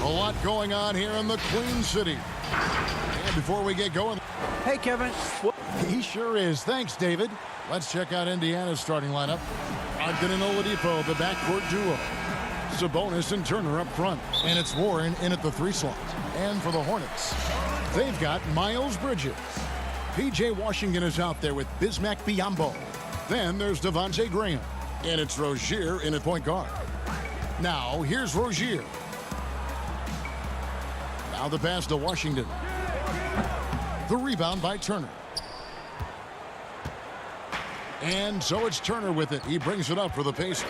A lot going on here in the Queen City. And before we get going... Hey, Kevin. He sure is. Thanks, David. Let's check out Indiana's starting lineup. Ogden and Oladipo, the backcourt duo. Sabonis and Turner up front. And it's Warren in at the 3 slot. And for the Hornets, they've got Miles Bridges. P.J. Washington is out there with Bismack Biyombo. Then there's Devontae Graham. And it's Rozier in at point guard. Now, here's Rozier. Now the pass to Washington. The rebound by Turner. And so it's Turner with it. He brings it up for the Pacers.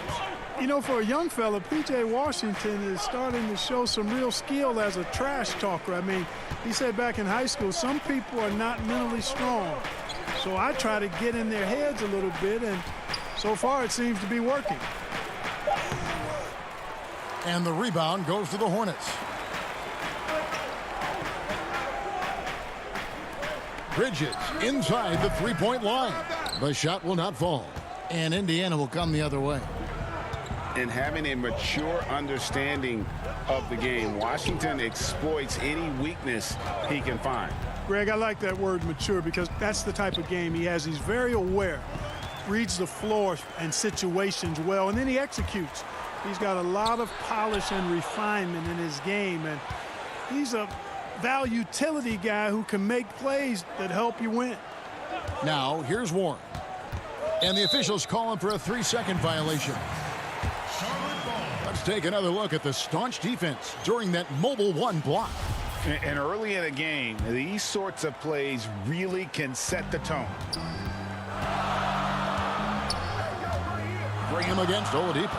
You know, for a young fella, P.J. Washington is starting to show some real skill as a trash talker. I mean, he said back in high school, some people are not mentally strong. So I try to get in their heads a little bit, and so far it seems to be working. And the rebound goes to the Hornets. Bridges inside the 3-point line. The shot will not fall. And Indiana will come the other way. And having a mature understanding of the game, Washington exploits any weakness he can find. Greg, I like that word mature because that's the type of game he has. He's very aware, reads the floor and situations well, and then he executes. He's got a lot of polish and refinement in his game, and he's a value-utility guy who can make plays that help you win. Now, here's Warren. And the officials call him for a 3-second violation. Let's take another look at the staunch defense during that mobile 1 block. And early in the game, these sorts of plays really can set the tone. Graham against Oladipo.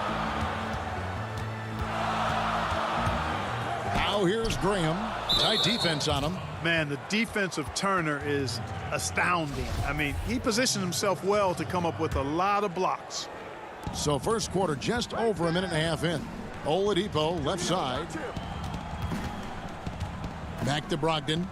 Now here's Graham. Tight defense on him. Man, the defense of Turner is astounding. I mean, he positioned himself well to come up with a lot of blocks. So first quarter just over a minute and a half in. Oladipo left side. Back to Brogdon.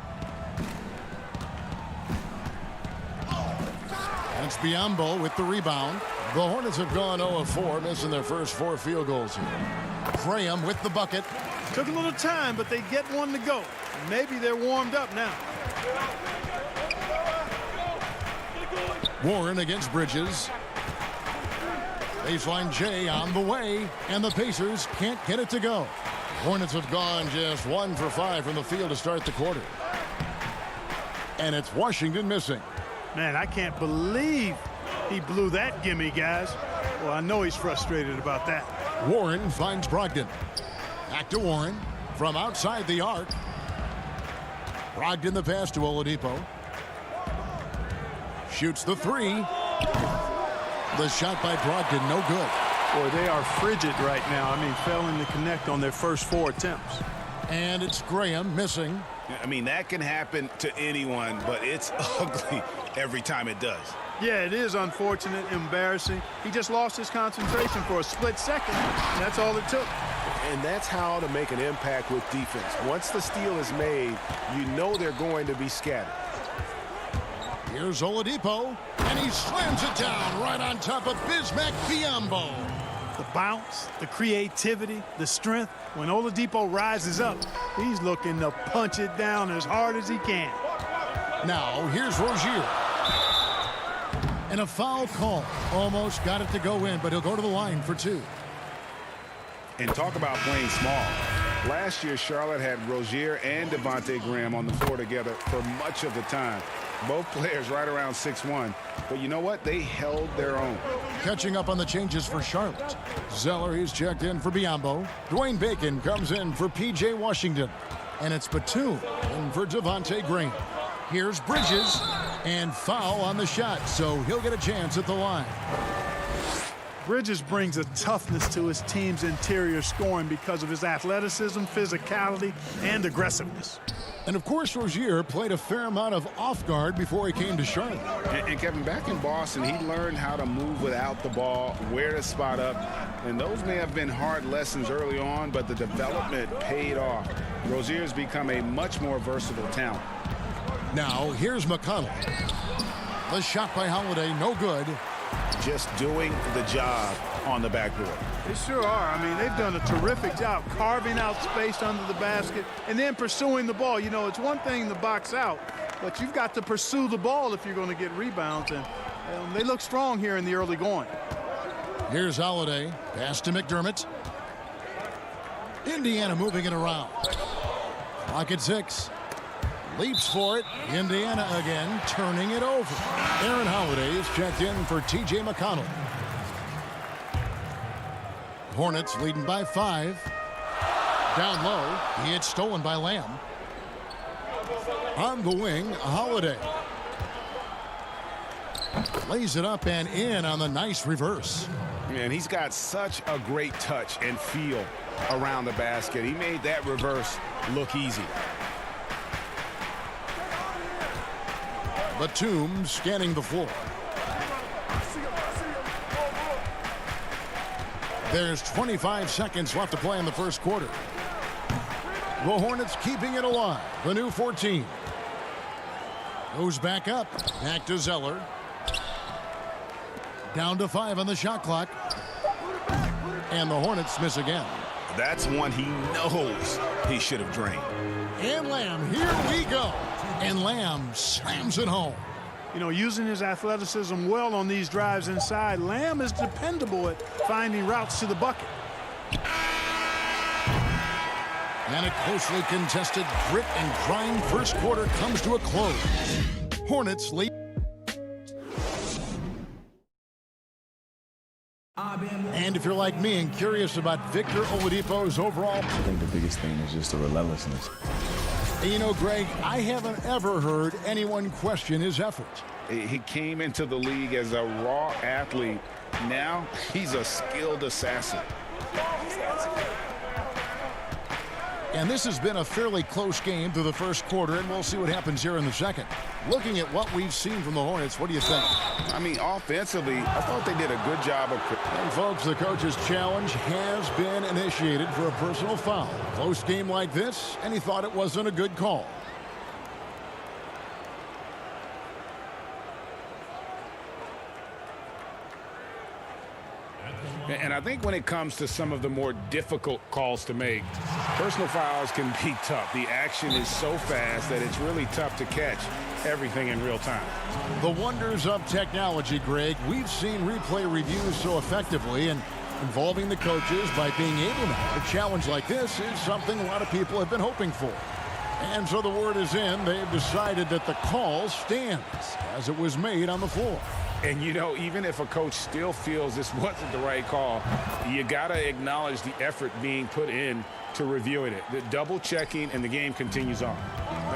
That's Biyombo with the rebound. The Hornets have gone 0 of 4, missing their first 4 field goals here. Graham with the bucket. Took a little time, but they get one to go. Maybe they're warmed up now. Warren against Bridges. Baseline J on the way, and the Pacers can't get it to go. Hornets have gone just 1 for 5 from the field to start the quarter. And it's Washington missing. Man, I can't believe he blew that gimme, guys. Well, I know he's frustrated about that. Warren finds Brogdon. Back to Warren from outside the arc. Brogdon the pass to Oladipo. Shoots the 3. The shot by Brogdon, no good. Boy, they are frigid right now. I mean, failing to connect on their first 4 attempts. And it's Graham missing. I mean, that can happen to anyone, but it's ugly every time it does. Yeah, it is unfortunate, embarrassing. He just lost his concentration for a split second, and that's all it took. And that's how to make an impact with defense. Once the steal is made, you know they're going to be scattered. Here's Oladipo, and he slams it down right on top of Bismack Biyombo. The bounce, the creativity, the strength. When Oladipo rises up, he's looking to punch it down as hard as he can. Now, here's Rozier. And a foul call. Almost got it to go in, but he'll go to the line for 2. And talk about playing small. Last year, Charlotte had Rozier and Devontae Graham on the floor together for much of the time. Both players right around 6'1". But you know what? They held their own. Catching up on the changes for Charlotte. Zeller, he's checked in for Biyombo. Dwayne Bacon comes in for P.J. Washington. And it's Batum in for Devontae Graham. Here's Bridges. And foul on the shot, so he'll get a chance at the line. Bridges brings a toughness to his team's interior scoring because of his athleticism, physicality, and aggressiveness. And, of course, Rozier played a fair amount of off guard before he came to Charlotte. And Kevin, back in Boston, he learned how to move without the ball, where to spot up. And those may have been hard lessons early on, but the development paid off. Rozier's become a much more versatile talent. Now, here's McConnell. The shot by Holiday, no good. just doing the job on the backboard. They sure are. I mean, they've done a terrific job carving out space under the basket and then pursuing the ball. You know, it's one thing to box out, but you've got to pursue the ball if you're going to get rebounds, and they look strong here in the early going. Here's Holiday. Pass to McDermott. Indiana moving it around. Clock at 6. Leaps for it. Indiana again turning it over. Aaron Holiday is checked in for T.J. McConnell. Hornets leading by 5. Down low. He hits stolen by Lamb. On the wing, Holiday. Lays it up and in on the nice reverse. And he's got such a great touch and feel around the basket. He made that reverse look easy. Batum scanning the floor. There's 25 seconds left to play in the first quarter. The Hornets keeping it alive. The new 14. Goes back up. Back to Zeller. Down to 5 on the shot clock. And the Hornets miss again. That's one he knows he should have drained. And Lamb, here we go. And Lamb slams it home. You know, using his athleticism well on these drives inside, Lamb is dependable at finding routes to the bucket. And a closely contested grit and grind first quarter comes to a close. Hornets lead. And if you're like me and curious about Victor Oladipo's overall, I think the biggest thing is just the relentlessness. and you know, Greg, I haven't ever heard anyone question his effort. He came into the league as a raw athlete. Now he's a skilled assassin. And this has been a fairly close game through the first quarter, and we'll see what happens here in the second. Looking at what we've seen from the Hornets, what do you think? I mean, offensively, I thought they did a good job of... And folks, the coach's challenge has been initiated for a personal foul. Close game like this, and he thought it wasn't a good call. And I think when it comes to some of the more difficult calls to make, personal fouls can be tough. The action is so fast that it's really tough to catch everything in real time. The wonders of technology, Greg. We've seen replay reviews so effectively, and involving the coaches by being able to. A challenge like this is something a lot of people have been hoping for. And so the word is in. They've decided that the call stands as it was made on the floor. And, you know, even if a coach still feels this wasn't the right call, you got to acknowledge the effort being put in to reviewing it. The double checking, and the game continues on.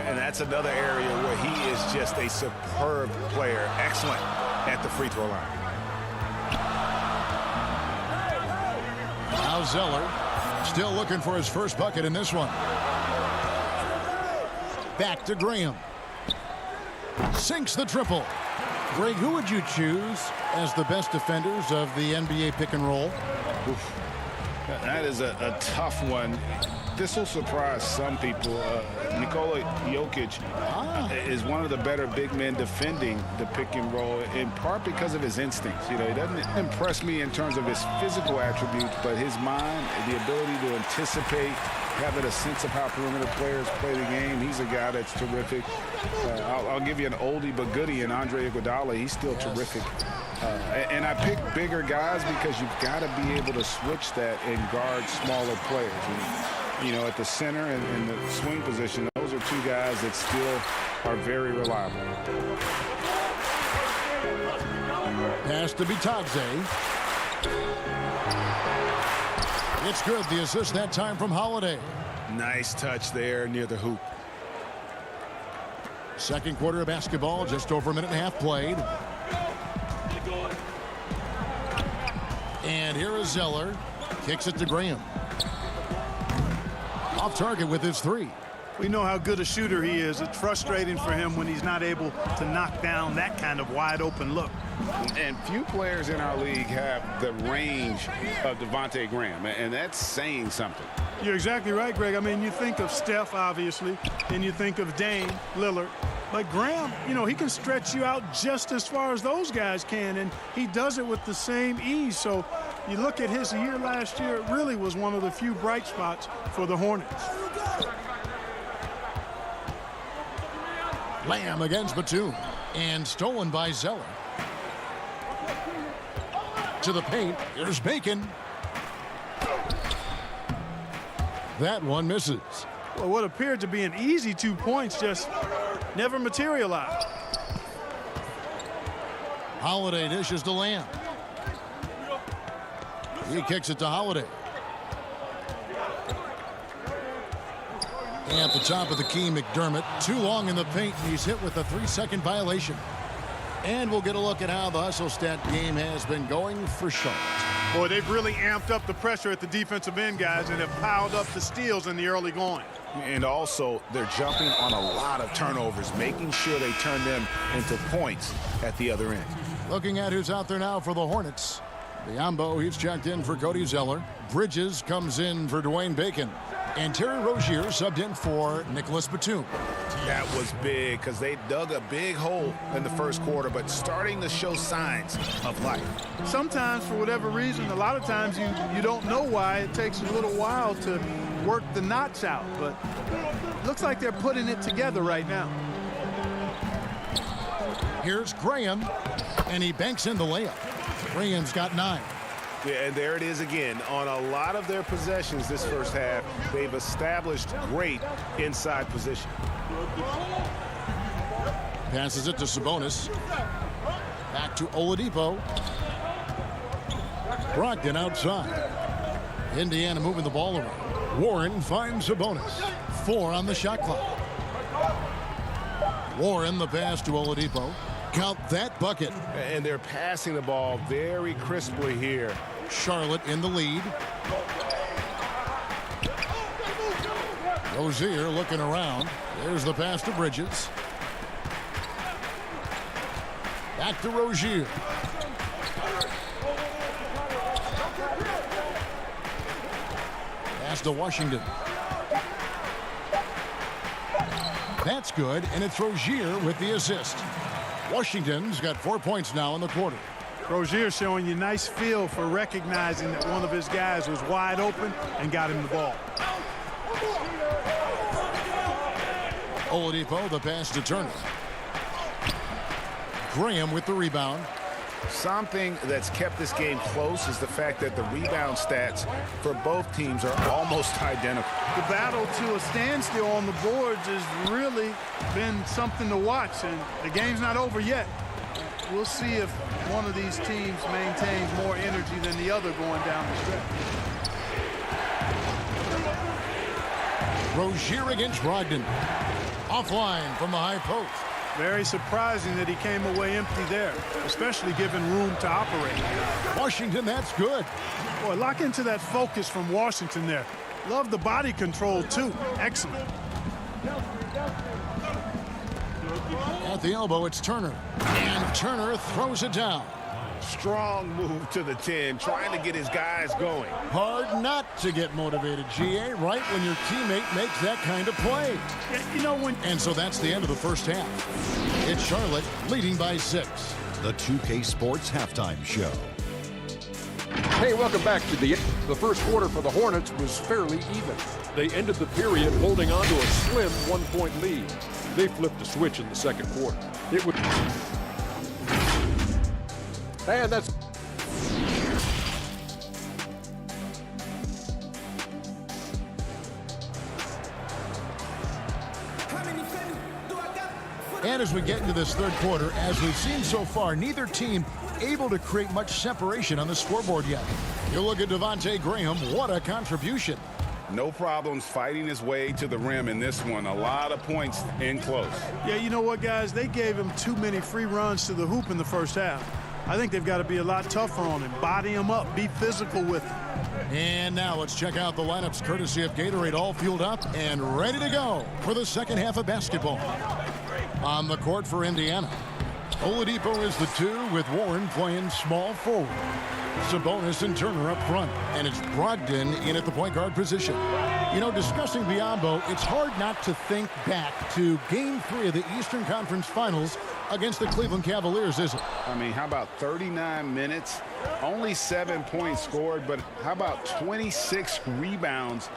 And that's another area where he is just a superb player. Excellent at the free throw line. Now Zeller still looking for his first bucket in this one. Back to Graham. Sinks the triple. Greg, who would you choose as the best defenders of the NBA pick and roll? Oof. That is a tough one. This will surprise some people. Nikola Jokic is one of the better big men defending the pick and roll, in part because of his instincts. You know, he doesn't impress me in terms of his physical attributes, but his mind, the ability to anticipate, having a sense of how perimeter players play the game. He's a guy that's terrific. I'll give you an oldie but goodie in Andre Iguodala. He's still terrific. And I pick bigger guys because you've got to be able to switch that and guard smaller players. And, you know, at the center and the swing position, those are two guys that still are very reliable. Pass to Bitadze. It's good. The assist that time from Holiday. Nice touch there near the hoop. Second quarter of basketball, just over a minute and a half played. And here is Zeller. Kicks it to Graham. Off target with his three. We know how good a shooter he is. It's frustrating for him when he's not able to knock down that kind of wide open look. And few players in our league have the range of Devontae Graham, and that's saying something. You're exactly right, Greg. I mean, you think of Steph, obviously, and you think of Dame, Lillard, But Graham, you know, he can stretch you out just as far as those guys can, and he does it with the same ease. So you look at his year last year, it really was one of the few bright spots for the Hornets. Lamb against Batum, and stolen by Zeller. To the paint, here's Bacon. That one misses. Well, what appeared to be an easy 2 points just never materialized. Holiday dishes to Lamb. He kicks it to Holiday. At the top of the key, McDermott. Too long in the paint, and he's hit with a 3-second violation. And we'll get a look at how the hustle stat game has been going for Charlotte. Boy, they've really amped up the pressure at the defensive end, guys, and have piled up the steals in the early going. And also, they're jumping on a lot of turnovers, making sure they turn them into points at the other end. Looking at who's out there now for the Hornets. Biombo, he's checked in for Cody Zeller. Bridges comes in for Dwayne Bacon. And Terry Rozier subbed in for Nicholas Batum. That was big because they dug a big hole in the first quarter, but starting to show signs of life. Sometimes, for whatever reason, a lot of times you don't know why. It takes a little while to work the knots out, but it looks like they're putting it together right now. Here's Graham, and he banks in the layup. Graham's got 9. Yeah, and there it is again. On a lot of their possessions this first half, they've established great inside position. Passes it to Sabonis. Back to Oladipo. Brogdon outside. Indiana moving the ball around. Warren finds Sabonis. 4 on the shot clock. Warren the pass to Oladipo. Count that bucket. And they're passing the ball very crisply here. Charlotte in the lead. Rozier looking around. There's the pass to Bridges. Back to Rozier. Pass to Washington. That's good, and it's Rozier with the assist. Washington's got 4 points now in the quarter. Rozier showing you nice feel for recognizing that one of his guys was wide open and got him the ball. Oladipo, the pass to Turner. Graham with the rebound. Something that's kept this game close is the fact that the rebound stats for both teams are almost identical. The battle to a standstill on the boards has really been something to watch, and the game's not over yet. We'll see if one of these teams maintains more energy than the other going down the stretch. Rozier against Brogdon. Offline from the high post. Very surprising that he came away empty there, especially given room to operate. Washington, that's good. Boy, lock into that focus from Washington there. Love the body control, too. Excellent. At the elbow, it's Turner. And Turner throws it down. Strong move to the 10, trying to get his guys going. Hard not to get motivated, GA, right when your teammate makes that kind of play. Yeah, you know when. And so that's the end of the first half. It's Charlotte leading by 6. The 2K Sports Halftime Show. Hey, welcome back to the first quarter for the Hornets was fairly even. They ended the period holding on to a slim 1-point lead. They flipped the switch in the second quarter. It would. And that's. And as we get into this third quarter, as we've seen so far, neither team able to create much separation on the scoreboard yet. You look at Devontae Graham, what a contribution. No problems fighting his way to the rim in this one. A lot of points in close. Yeah, you know what, guys? They gave him too many free runs to the hoop in the first half. I think they've got to be a lot tougher on him. Body him up. Be physical with him. And now let's check out the lineups courtesy of Gatorade, all fueled up and ready to go for the second half of basketball. On the court for Indiana. Oladipo is the 2 with Warren playing small forward. Sabonis and Turner up front, and it's Brogdon in at the point guard position. You know, discussing Biombo, it's hard not to think back to Game 3 of the Eastern Conference Finals against the Cleveland Cavaliers, isn't it? I mean, how about 39 minutes? Only 7 points scored, but how about 26 rebounds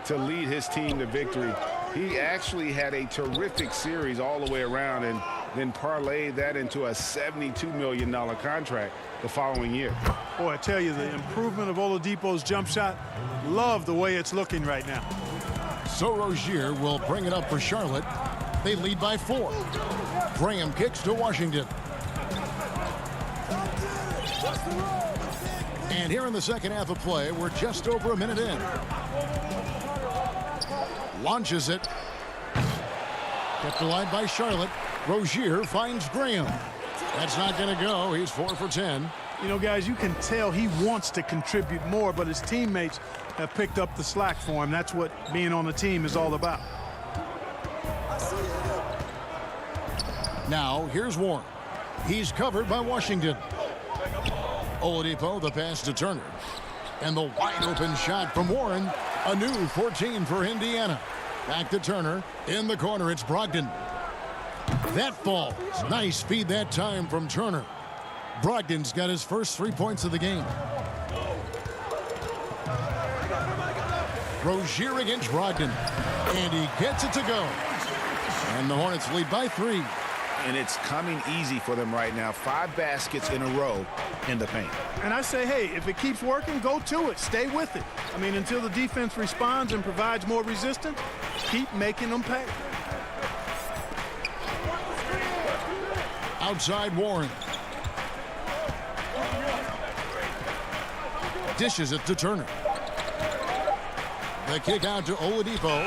to lead his team to victory? He actually had a terrific series all the way around and then parlayed that into a $72 million contract the following year. Boy, I tell you, the improvement of Oladipo's jump shot, love the way it's looking right now. So Rozier will bring it up for Charlotte. They lead by 4. Graham kicks to Washington. And here in the second half of play, we're just over a minute in. Launches it. Kept alive by Charlotte. Rozier finds Graham. That's not going to go. He's 4 for 10. You know, guys, you can tell he wants to contribute more, but his teammates have picked up the slack for him. That's what being on the team is all about. Now, here's Warren. He's covered by Washington. Oladipo, the pass to Turner. And the wide-open shot from Warren. A new 14 for Indiana. Back to Turner. In the corner, it's Brogdon. That falls. Nice feed that time from Turner. Brogdon's got his first 3 points of the game. Rozier against Brogdon. And he gets it to go. And the Hornets lead by 3. And it's coming easy for them right now. 5 baskets in a row in the paint. And I say, hey, if it keeps working, go to it. Stay with it. I mean, until the defense responds and provides more resistance, keep making them pay. Outside Warren. Dishes it to Turner. The kick out to Oladipo.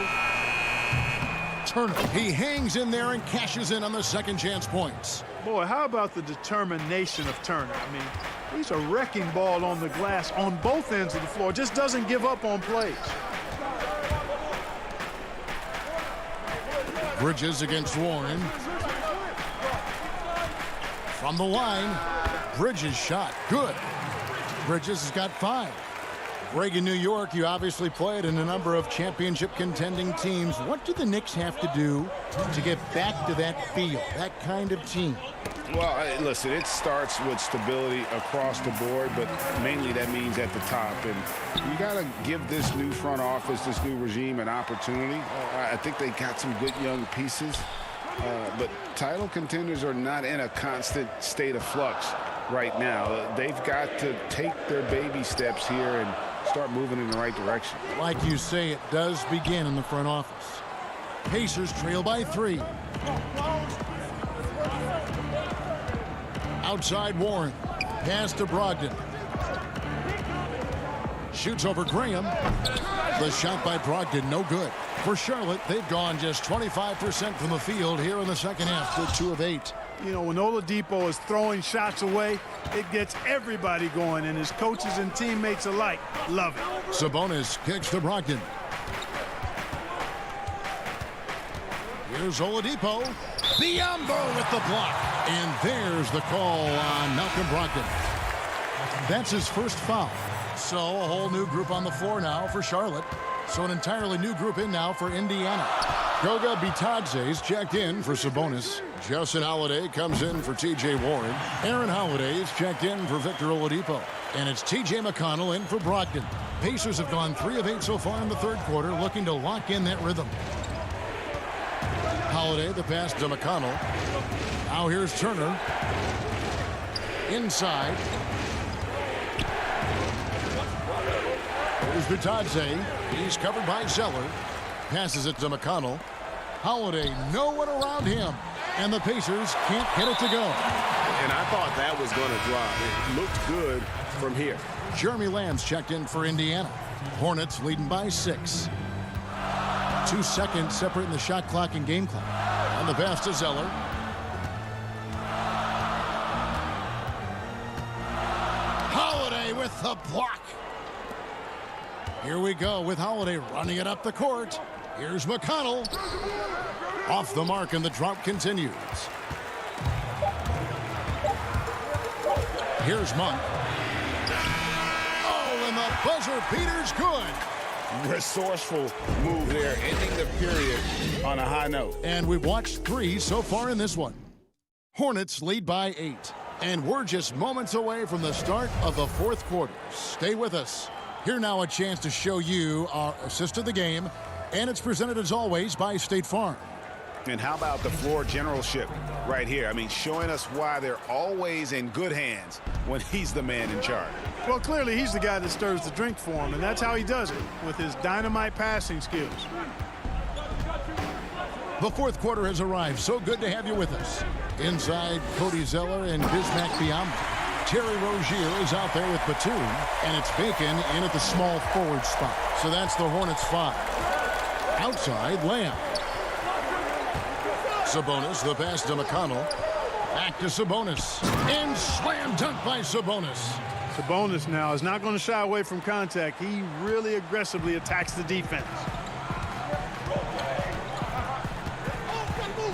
Turner. He hangs in there and cashes in on the second chance points. Boy, how about the determination of Turner? I mean, he's a wrecking ball on the glass on both ends of the floor. Just doesn't give up on plays. Bridges against Warren. From the line, Bridges shot. Good. Bridges has got 5. Greg, in New York, you obviously played in a number of championship contending teams. What do the Knicks have to do to get back to that feel, that kind of team? Well, listen, it starts with stability across the board, but mainly that means at the top. And you got to give this new front office, this new regime, an opportunity. I think they got some good young pieces, but title contenders are not in a constant state of flux right now. They've got to take their baby steps here and start moving in the right direction. Like you say, it does begin in the front office. Pacers trail by 3. Outside Warren. Pass to Brogdon. Shoots over Graham. The shot by Brogdon, no good. For Charlotte, they've gone just 25% from the field here in the second half. They're 2 of 8. You know, when Oladipo is throwing shots away, it gets everybody going, and his coaches and teammates alike love it. Sabonis kicks to Brogdon. Here's Oladipo. Biombo with the block. And there's the call on Malcolm Brogdon. That's his first foul. So a whole new group on the floor now for Charlotte. So an entirely new group in now for Indiana. Goga Bitadze's checked in for Sabonis. Justin Holiday comes in for T.J. Warren. Aaron Holiday is checked in for Victor Oladipo. And it's T.J. McConnell in for Brogdon. Pacers have gone 3 of 8 so far in the third quarter, looking to lock in that rhythm. Holiday, the pass to McConnell. Now here's Turner. Inside. Here's Bitadze. He's covered by Zeller. Passes it to McConnell. Holiday, no one around him. And the Pacers can't get it to go. And I thought that was going to drop. It looked good from here. Jeremy Lamb's checked in for Indiana. Hornets leading by 6. 2 seconds separating the shot clock and game clock. On the pass to Zeller. Holiday with the block. Here we go with Holiday running it up the court. Here's McConnell. Off the mark, and the drought continues. Here's Monk. Oh, and the buzzer beater's good. Resourceful move there, ending the period on a high note. And we've watched 3 so far in this one. Hornets lead by 8. And we're just moments away from the start of the 4th quarter. Stay with us. Here now a chance to show you our assist of the game. And it's presented as always by State Farm. And how about the floor generalship right here? I mean, showing us why they're always in good hands when he's the man in charge. Well, clearly he's the guy that stirs the drink for him, and that's how he does it, with his dynamite passing skills. The 4th quarter has arrived. So good to have you with us. Inside, Cody Zeller and Bismack Biyombo. Terry Rozier is out there with Batum, and it's Bacon in at the small forward spot. So that's the Hornets 5. Outside, Lamb. Sabonis, the pass to McConnell. Back to Sabonis. And slam dunk by Sabonis. Sabonis now is not going to shy away from contact. He really aggressively attacks the defense.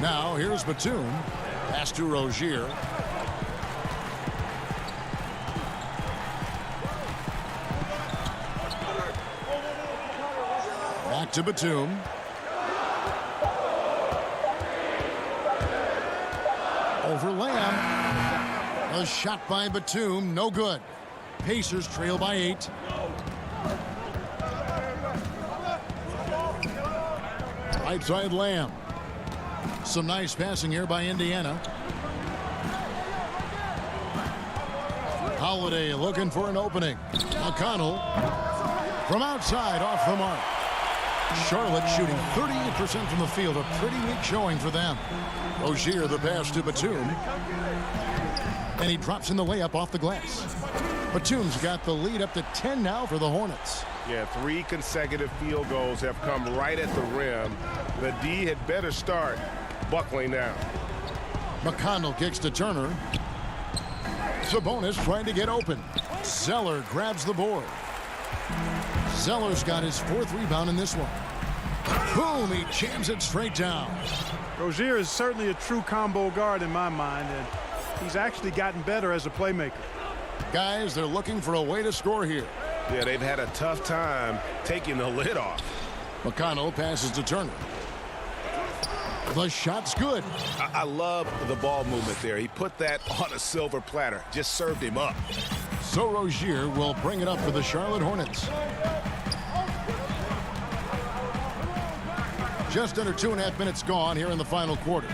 Now here's Batum. Pass to Rozier. Back to Batum. Over Lamb. A shot by Batum, no good. Pacers trail by 8. Right side Lamb. Some nice passing here by Indiana. Holiday looking for an opening. McConnell from outside off the mark. Charlotte shooting 38% from the field. A pretty weak showing for them. Rozier the pass to Batum. And he drops in the layup off the glass. Batum's got the lead up to 10 now for the Hornets. Yeah, 3 consecutive field goals have come right at the rim. The D had better start buckling down. McConnell kicks to Turner. Sabonis trying to get open. Zeller grabs the board. Zeller's got his 4th rebound in this one. Boom, he jams it straight down. Rozier is certainly a true combo guard in my mind, and he's actually gotten better as a playmaker. Guys, they're looking for a way to score here. Yeah, they've had a tough time taking the lid off. McConnell passes to Turner. The shot's good. I love the ball movement there. He put that on a silver platter. Just served him up. So Rozier will bring it up for the Charlotte Hornets. Just under 2.5 minutes gone here in the final quarter.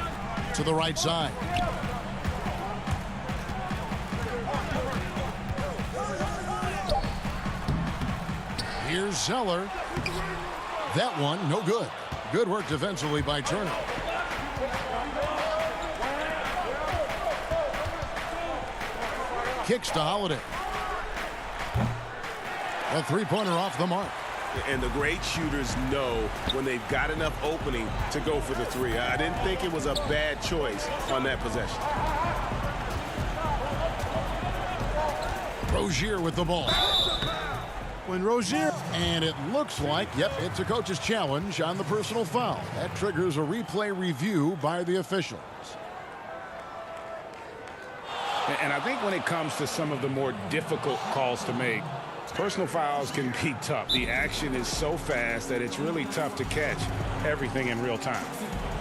To the right side. Here's Zeller. That one, no good. Good work defensively by Turner. Kicks to Holiday. A 3-pointer off the mark. And the great shooters know when they've got enough opening to go for the 3. I didn't think it was a bad choice on that possession. Rozier with the ball. When Rozier... And it looks like, yep, it's a coach's challenge on the personal foul. That triggers a replay review by the officials. And I think when it comes to some of the more difficult calls to make, personal fouls can be tough. The action is so fast that it's really tough to catch everything in real time.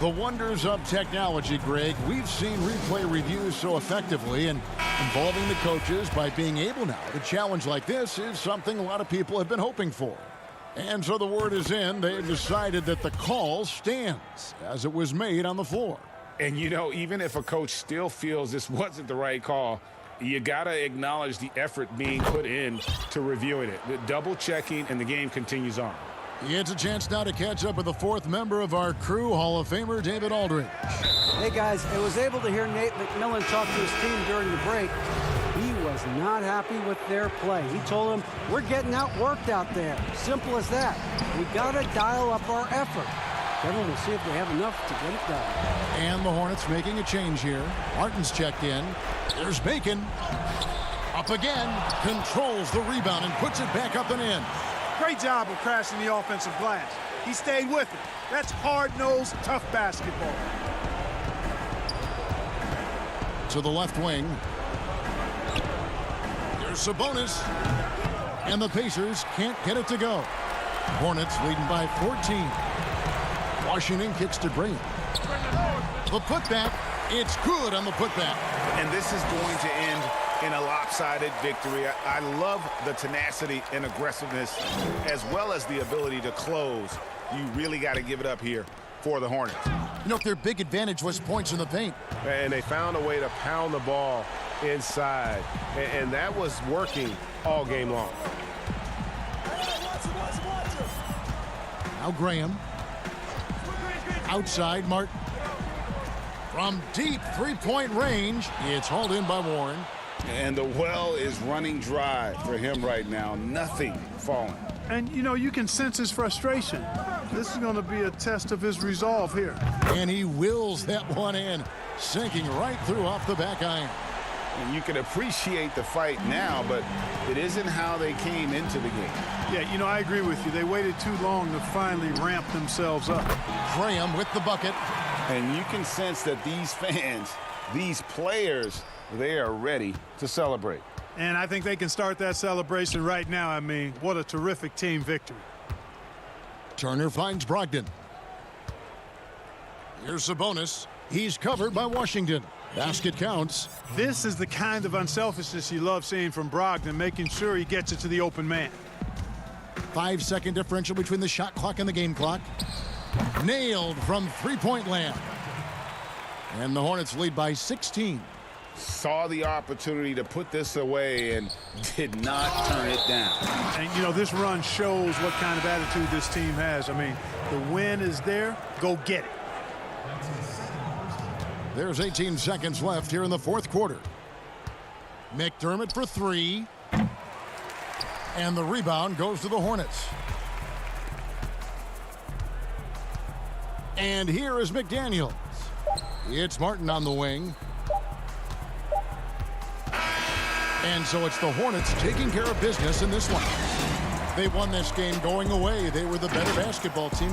The wonders of technology, Greg. We've seen replay reviews so effectively, and involving the coaches by being able now to challenge like this is something a lot of people have been hoping for. And so the word is in. They've decided that the call stands as it was made on the floor. And, you know, even if a coach still feels this wasn't the right call, you got to acknowledge the effort being put in to reviewing it. The double checking, and the game continues on. It's a chance now to catch up with the 4th member of our crew, Hall of Famer David Aldridge. Hey, guys, I was able to hear Nate McMillan talk to his team during the break. He was not happy with their play. He told them, we're getting outworked out there. Simple as that. We got to dial up our effort. Kevin, we'll see if they have enough to get it done. And the Hornets making a change here. Martin's checked in. There's Bacon. Up again. Controls the rebound and puts it back up and in. Great job of crashing the offensive glass. He stayed with it. That's hard-nosed, tough basketball. To the left wing. Here's Sabonis. And the Pacers can't get it to go. Hornets leading by 14. Washington kicks to Green. The putback. It's good on the putback. And this is going to end in a lopsided victory. I love the tenacity and aggressiveness as well as the ability to close. You really got to give it up here for the Hornets. You know, their big advantage was points in the paint. And they found a way to pound the ball inside. And that was working all game long. Now Graham. Outside, Martin. From deep three-point range, it's hauled in by Warren. And the well is running dry for him right now. Nothing falling. And, you know, you can sense his frustration. This is going to be a test of his resolve here. And he wills that one in, sinking right through off the back iron. And you can appreciate the fight now, but it isn't how they came into the game. Yeah, you know, I agree with you. They waited too long to finally ramp themselves up. Graham with the bucket. And you can sense that these fans, these players, they are ready to celebrate. And I think they can start that celebration right now. I mean, what a terrific team victory. Turner finds Brogdon. Here's Sabonis. He's covered by Washington. Basket counts. This is the kind of unselfishness you love seeing from Brogdon, making sure he gets it to the open man. 5-second differential between the shot clock and the game clock. Nailed from three-point land. And the Hornets lead by 16. Saw the opportunity to put this away and did not turn it down. And, you know, this run shows what kind of attitude this team has. I mean, the win is there. Go get it. There's 18 seconds left here in the fourth quarter. McDermott for three. And the rebound goes to the Hornets. And here is McDaniels. It's Martin on the wing. And so it's the Hornets taking care of business in this one. They won this game going away. They were the better basketball team.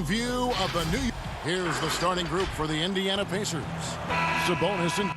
Amazing view of the New York. Here's the starting group for the Indiana Pacers. Sabonis and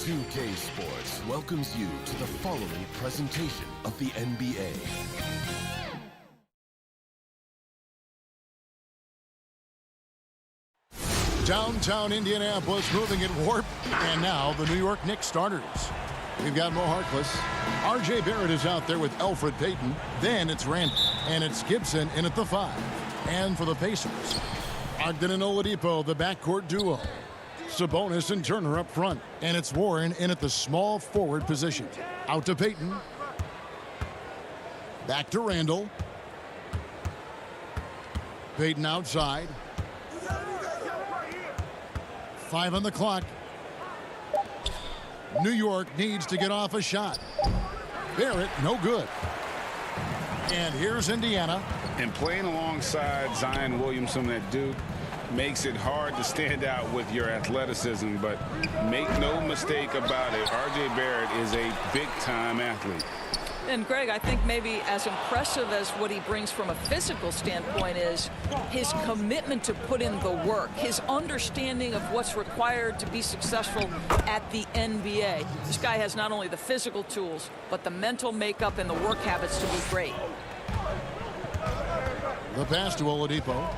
CLA Sports welcomes you to the following presentation of the NBA. downtown Indianapolis moving at warp. And now the New York Knicks starters. We've got Mo Harkless. R.J. Barrett is out there with Elfrid Payton. Then it's Randall. And it's Gibson in at the 5. And for the Pacers, Ogden and Oladipo, the backcourt duo. Sabonis and Turner up front. And it's Warren in at the small forward position. Out to Payton. Back to Randall. Payton outside. 5 on the clock. New York needs to get off a shot. Barrett, no good. And here's Indiana. And playing alongside Zion Williamson at Duke makes it hard to stand out with your athleticism, but make no mistake about it, R.J. Barrett is a big-time athlete. And Greg, I think maybe as impressive as what he brings from a physical standpoint is his commitment to put in the work, his understanding of what's required to be successful at the NBA. This guy has not only the physical tools, but the mental makeup and the work habits to be great. The pass to Oladipo.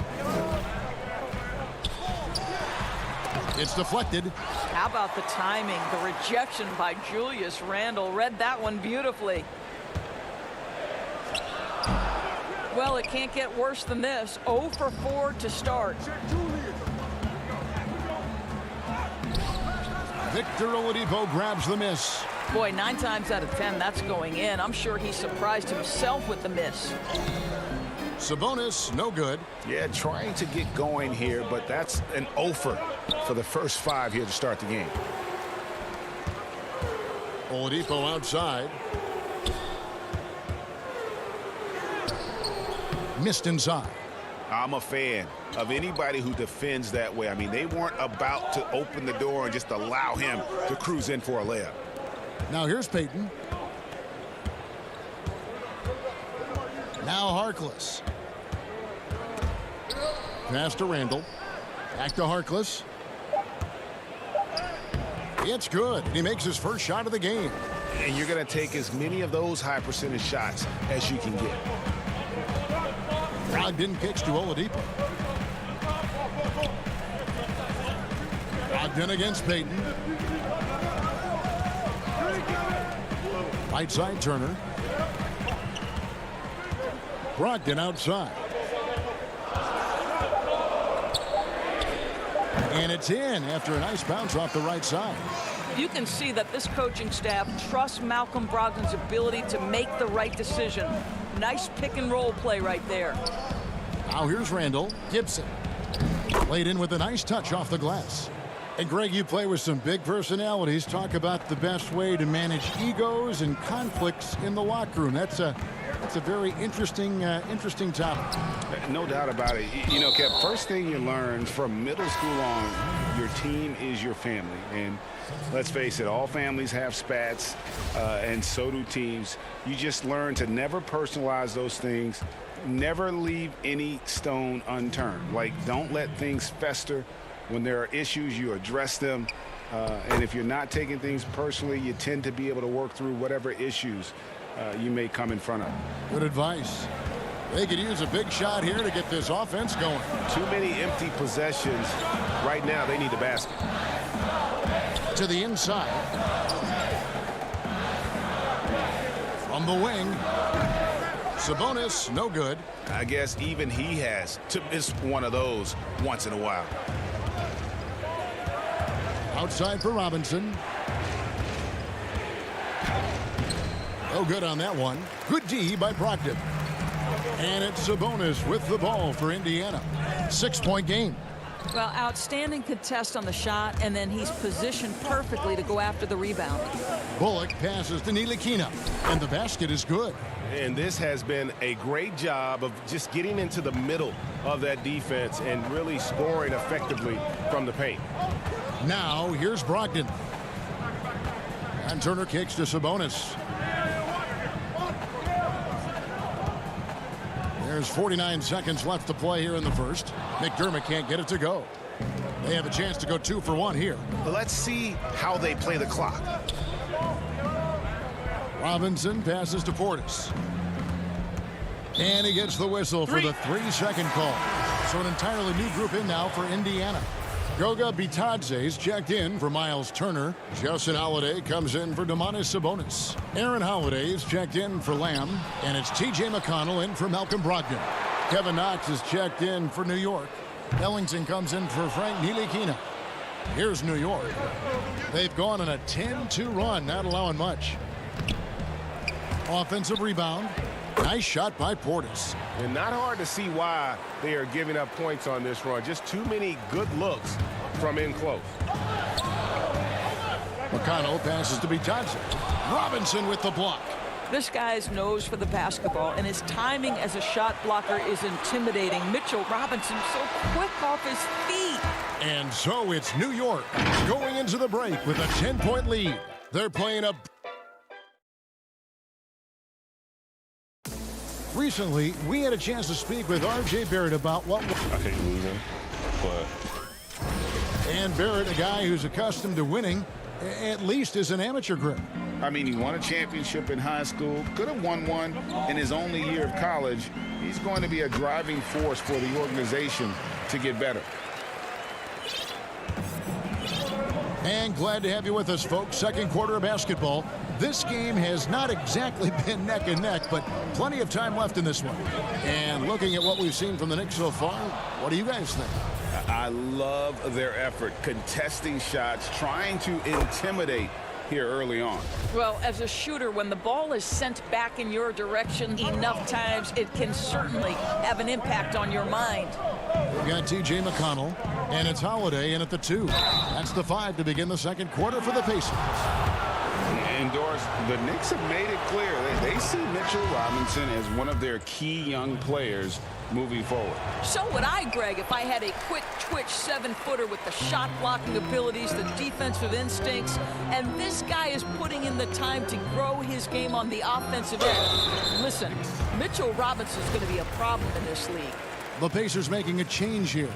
It's deflected. How about the timing? The rejection by Julius Randle. Read that one beautifully. Well, it can't get worse than this. 0 for 4 to start. Victor Oladipo grabs the miss. Boy, 9 times out of 10, that's going in. I'm sure he surprised himself with the miss. Sabonis, no good. Yeah, trying to get going here, but that's an offer for the first 5 here to start the game. Oladipo outside. Missed inside. I'm a fan of anybody who defends that way. I mean, they weren't about to open the door and just allow him to cruise in for a layup. Now here's Payton. Now Harkless. Pass to Randall. Back to Harkless. It's good. He makes his first shot of the game. And you're going to take as many of those high percentage shots as you can get. Ogden kicks to Oladipo. Ogden against Payton. Right side Turner. Brogdon outside. And it's in after a nice bounce off the right side. You can see that this coaching staff trusts Malcolm Brogdon's ability to make the right decision. Nice pick and roll play right there. Now here's Randall. Gibson. Played in with a nice touch off the glass. And Greg, you play with some big personalities. Talk about the best way to manage egos and conflicts in the locker room. That's a very interesting topic. No doubt about it. You know, Kev, first thing you learn from middle school on, your team is your family. And let's face it, all families have spats, and so do teams. You just learn to never personalize those things. Never leave any stone unturned. Like, don't let things fester. When there are issues, you address them. And if you're not taking things personally, you tend to be able to work through whatever issues you may come in front of. Good advice. They could use a big shot here to get this offense going. Too many empty possessions. Right now, they need the basket. To the inside. From the wing. Sabonis, no good. I guess even he has to miss one of those once in a while. Outside for Robinson. No good on that one. Good D by Brogdon. And it's Sabonis with the ball for Indiana. 6-point game. Well, outstanding contest on the shot, and then he's positioned perfectly to go after the rebound. Bullock passes to Ntilikina, and the basket is good. And this has been a great job of just getting into the middle of that defense and really scoring effectively from the paint. Now, here's Brogdon. And Turner kicks to Sabonis. There's 49 seconds left to play here in the first. McDermott can't get it to go. They have a chance to go 2 for 1 here. Let's see how they play the clock. Robinson passes to Portis. And he gets the whistle for the 3-second call. So an entirely new group in now for Indiana. Goga Bitadze's checked in for Miles Turner. Justin Holiday comes in for Domantas Sabonis. Aaron Holiday's checked in for Lamb. And it's T.J. McConnell in for Malcolm Brogdon. Kevin Knox is checked in for New York. Ellington comes in for Frank Ntilikina. Here's New York. They've gone on a 10-2 run, not allowing much. Offensive rebound. Nice shot by Portis. And not hard to see why they are giving up points on this run. Just too many good looks from in close. McConnell passes to Bitadze. Robinson with the block. This guy's nose for the basketball, and his timing as a shot blocker is intimidating. Mitchell Robinson so quick off his feet. And so it's New York going into the break with a 10-point lead. They're playing up. Recently, we had a chance to speak with R.J. Barrett about what... I hate losing, but... And Barrett, a guy who's accustomed to winning, at least is an amateur grip. I mean, he won a championship in high school, could have won one in his only year of college. He's going to be a driving force for the organization to get better. And glad to have you with us, folks. Second quarter of basketball. This game has not exactly been neck and neck, but plenty of time left in this one. And looking at what we've seen from the Knicks so far, what do you guys think? I love their effort, contesting shots, trying to intimidate here early on. Well, as a shooter, when the ball is sent back in your direction enough times, it can certainly have an impact on your mind. We've got T.J. McConnell, and it's Holiday in at the 2. That's the 5 to begin the second quarter for the Pacers. And Doris, the Knicks have made it clear they see Mitchell Robinson as one of their key young players moving forward. So would I, Greg, if I had a quick twitch 7-footer with the shot blocking abilities, the defensive instincts, and this guy is putting in the time to grow his game on the offensive end. Listen, Mitchell Robinson's going to be a problem in this league. The Pacers making a change here.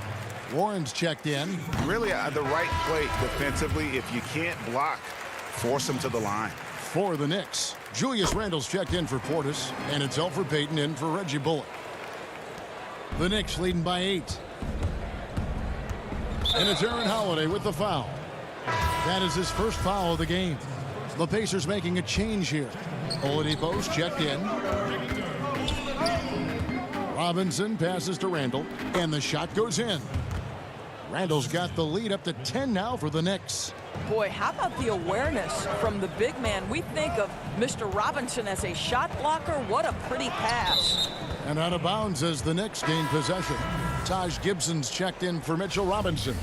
Warren's checked in. Really the right play defensively. If you can't block, force him to the line. For the Knicks, Julius Randle's checked in for Portis, and it's Elfrid Payton in for Reggie Bullock. The Knicks leading by 8. And it's Aaron Holiday with the foul. That is his first foul of the game. The Pacers making a change here. Oladipo's checked in. Robinson passes to Randle, and the shot goes in. Randle's got the lead up to 10 now for the Knicks. Boy, how about the awareness from the big man? We think of Mr. Robinson as a shot blocker. What a pretty pass. And out of bounds as the Knicks gain possession. Taj Gibson's checked in for Mitchell Robinson.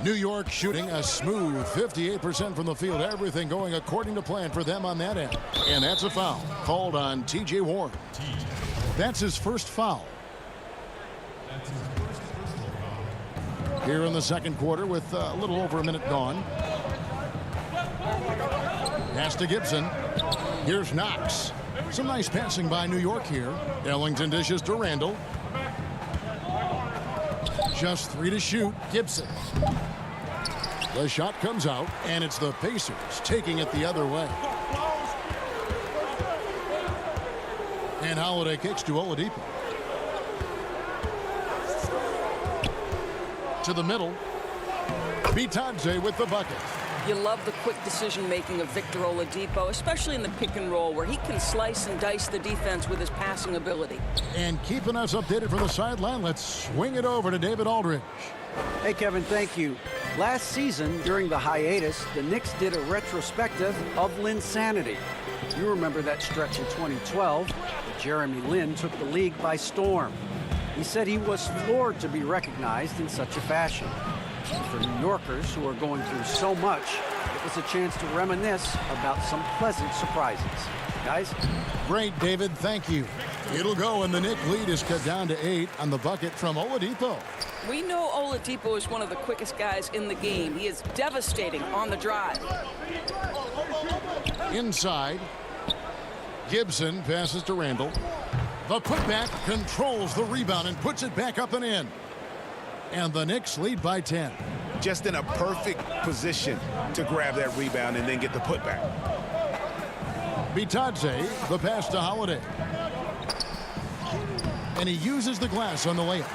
New York shooting a smooth 58% from the field. Everything going according to plan for them on that end. And that's a foul called on T.J. Warren. That's his first foul. Here in the second quarter with a little over a minute gone. Pass to Gibson. Here's Knox. Some nice passing by New York here. Ellington dishes to Randle. Just 3 to shoot. Gibson. The shot comes out, and it's the Pacers taking it the other way. And Holiday kicks to Oladipo. To the middle. Bitadze with the bucket. You love the quick decision-making of Victor Oladipo, especially in the pick and roll, where he can slice and dice the defense with his passing ability. And keeping us updated from the sideline, let's swing it over to David Aldridge. Hey, Kevin, thank you. Last season, during the hiatus, the Knicks did a retrospective of Linsanity. You remember that stretch in 2012, where Jeremy Lin took the league by storm. He said he was floored to be recognized in such a fashion. And for New Yorkers who are going through so much, it was a chance to reminisce about some pleasant surprises. Guys? Great, David. Thank you. It'll go, and the Knicks lead is cut down to 8 on the bucket from Oladipo. We know Oladipo is one of the quickest guys in the game. He is devastating on the drive. Inside. Gibson passes to Randall. The putback controls the rebound and puts it back up and in. And the Knicks lead by 10. Just in a perfect position to grab that rebound and then get the putback. Bitadze, the pass to Holiday. And he uses the glass on the layup.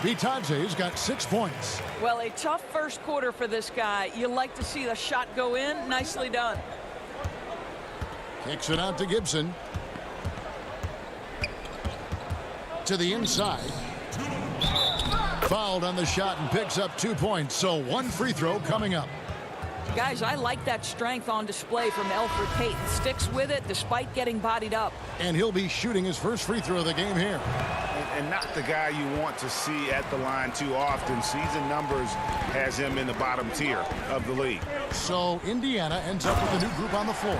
Bitadze's got 6 points. Well, a tough first quarter for this guy. You like to see the shot go in. Nicely done. Kicks it out to Gibson. To the inside. Fouled on the shot and picks up 2 points. So 1 free throw coming up. Guys, I like that strength on display from Elfrid Payton. Sticks with it despite getting bodied up. And he'll be shooting his first free throw of the game here. And not the guy you want to see at the line too often. Season numbers has him in the bottom tier of the league. So Indiana ends up with a new group on the floor.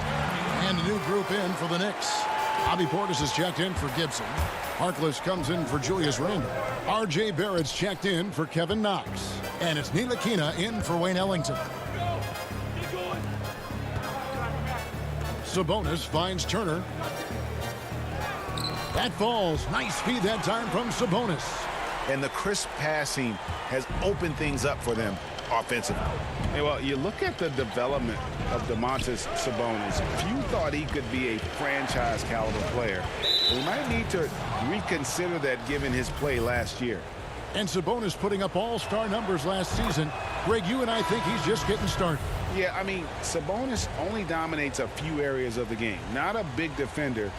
And a new group in for the Knicks. Bobby Portis is checked in for Gibson. Harkless comes in for Julius Randle. R.J. Barrett's checked in for Kevin Knox. And it's Ntilikina in for Wayne Ellington. Sabonis finds Turner. That falls. Nice speed that time from Sabonis. And the crisp passing has opened things up for them offensively. Hey, well, you look at the development of Domantas Sabonis. Few thought he could be a franchise caliber player. We might need to reconsider that given his play last year. And Sabonis putting up all-star numbers last season. Greg, you and I think he's just getting started. Yeah, I mean, Sabonis only dominates a few areas of the game. Not a big defender,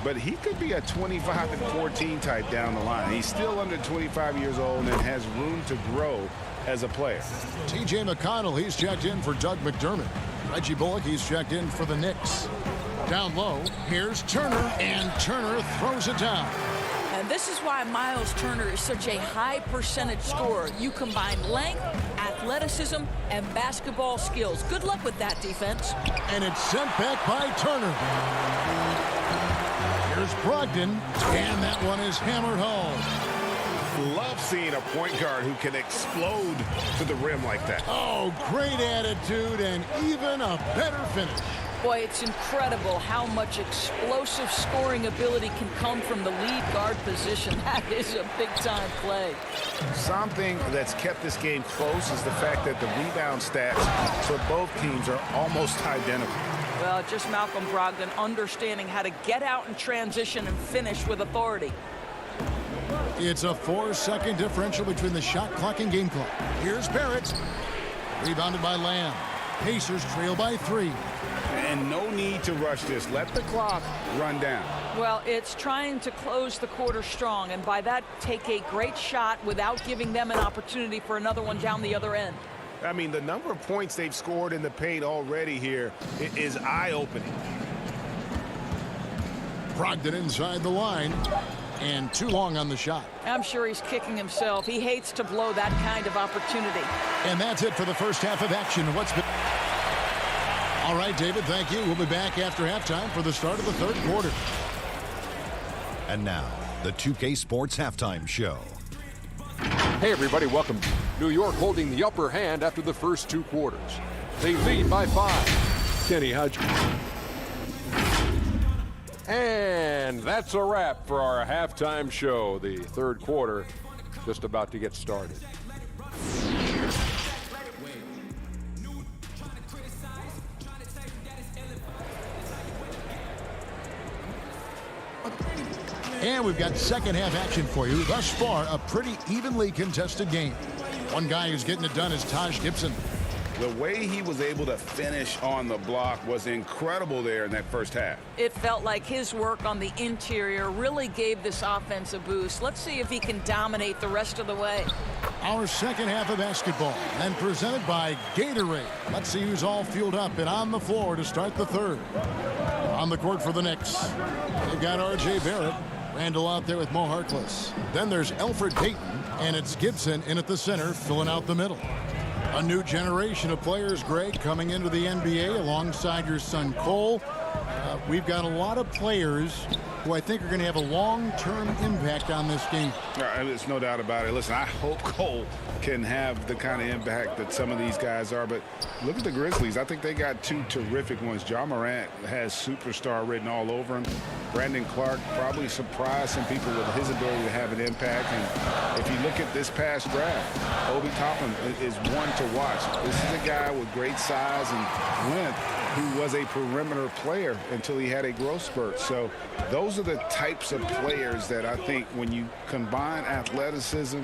but he could be a 25-14 type down the line. He's still under 25 years old and has room to grow as a player. T.J. McConnell, he's checked in for Doug McDermott. Reggie Bullock, he's checked in for the Knicks. Down low, here's Turner, and Turner throws it down. And this is why Miles Turner is such a high percentage scorer. You combine length, athleticism, and basketball skills. Good luck with that defense. And it's sent back by Turner. Here's Brogdon, and that one is hammered home. Love seeing a point guard who can explode to the rim like that. Oh, great attitude and even a better finish. Boy, it's incredible how much explosive scoring ability can come from the lead guard position. That is a big-time play. Something that's kept this game close is the fact that the rebound stats for both teams are almost identical. Well, just Malcolm Brogdon understanding how to get out in transition and finish with authority. It's a 4-second differential between the shot clock and game clock. Here's Barrett. Rebounded by Lamb. Pacers trail by 3. And no need to rush this. Let the clock run down. Well, it's trying to close the quarter strong, and by that, take a great shot without giving them an opportunity for another one down the other end. I mean, the number of points they've scored in the paint already here is eye-opening. Brogdon inside the line, and too long on the shot. I'm sure he's kicking himself. He hates to blow that kind of opportunity. And that's it for the first half of action. All right, David, thank you. We'll be back after halftime for the start of the third quarter. And now, the 2K Sports Halftime Show. Hey, everybody, welcome. New York holding the upper hand after the first 2 quarters. They lead by 5. Kenny Hodge. And that's a wrap for our halftime show. The third quarter just about to get started. And we've got second half action for you. Thus far, a pretty evenly contested game. One guy who's getting it done is Taj Gibson. The way he was able to finish on the block was incredible there in that first half. It felt like his work on the interior really gave this offense a boost. Let's see if he can dominate the rest of the way. Our second half of basketball, and presented by Gatorade. Let's see who's all fueled up and on the floor to start the third. On the court for the Knicks, they've got R.J. Barrett. Randall out there with Mo Harkless. Then there's Elfrid Payton, and it's Gibson in at the center, filling out the middle. A new generation of players, Greg, coming into the NBA alongside your son Cole. We've got a lot of players who I think are going to have a long-term impact on this game. There's no doubt about it. Listen, I hope Cole can have the kind of impact that some of these guys are. But look at the Grizzlies. I think they got two terrific ones. Ja Morant has superstar written all over him. Brandon Clark probably surprised some people with his ability to have an impact. And if you look at this past draft, Obi Toppin is one to watch. This is a guy with great size and length who was a perimeter player until he had a growth spurt. So those are the types of players that I think when you combine athleticism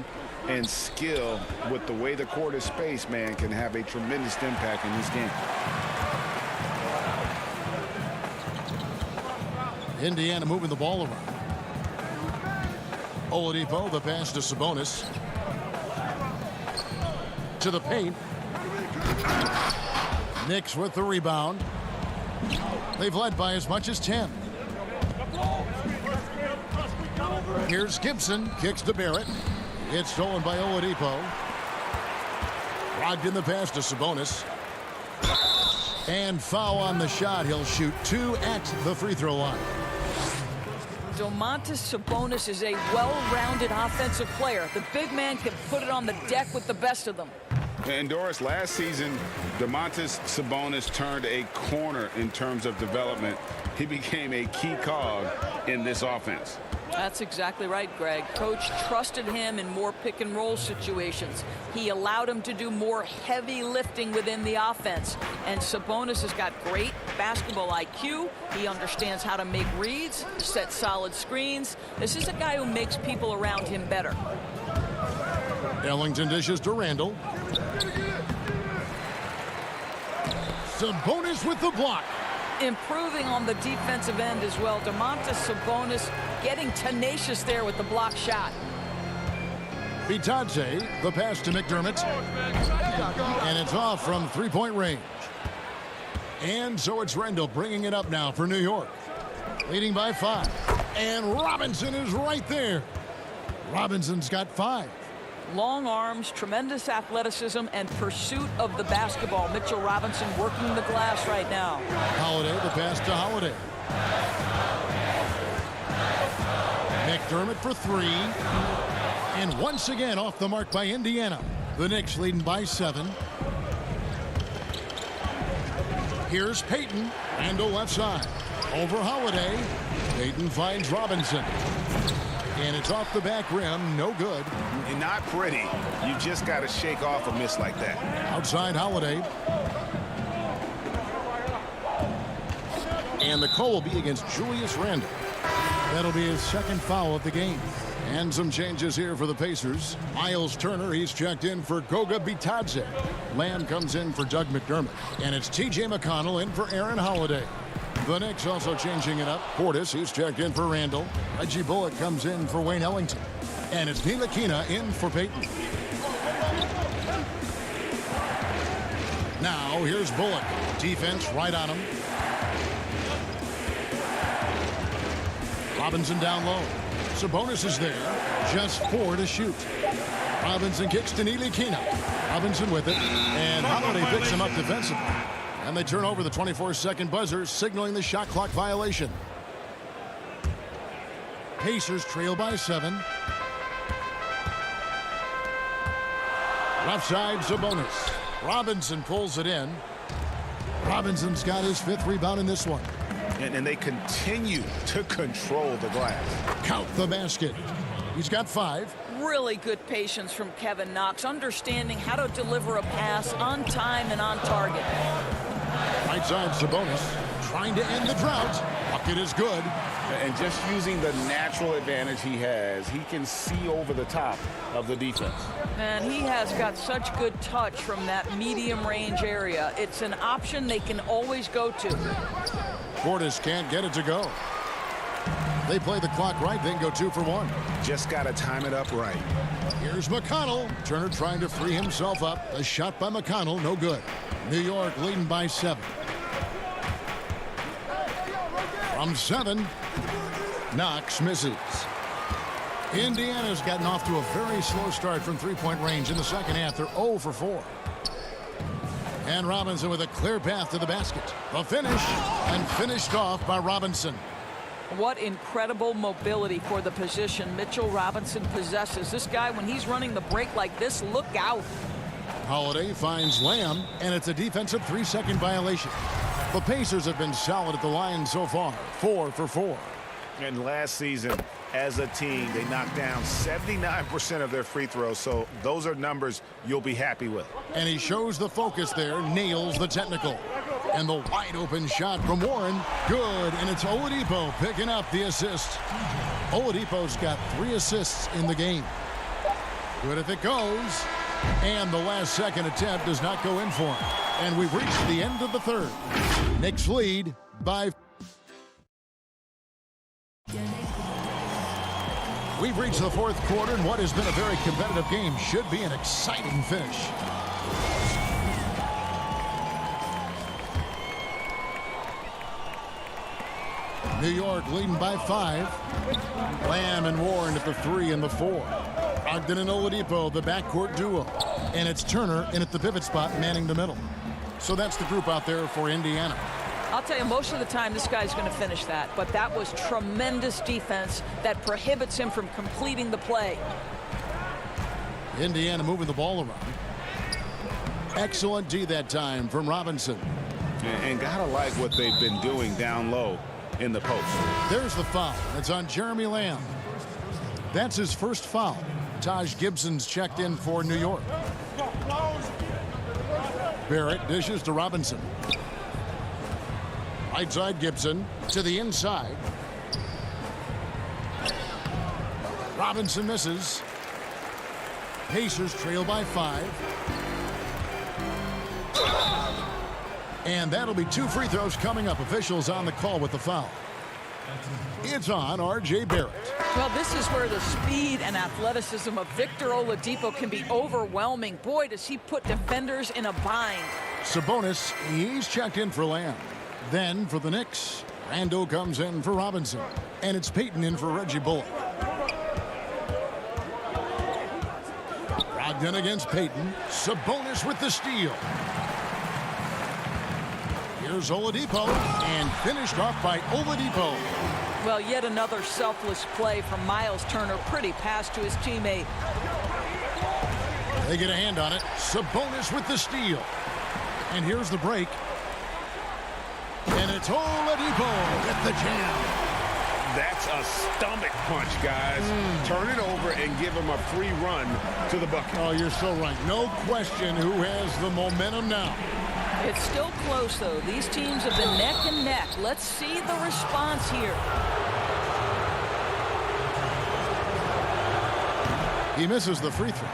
and skill with the way the court is spaced, man, can have a tremendous impact in this game. Indiana moving the ball around. Oladipo, the pass to Sabonis. To the paint. Knicks with the rebound. They've led by as much as 10. Here's Gibson, kicks to Barrett. It's stolen by Oladipo. Logged in the pass to Sabonis. And foul on the shot. He'll shoot 2 at the free throw line. Domantas Sabonis is a well-rounded offensive player. The big man can put it on the deck with the best of them. And Doris, last season, Domantas Sabonis turned a corner in terms of development. He became a key cog in this offense. That's exactly right, Greg. Coach trusted him in more pick-and-roll situations. He allowed him to do more heavy lifting within the offense. And Sabonis has got great basketball IQ. He understands how to make reads, set solid screens. This is a guy who makes people around him better. Ellington dishes to Randall. Sabonis with the block. Improving on the defensive end as well. Domantas Sabonis getting tenacious there with the block shot. Bitadze, the pass to McDermott. And it's off from three-point range. And so it's Randall bringing it up now for New York. Leading by 5. And Robinson is right there. Robinson's got 5. Long arms, tremendous athleticism, and pursuit of the basketball. Mitchell Robinson working the glass right now. Holiday, the pass to Holiday. McDermott for 3. And once again off the mark by Indiana. The Knicks leading by 7. Here's Payton. Randall left side. Over Holiday. Payton finds Robinson. And it's off the back rim. No good. And not pretty. You just got to shake off a miss like that. Outside Holiday. And the call will be against Julius Randle. That'll be his second foul of the game. And some changes here for the Pacers. Miles Turner, he's checked in for Goga Bitadze. Lamb comes in for Doug McDermott. And it's T.J. McConnell in for Aaron Holiday. The Knicks also changing it up. Portis, he's checked in for Randall. Reggie Bullock comes in for Wayne Ellington. And it's Ntilikina in for Payton. Now, here's Bullock. Defense right on him. Robinson down low. Sabonis is there. Just 4 to shoot. Robinson kicks to Ntilikina. Robinson with it. And Holiday picks him up defensively. And they turn over the 24-second buzzer, signaling the shot clock violation. Pacers trail by 7. Left side, Sabonis. Robinson pulls it in. Robinson's got his 5th rebound in this one. And they continue to control the glass. Count the basket. He's got 5. Really good patience from Kevin Knox, understanding how to deliver a pass on time and on target. Right side, Sabonis trying to end the drought. Bucket is good. And just using the natural advantage he has, he can see over the top of the defense. And he has got such good touch from that medium range area. It's an option they can always go to. Portis can't get it to go. They play the clock right, then go 2 for 1. Just got to time it up right. Here's McConnell. Turner trying to free himself up. A shot by McConnell, no good. New York leading by 7. From 7, Knox misses. Indiana's gotten off to a very slow start from three-point range in the second half. They're 0 for 4. And Robinson with a clear path to the basket. The finish, and finished off by Robinson. What incredible mobility for the position Mitchell Robinson possesses. This guy, when he's running the break like this, look out. Holiday finds Lamb, and it's a defensive 3-second violation. The Pacers have been solid at the line so far, 4 for 4. And last season, as a team, they knocked down 79% of their free throws, so those are numbers you'll be happy with. And he shows the focus there, nails the technical. And the wide open shot from Warren, good, and it's Oladipo picking up the assist. Oladipo's got 3 assists in the game. Good if it goes. And the last second attempt does not go in for him. And we've reached the end of the third. Knicks lead by... We've reached the fourth quarter, and what has been a very competitive game should be an exciting finish. New York leading by 5. Lamb and Warren at the 3 and the 4. Ogden and Oladipo, the backcourt duo. And it's Turner in at the pivot spot, manning the middle. So that's the group out there for Indiana. I'll tell you, most of the time this guy's going to finish that, but that was tremendous defense that prohibits him from completing the play. Indiana moving the ball around. Excellent D that time from Robinson. And gotta like what they've been doing down low in the post. There's the foul. It's on Jeremy Lamb. That's his first foul. Taj Gibson's checked in for New York. Barrett dishes to Robinson. Right side Gibson to the inside. Robinson misses. Pacers trail by 5. And that'll be 2 free throws coming up. Officials on the call with the foul. It's on R.J. Barrett. Well, this is where the speed and athleticism of Victor Oladipo can be overwhelming. Boy, does he put defenders in a bind. Sabonis, he's checked in for Lamb. Then for the Knicks, Rando comes in for Robinson. And it's Payton in for Reggie Bullock. Brogdon against Payton. Sabonis with the steal. Here's Oladipo, and finished off by Oladipo. Well, yet another selfless play from Miles Turner. Pretty pass to his teammate. They get a hand on it. Sabonis with the steal. And here's the break. And it's Oladipo with the jam. That's a stomach punch, guys. Turn it over and give him a free run to the bucket. Oh, you're so right. No question who has the momentum now. It's still close, though. These teams have been neck and neck. Let's see the response here. He misses the free throw.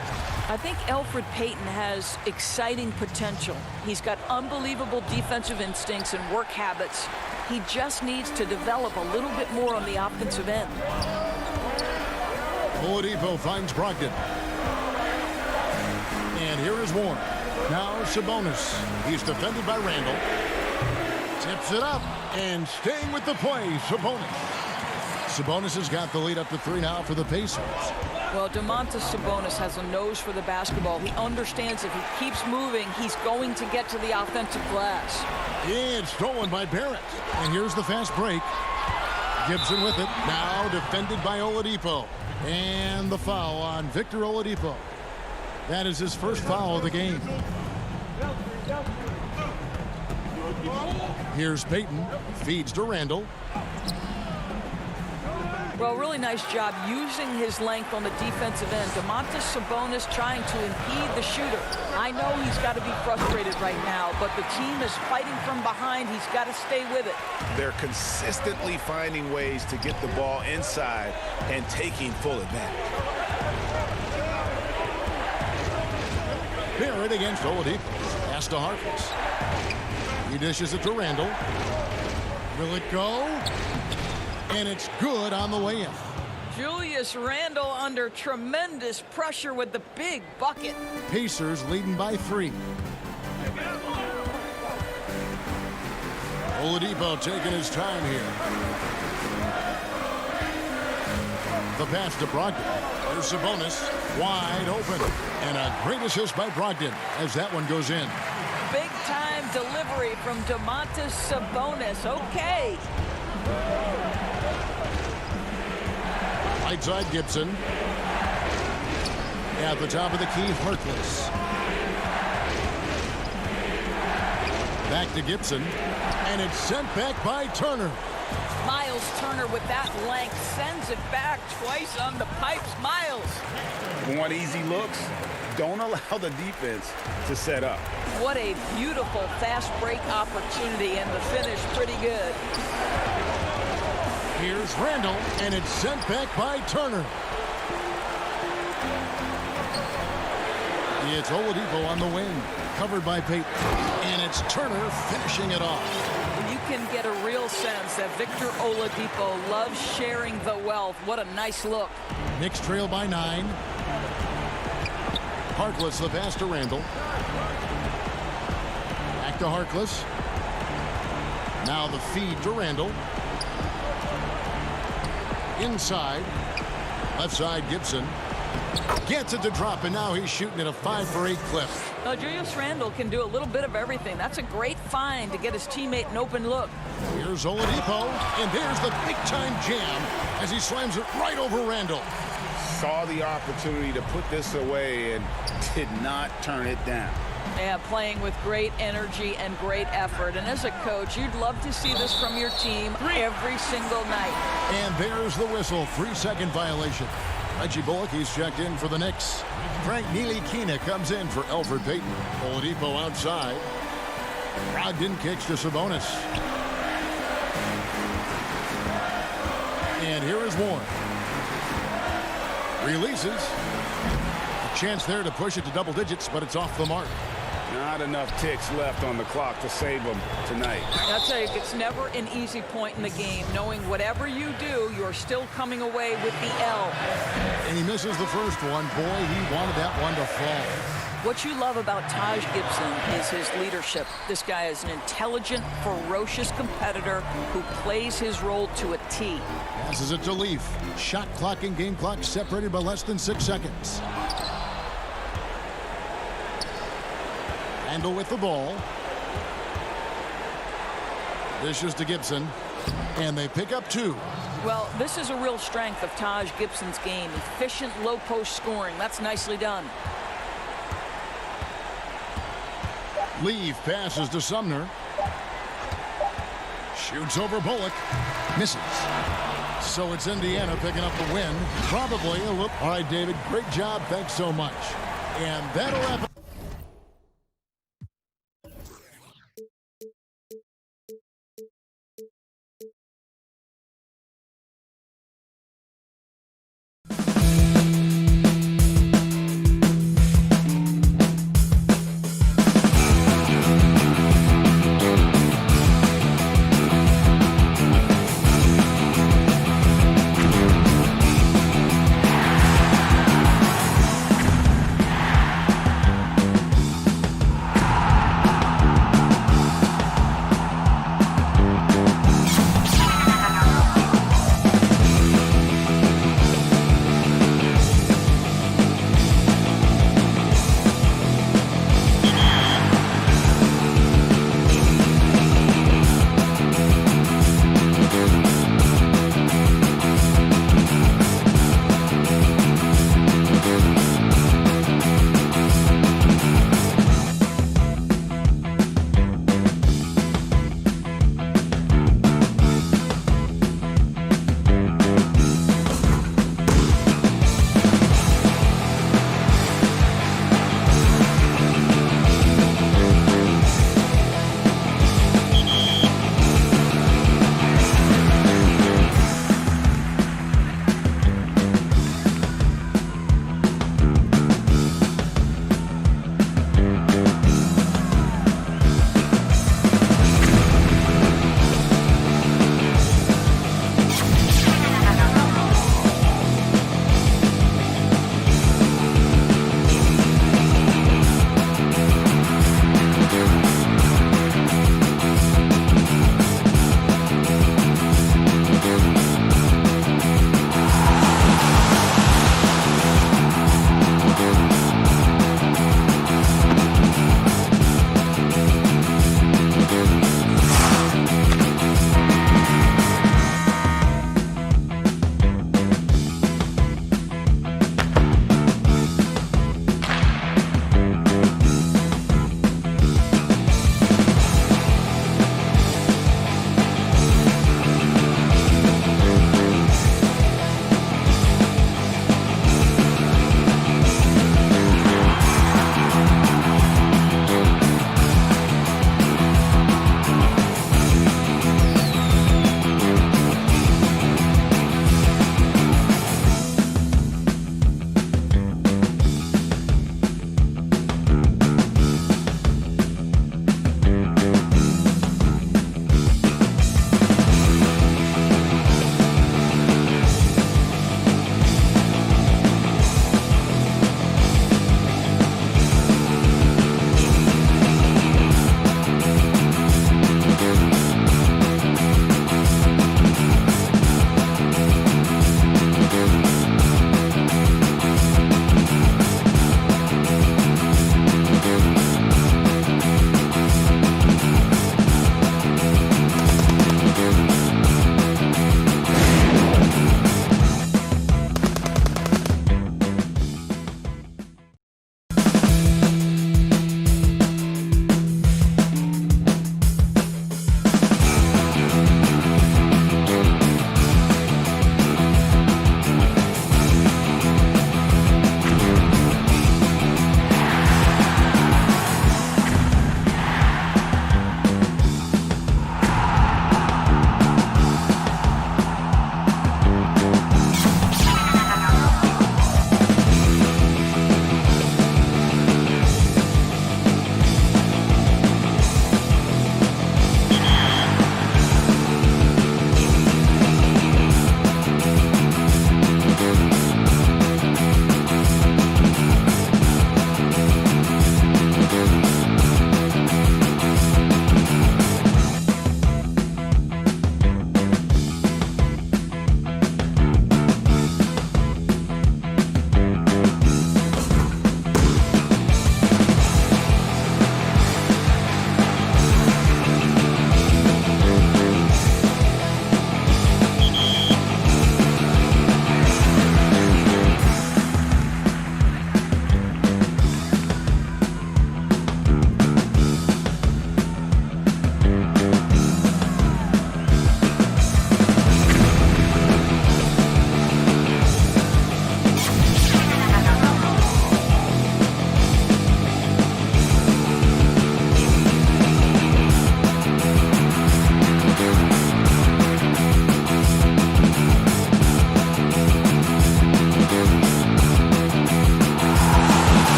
I think Elfrid Payton has exciting potential. He's got unbelievable defensive instincts and work habits. He just needs to develop a little bit more on the offensive end. Oladipo finds Brogdon. And here is Warren. Now Sabonis. He's defended by Randall. Tips it up and staying with the play, Sabonis. Sabonis has got the lead up to 3 now for the Pacers. Well, Domantas Sabonis has a nose for the basketball. He understands if he keeps moving, he's going to get to the offensive glass. It's stolen by Barrett. And here's the fast break. Gibson with it. Now defended by Oladipo. And the foul on Victor Oladipo. That is his first foul of the game. Here's Payton. Feeds to Randall. Well, really nice job using his length on the defensive end. Domantas Sabonis trying to impede the shooter. I know he's got to be frustrated right now, but the team is fighting from behind. He's got to stay with it. They're consistently finding ways to get the ball inside and taking full advantage. Barrett against Oladipo. Pass to Harkless. He dishes it to Randall. Will it go? And it's good on the way in. Julius Randle under tremendous pressure with the big bucket. Pacers leading by 3. Oladipo taking his time here. The pass to Brogdon. There's Sabonis wide open. And a great assist by Brogdon as that one goes in. Big time delivery from Domantas Sabonis. Okay. Right side Gibson. At the top of the key, Harkless. Back to Gibson. And it's sent back by Turner. Miles Turner with that length sends it back twice on the pipes. Miles. Want easy looks? Don't allow the defense to set up. What a beautiful fast break opportunity, and the finish pretty good. Here's Randall, and it's sent back by Turner. It's Oladipo on the wing, covered by Payton. And it's Turner finishing it off. You can get a real sense that Victor Oladipo loves sharing the wealth. What a nice look. Knicks trail by 9. Harkless, the pass to Randall. Back to Harkless. Now the feed to Randall. Inside. Left side, Gibson. Gets it to drop, and now he's shooting at a 5 for 8 clip. Julius Randle can do a little bit of everything. That's a great find to get his teammate an open look. Here's Oladipo, and there's the big-time jam as he slams it right over Randall. Saw the opportunity to put this away and did not turn it down. Yeah, playing with great energy and great effort. And as a coach, you'd love to see this from your team every single night. And there's the whistle. 3-second violation. Reggie Bullock, he's checked in for the Knicks. Frank Ntilikina comes in for Elfrid Payton. Oladipo outside. Brogdon kicks to Sabonis. And here is Warren. Releases. A chance there to push it to double digits, but it's off the mark. Not enough ticks left on the clock to save them tonight. I'll tell you, it's never an easy point in the game, knowing whatever you do, you're still coming away with the L. And he misses the first one. Boy, he wanted that one to fall. What you love about Taj Gibson is his leadership. This guy is an intelligent, ferocious competitor who plays his role to a T. Passes it to Leaf. Shot clock and game clock separated by less than 6 seconds. Randall with the ball. Dishes to Gibson. And they pick up 2. Well, this is a real strength of Taj Gibson's game. Efficient low post scoring. That's nicely done. Leaf passes to Sumner. Shoots over Bullock. Misses. So it's Indiana picking up the win. Probably a little. All right, David. Great job. Thanks so much. And that'll wrap up.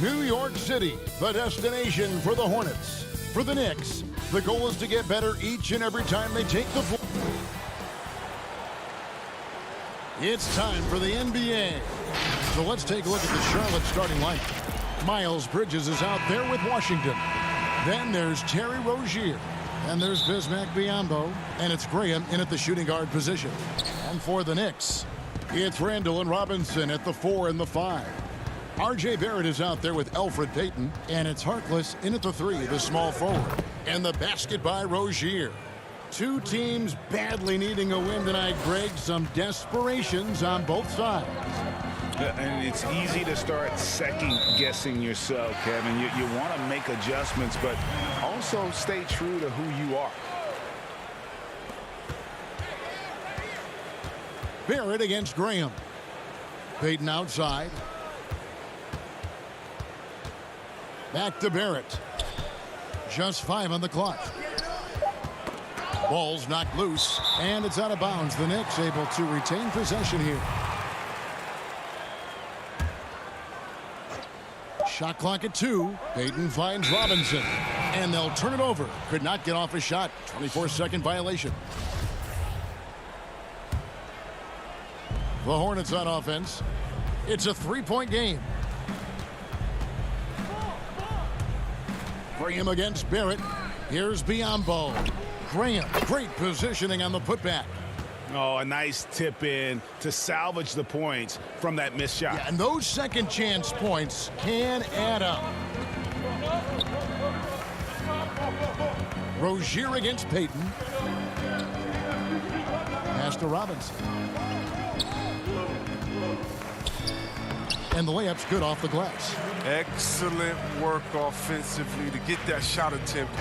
New York City, the destination for the Hornets. For the Knicks, the goal is to get better each and every time they take the floor. It's time for the NBA. So let's take a look at the Charlotte starting lineup. Miles Bridges is out there with Washington. Then there's Terry Rozier. And there's Bismack Biyombo. And it's Graham in at the shooting guard position. And for the Knicks, it's Randall and Robinson at the 4 and the 5. R.J. Barrett is out there with Elfrid Payton. And it's Harkless in at the 3, the small forward. And the basket by Rozier. Two teams badly needing a win tonight, Greg. Some desperations on both sides. And it's easy to start second-guessing yourself, Kevin. You want to make adjustments, but also stay true to who you are. Barrett against Graham. Payton outside. Back to Barrett. Just 5 on the clock. Ball's knocked loose, and it's out of bounds. The Knicks able to retain possession here. Shot clock at 2. Payton finds Robinson, and they'll turn it over. Could not get off a shot. 24-second violation. The Hornets on offense. It's a 3-point game. Graham against Barrett. Here's Biyombo. Graham, great positioning on the putback. Oh, a nice tip in to salvage the points from that missed shot. Yeah, and those second chance points can add up. Rozier against Payton. Pass to Robinson. And the layup's good off the glass. Excellent work offensively to get that shot attempt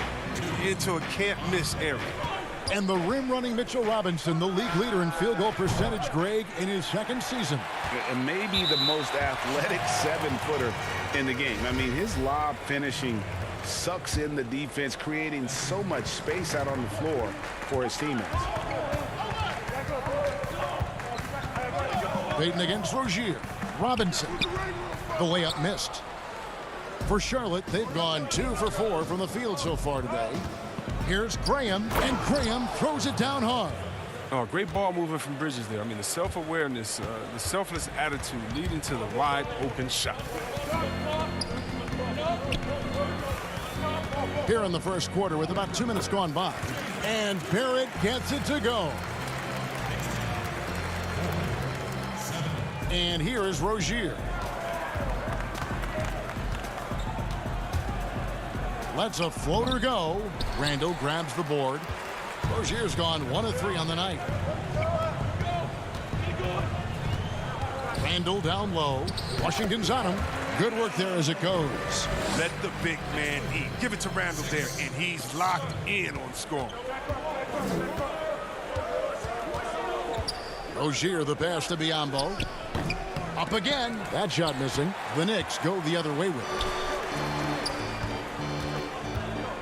into a can't-miss area. And the rim-running Mitchell Robinson, the league leader in field goal percentage, Greg, in his second season. And maybe the most athletic 7-footer in the game. I mean, his lob finishing sucks in the defense, creating so much space out on the floor for his teammates. Payton against Rozier. Robinson. The layup missed. For Charlotte, they've gone 2 for 4 from the field so far today. Here's Graham, and Graham throws it down hard. Oh, great ball movement from Bridges there. I mean, the self-awareness, the selfless attitude leading to the wide open shot. Here in the first quarter with about 2 minutes gone by. And Barrett gets it to go. And here is Rozier. Lets a floater go. Randall grabs the board. Rozier's gone 1 of 3 on the night. Randall down low. Washington's on him. Good work there as it goes. Let the big man eat. Give it to Randall there, and he's locked in on scoring. Rozier the pass to Biyombo. Up again. That shot missing. The Knicks go the other way with it.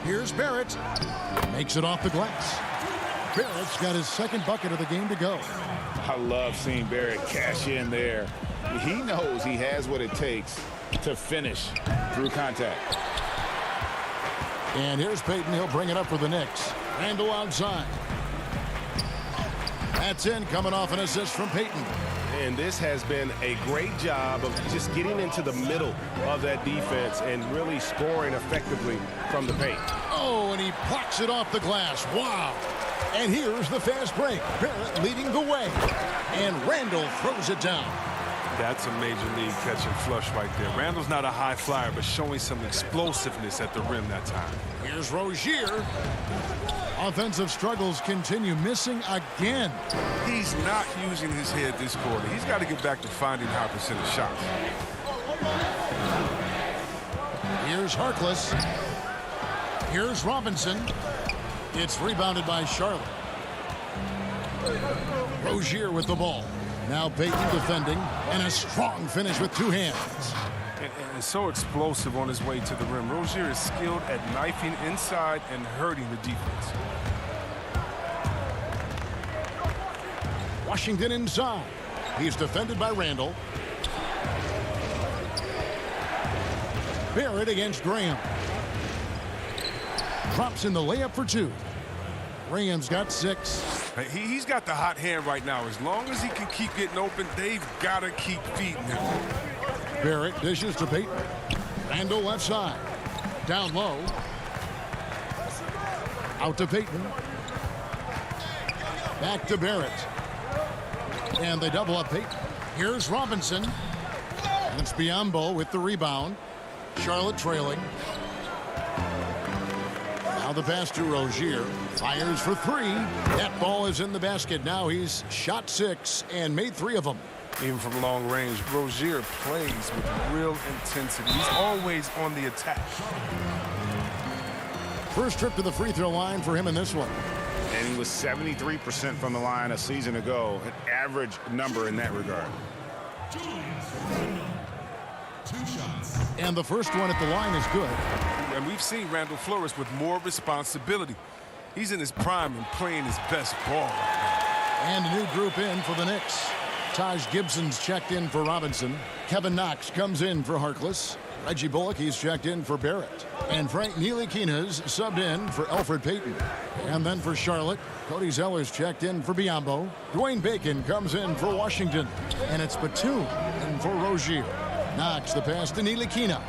Here's Barrett. Makes it off the glass. Barrett's got his second bucket of the game to go. I love seeing Barrett cash in there. He knows he has what it takes to finish through contact. And here's Payton. He'll bring it up for the Knicks. Randall outside. That's in, coming off an assist from Payton. And this has been a great job of just getting into the middle of that defense and really scoring effectively from the paint. Oh, and he plucks it off the glass. Wow. And here's the fast break. Barrett leading the way. And Randall throws it down. That's a major league catch and flush right there. Randall's not a high flyer, but showing some explosiveness at the rim that time. Here's Rozier. Offensive struggles continue, missing again. He's not using his head this quarter. He's got to get back to finding high percentage shots. Here's Harkless. Here's Robinson. It's rebounded by Charlotte. Rozier with the ball. Now Payton defending, and a strong finish with 2 hands. And so explosive on his way to the rim. Rozier is skilled at knifing inside and hurting the defense. Washington inside. He's defended by Randall. Barrett against Graham. Drops in the layup for 2. Graham's got 6. He's got the hot hand right now. As long as he can keep getting open, they've got to keep feeding him. Barrett dishes to Payton. Randall left side. Down low. Out to Payton. Back to Barrett. And they double up Payton. Here's Robinson. And it's Biyombo with the rebound. Charlotte trailing. Now the pass to Rozier. Fires for 3. That ball is in the basket. Now he's shot 6 and made 3 of them. Even from long range, Rozier plays with real intensity. He's always on the attack. First trip to the free throw line for him in this one. And he was 73% from the line a season ago. An average number in that regard. And the first one at the line is good. And we've seen Randall flourish with more responsibility. He's in his prime and playing his best ball. And a new group in for the Knicks. Taj Gibson's checked in for Robinson. Kevin Knox comes in for Harkless. Reggie Bullock, he's checked in for Barrett. And Frank Ntilikina's subbed in for Elfrid Payton. And then for Charlotte, Cody Zeller's checked in for Biyombo. Dwayne Bacon comes in for Washington. And it's Batum in for Rozier. Knox the pass to Ntilikina.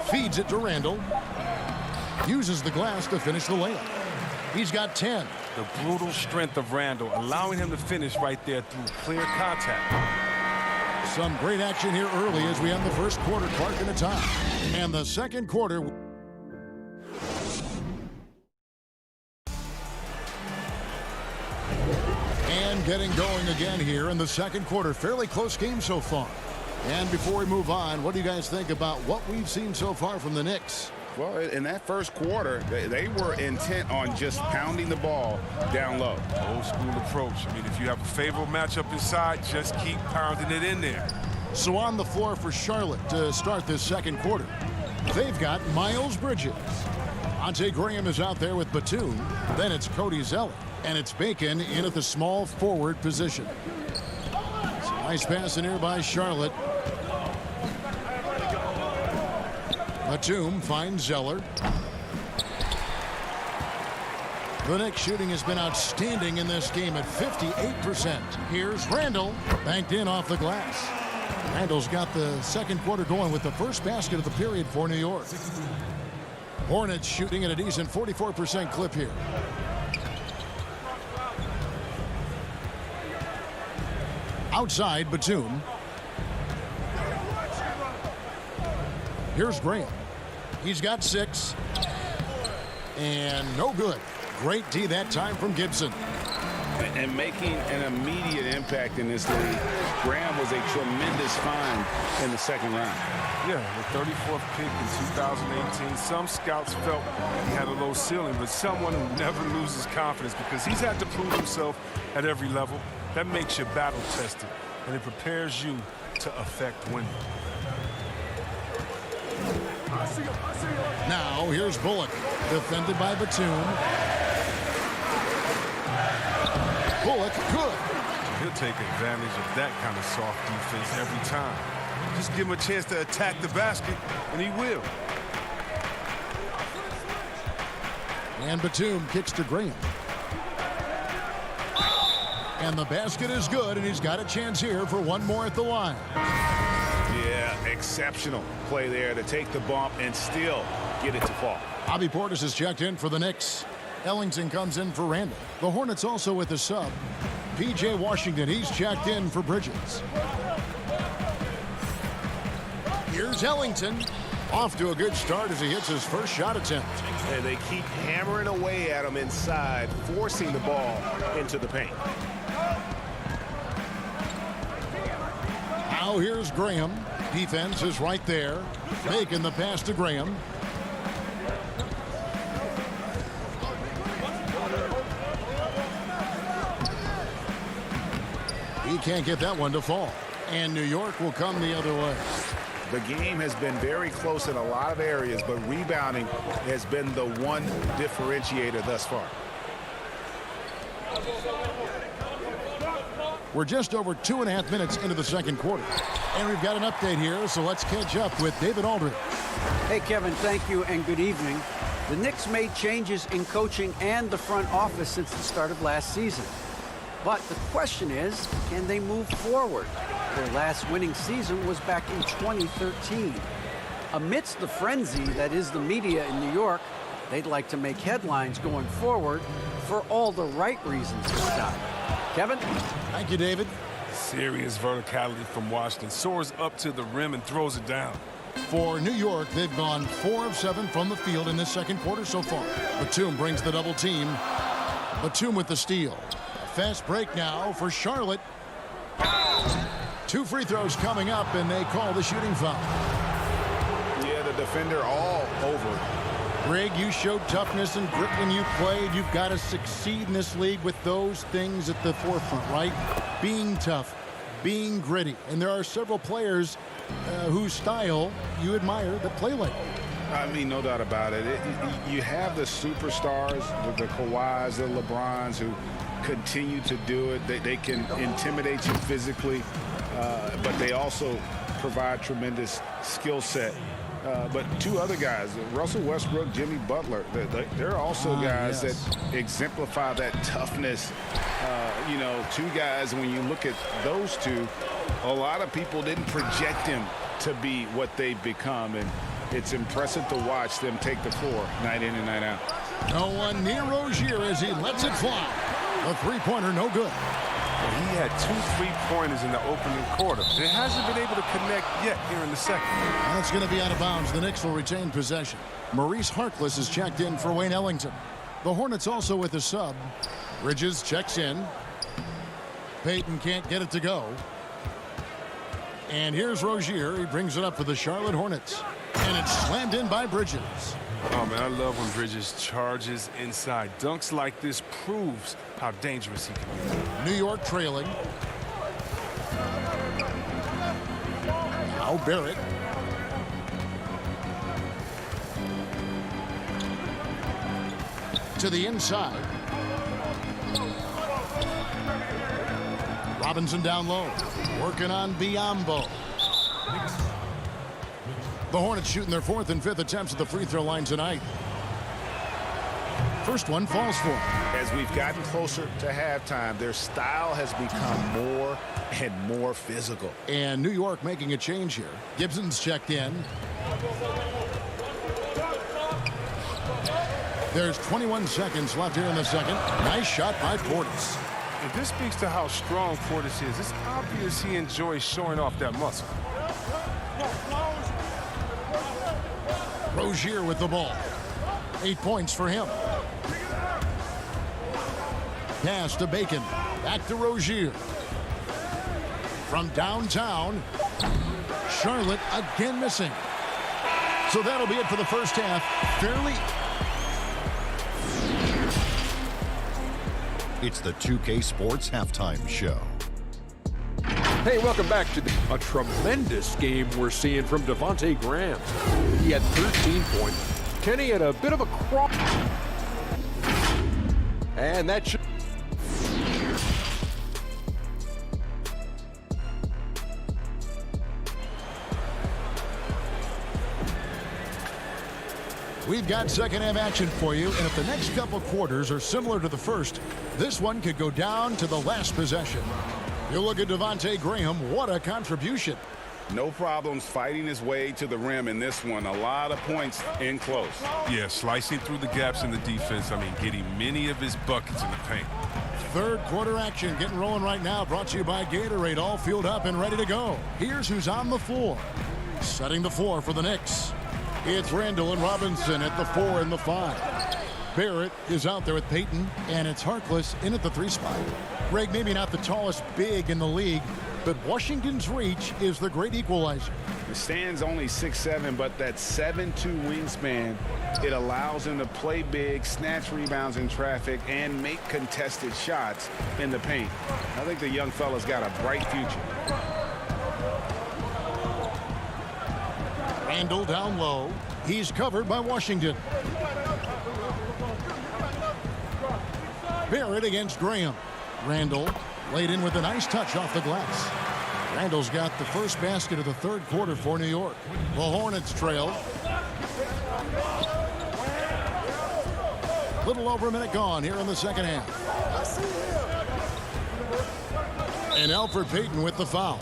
Feeds it to Randall. Uses the glass to finish the layup. He's got 10. The brutal strength of Randall, allowing him to finish right there through clear contact. Some great action here early as we end the first quarter. Clark in the top. And the second quarter. And getting going again here in the second quarter. Fairly close game so far. And before we move on, what do you guys think about what we've seen so far from the Knicks? Well, in that first quarter, they were intent on just pounding the ball down low. Old school approach. I mean, if you have a favorable matchup inside, just keep pounding it in there. So on the floor for Charlotte to start this second quarter, they've got Miles Bridges. Ante Graham is out there with Batum. Then it's Cody Zeller. And it's Bacon in at the small forward position. It's a nice pass in here by Charlotte. Batum finds Zeller. The Knicks shooting has been outstanding in this game at 58%. Here's Randall, banked in off the glass. Randall's got the second quarter going with the first basket of the period for New York. Hornets shooting at a decent 44% clip here. Outside, Batum. Here's Graham. He's got 6. And no good. Great D that time from Gibson. And making an immediate impact in this league. Graham was a tremendous find in the second round. Yeah, the 34th pick in 2018. Some scouts felt he had a low ceiling, but someone who never loses confidence because he's had to prove himself at every level. That makes you battle tested, and it prepares you to affect winning. Now here's Bullock, defended by Batum. Bullock good. He'll take advantage of that kind of soft defense every time. Just give him a chance to attack the basket, and he will. And Batum kicks to Graham. And the basket is good, and he's got a chance here for one more at the line. Yeah, exceptional play there to take the bump and still get it to fall. Bobby Portis is checked in for the Knicks. Ellington comes in for Randall. The Hornets also with the sub. P.J. Washington, he's checked in for Bridges. Here's Ellington. Off to a good start as he hits his first shot attempt. And they keep hammering away at him inside, forcing the ball into the paint. Now here's Graham. Defense is right there. Making the pass to Graham. He can't get that one to fall. And New York will come the other way. The game has been very close in a lot of areas, but rebounding has been the one differentiator thus far. We're just over 2.5 minutes into the second quarter. And we've got an update here, so let's catch up with David Aldridge. Hey, Kevin, thank you and good evening. The Knicks made changes in coaching and the front office since the start of last season. But the question is, can they move forward? Their last winning season was back in 2013. Amidst the frenzy that is the media in New York, they'd like to make headlines going forward for all the right reasons this time. Kevin? Thank you, David. Serious verticality from Washington. Soars up to the rim and throws it down. For New York, they've gone 4 of 7 from the field in this second quarter so far. Batum brings the double team. Batum with the steal. Fast break now for Charlotte. 2 free throws coming up, and they call the shooting foul. Yeah, the defender all over. Greg, you showed toughness and grit when you played. You've got to succeed in this league with those things at the forefront, right? Being tough, being gritty. And there are several players whose style you admire that play like that. I mean, no doubt about it. You have the superstars, the Kawhis, the LeBrons, who continue to do it. They can intimidate you physically, but they also provide tremendous skill set. But 2 other guys, Russell Westbrook, Jimmy Butler, they're also guys that exemplify that toughness. 2 guys, when you look at those 2, a lot of people didn't project them to be what they've become, and it's impressive to watch them take the floor night in and night out. No one near Rozier as he lets it fly. The three-pointer no good. Well, he had 2 3-pointers in the opening quarter. It hasn't been able to connect yet here in the second. That's going to be out of bounds. The Knicks will retain possession. Maurice Harkless is checked in for Wayne Ellington. The Hornets also with a sub. Bridges checks in. Payton can't get it to go. And here's Rozier. He brings it up for the Charlotte Hornets. And it's slammed in by Bridges. Oh, man, I love when Bridges charges inside. Dunks like this proves how dangerous he can be. New York trailing. Now Barrett. To the inside. Robinson down low. Working on Biyombo. The Hornets shooting their 4th and 5th attempts at the free throw line tonight. First one falls for them. As we've gotten closer to halftime, their style has become more and more physical. And New York making a change here. Gibson's checked in. There's 21 seconds left here in the second. Nice shot by Portis. And this speaks to how strong Portis is. It's obvious he enjoys showing off that muscle. Rozier with the ball. 8 points for him. Pass to Bacon. Back to Rozier. From downtown. Charlotte again missing. So that'll be it for the first half. Fairly. It's the 2K Sports Halftime Show. Hey, welcome back to a tremendous game we're seeing from Devontae Graham. He had 13 points. Kenny had a bit of a cross. And that should... We've got second half action for you, and if the next couple quarters are similar to the first, this one could go down to the last possession. You look at Devontae Graham, what a contribution. No problems fighting his way to the rim in this one. A lot of points in close. Yeah, slicing through the gaps in the defense. I mean, getting many of his buckets in the paint. Third quarter action getting rolling right now. Brought to you by Gatorade. All fueled up and ready to go. Here's who's on the floor. Setting the floor for the Knicks. It's Randall and Robinson at the 4 and the 5. Barrett is out there with Payton, and it's Harkless in at the 3 spot. Greg, maybe not the tallest big in the league, but Washington's reach is the great equalizer. The stand's only 6'7", but that 7'2" wingspan, it allows him to play big, snatch rebounds in traffic, and make contested shots in the paint. I think the young fella's got a bright future. Randall down low. He's covered by Washington. Barrett against Graham. Randall Laid in with a nice touch off the glass. Randall's got the first basket of the third quarter for New York. The Hornets trail. Little over a minute gone here in the second half. And Elfrid Payton with the foul.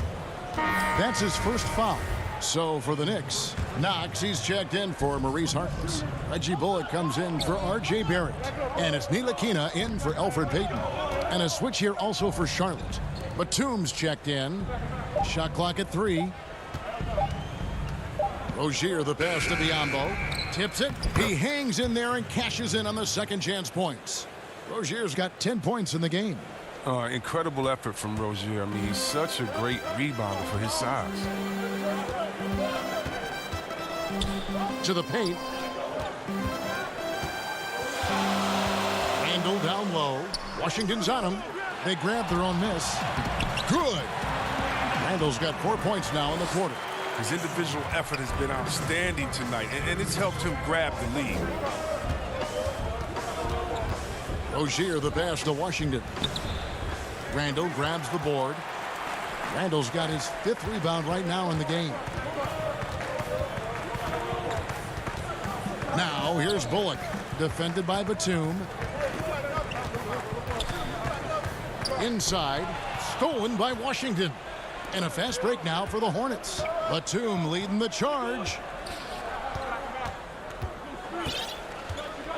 That's his first foul. So for the Knicks, Knox, he's checked in for Maurice Harkless. Reggie Bullock comes in for R.J. Barrett. And it's Ntilikina in for Elfrid Payton. And a switch here also for Charlotte. Batum's checked in. Shot clock at 3. Rozier, the pass to Biyombo. Tips it. He hangs in there and cashes in on the second chance points. Rozier's got 10 points in the game. Incredible effort from Rozier. I mean, he's such a great rebounder for his size. To the paint. Randall down low. Washington's on him. They grab their own miss. Good. Randall's got 4 points now in the quarter. His individual effort has been outstanding tonight, and it's helped him grab the lead. Rozier, the pass to Washington. Randall grabs the board. Randall's got his 5th rebound right now in the game. Now here's Bullock, defended by Batum. Inside, stolen by Washington. And a fast break now for the Hornets. Batum leading the charge.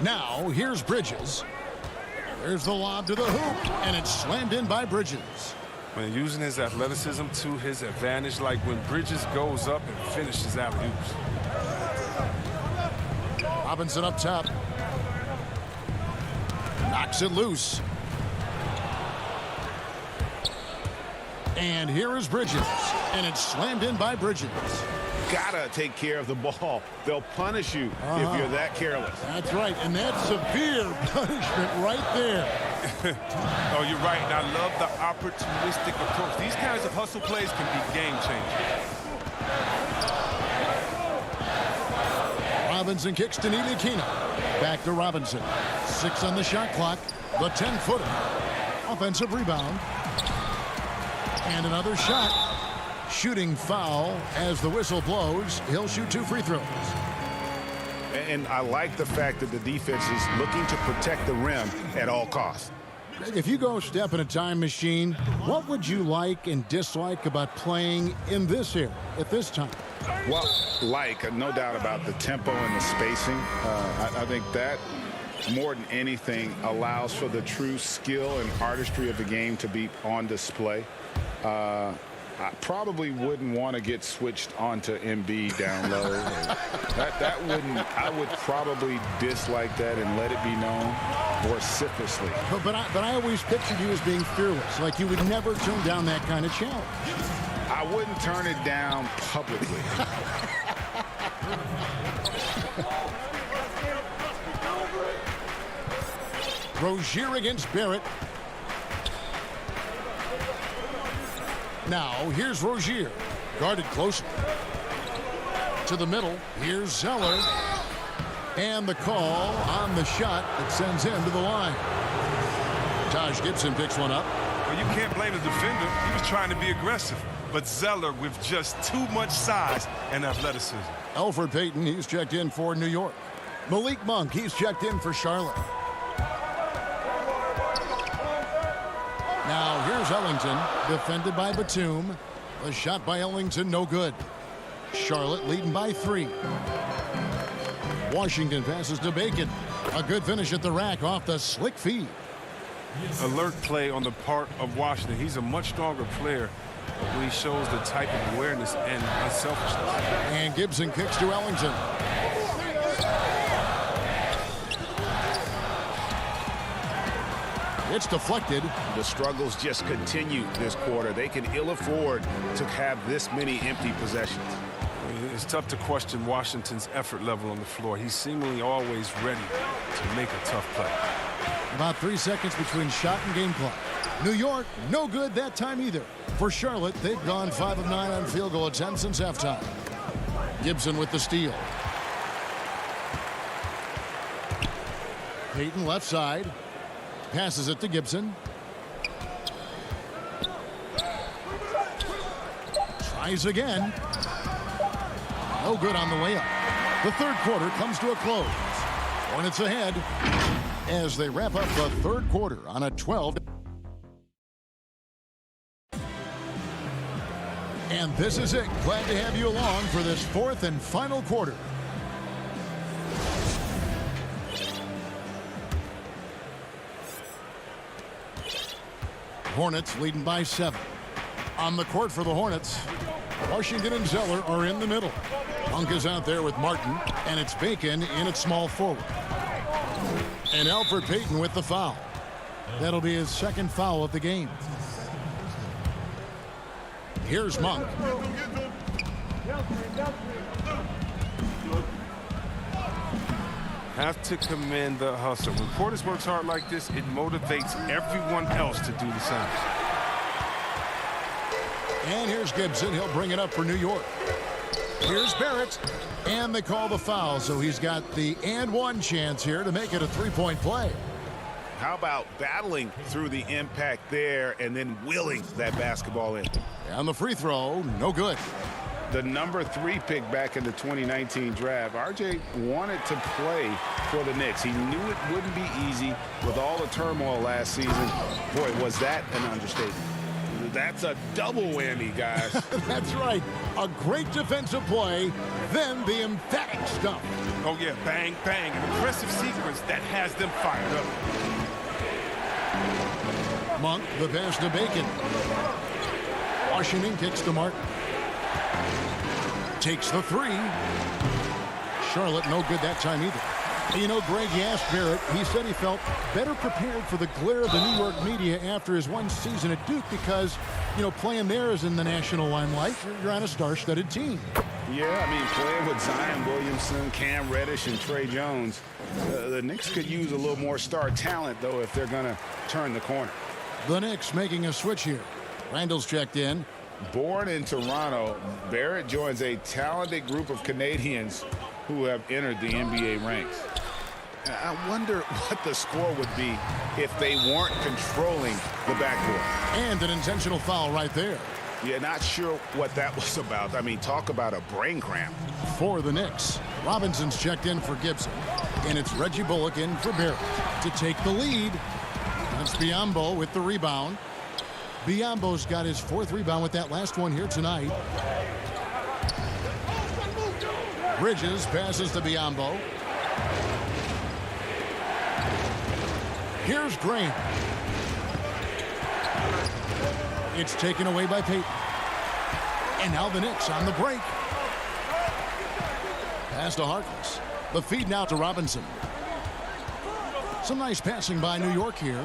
Now here's Bridges. There's the lob to the hoop, and it's slammed in by Bridges. When using his athleticism to his advantage, like when Bridges goes up and finishes alley-oops. Robinson up top. Knocks it loose. And here is Bridges, and it's slammed in by Bridges. Gotta take care of the ball. They'll punish you if you're that careless. That's right, and that's severe punishment right there. Oh, you're right, and I love the opportunistic approach. These kinds of hustle plays can be game-changing. Robinson kicks to Ntilikina. Back to Robinson. 6 on the shot clock. The 10-footer. Offensive rebound. And another shot. Shooting foul as the whistle blows. He'll shoot 2 free throws. And I like the fact that the defense is looking to protect the rim at all costs. If you go step in a time machine, what would you like and dislike about playing in this era at this time? Well, no doubt about the tempo and the spacing. I think that more than anything allows for the true skill and artistry of the game to be on display. I probably wouldn't want to get switched onto Embiid down low. I would probably dislike that and let it be known vociferously. But I always pictured you as being fearless, like you would never turn down that kind of challenge. I wouldn't turn it down publicly. Rozier against Barrett. Now, here's Rozier. Guarded closely. To the middle. Here's Zeller. And the call on the shot that sends him to the line. Taj Gibson picks one up. Well, you can't blame the defender. He was trying to be aggressive. But Zeller with just too much size and athleticism. Elfrid Payton, he's checked in for New York. Malik Monk, he's checked in for Charlotte. Now here's Ellington, defended by Batum. The shot by Ellington, no good. Charlotte leading by 3. Washington passes to Bacon. A good finish at the rack off the slick feed. Alert play on the part of Washington. He's a much stronger player when he shows the type of awareness and unselfishness. And Gibson kicks to Ellington. It's deflected. The struggles just continue this quarter. They can ill afford to have this many empty possessions. It's tough to question Washington's effort level on the floor. He's seemingly always ready to make a tough play. About 3 seconds between shot and game clock. New York, no good that time either. For Charlotte, they've gone 5 of 9 on field goal attempts since halftime. Gibson with the steal. Payton left side. Passes it to Gibson. Tries again. No good on the layup. The third quarter comes to a close. Hornets ahead as they wrap up the third quarter on a 12. And this is it. Glad to have you along for this fourth and final quarter. Hornets leading by 7. On the court for the Hornets, Washington and Zeller are in the middle. Monk is out there with Martin, and it's Bacon in at small forward. And Elfrid Payton with the foul. That'll be his second foul of the game. Here's Monk. Have to commend the hustle. When Portis works hard like this, it motivates everyone else to do the same. And here's Gibson. He'll bring it up for New York. Here's Barrett. And they call the foul, so he's got the and one chance here to make it a three-point play. How about battling through the impact there and then willing that basketball in? And the free throw, no good. The number 3 pick back in the 2019 draft, RJ wanted to play for the Knicks. He knew it wouldn't be easy with all the turmoil last season. Boy, was that an understatement. That's a double whammy, guys. That's right. A great defensive play, then the emphatic stuff. Oh, yeah, bang, bang. An impressive sequence that has them fired up. Monk, the pass to Bacon. Washington kicks to Martin. Takes the three. Charlotte no good that time either. You know, Greg, you asked Barrett. He said he felt better prepared for the glare of the New York media after his one season at Duke because, you know, playing there is in the national limelight. You're on a star-studded team. Yeah, I mean, playing with Zion Williamson, Cam Reddish, and Trey Jones, the Knicks could use a little more star talent, though, if they're going to turn the corner. The Knicks making a switch here. Randall's checked in. Born in Toronto, Barrett joins a talented group of Canadians who have entered the NBA ranks. I wonder what the score would be if they weren't controlling the backcourt. And an intentional foul right there. Yeah, not sure what that was about. I mean, talk about a brain cramp. For the Knicks, Robinson's checked in for Gibson. And it's Reggie Bullock in for Barrett to take the lead. That's Biyombo with the rebound. Biyombo's got his 4th rebound with that last one here tonight. Bridges passes to Biyombo. Here's Graham. It's taken away by Payton. And now the Knicks on the break. Pass to Harkless. The feed now to Robinson. Some nice passing by New York here.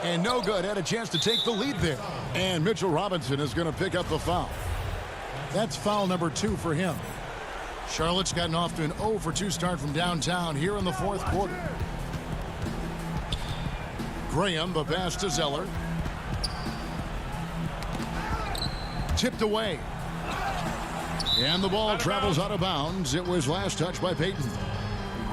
And no good. Had a chance to take the lead there. And Mitchell Robinson is going to pick up the foul. That's foul number 2 for him. Charlotte's gotten off to an 0 for 2 start from downtown here in the 4th quarter. Graham, the pass to Zeller. Tipped away. And the ball travels out of bounds. It was last touched by Payton.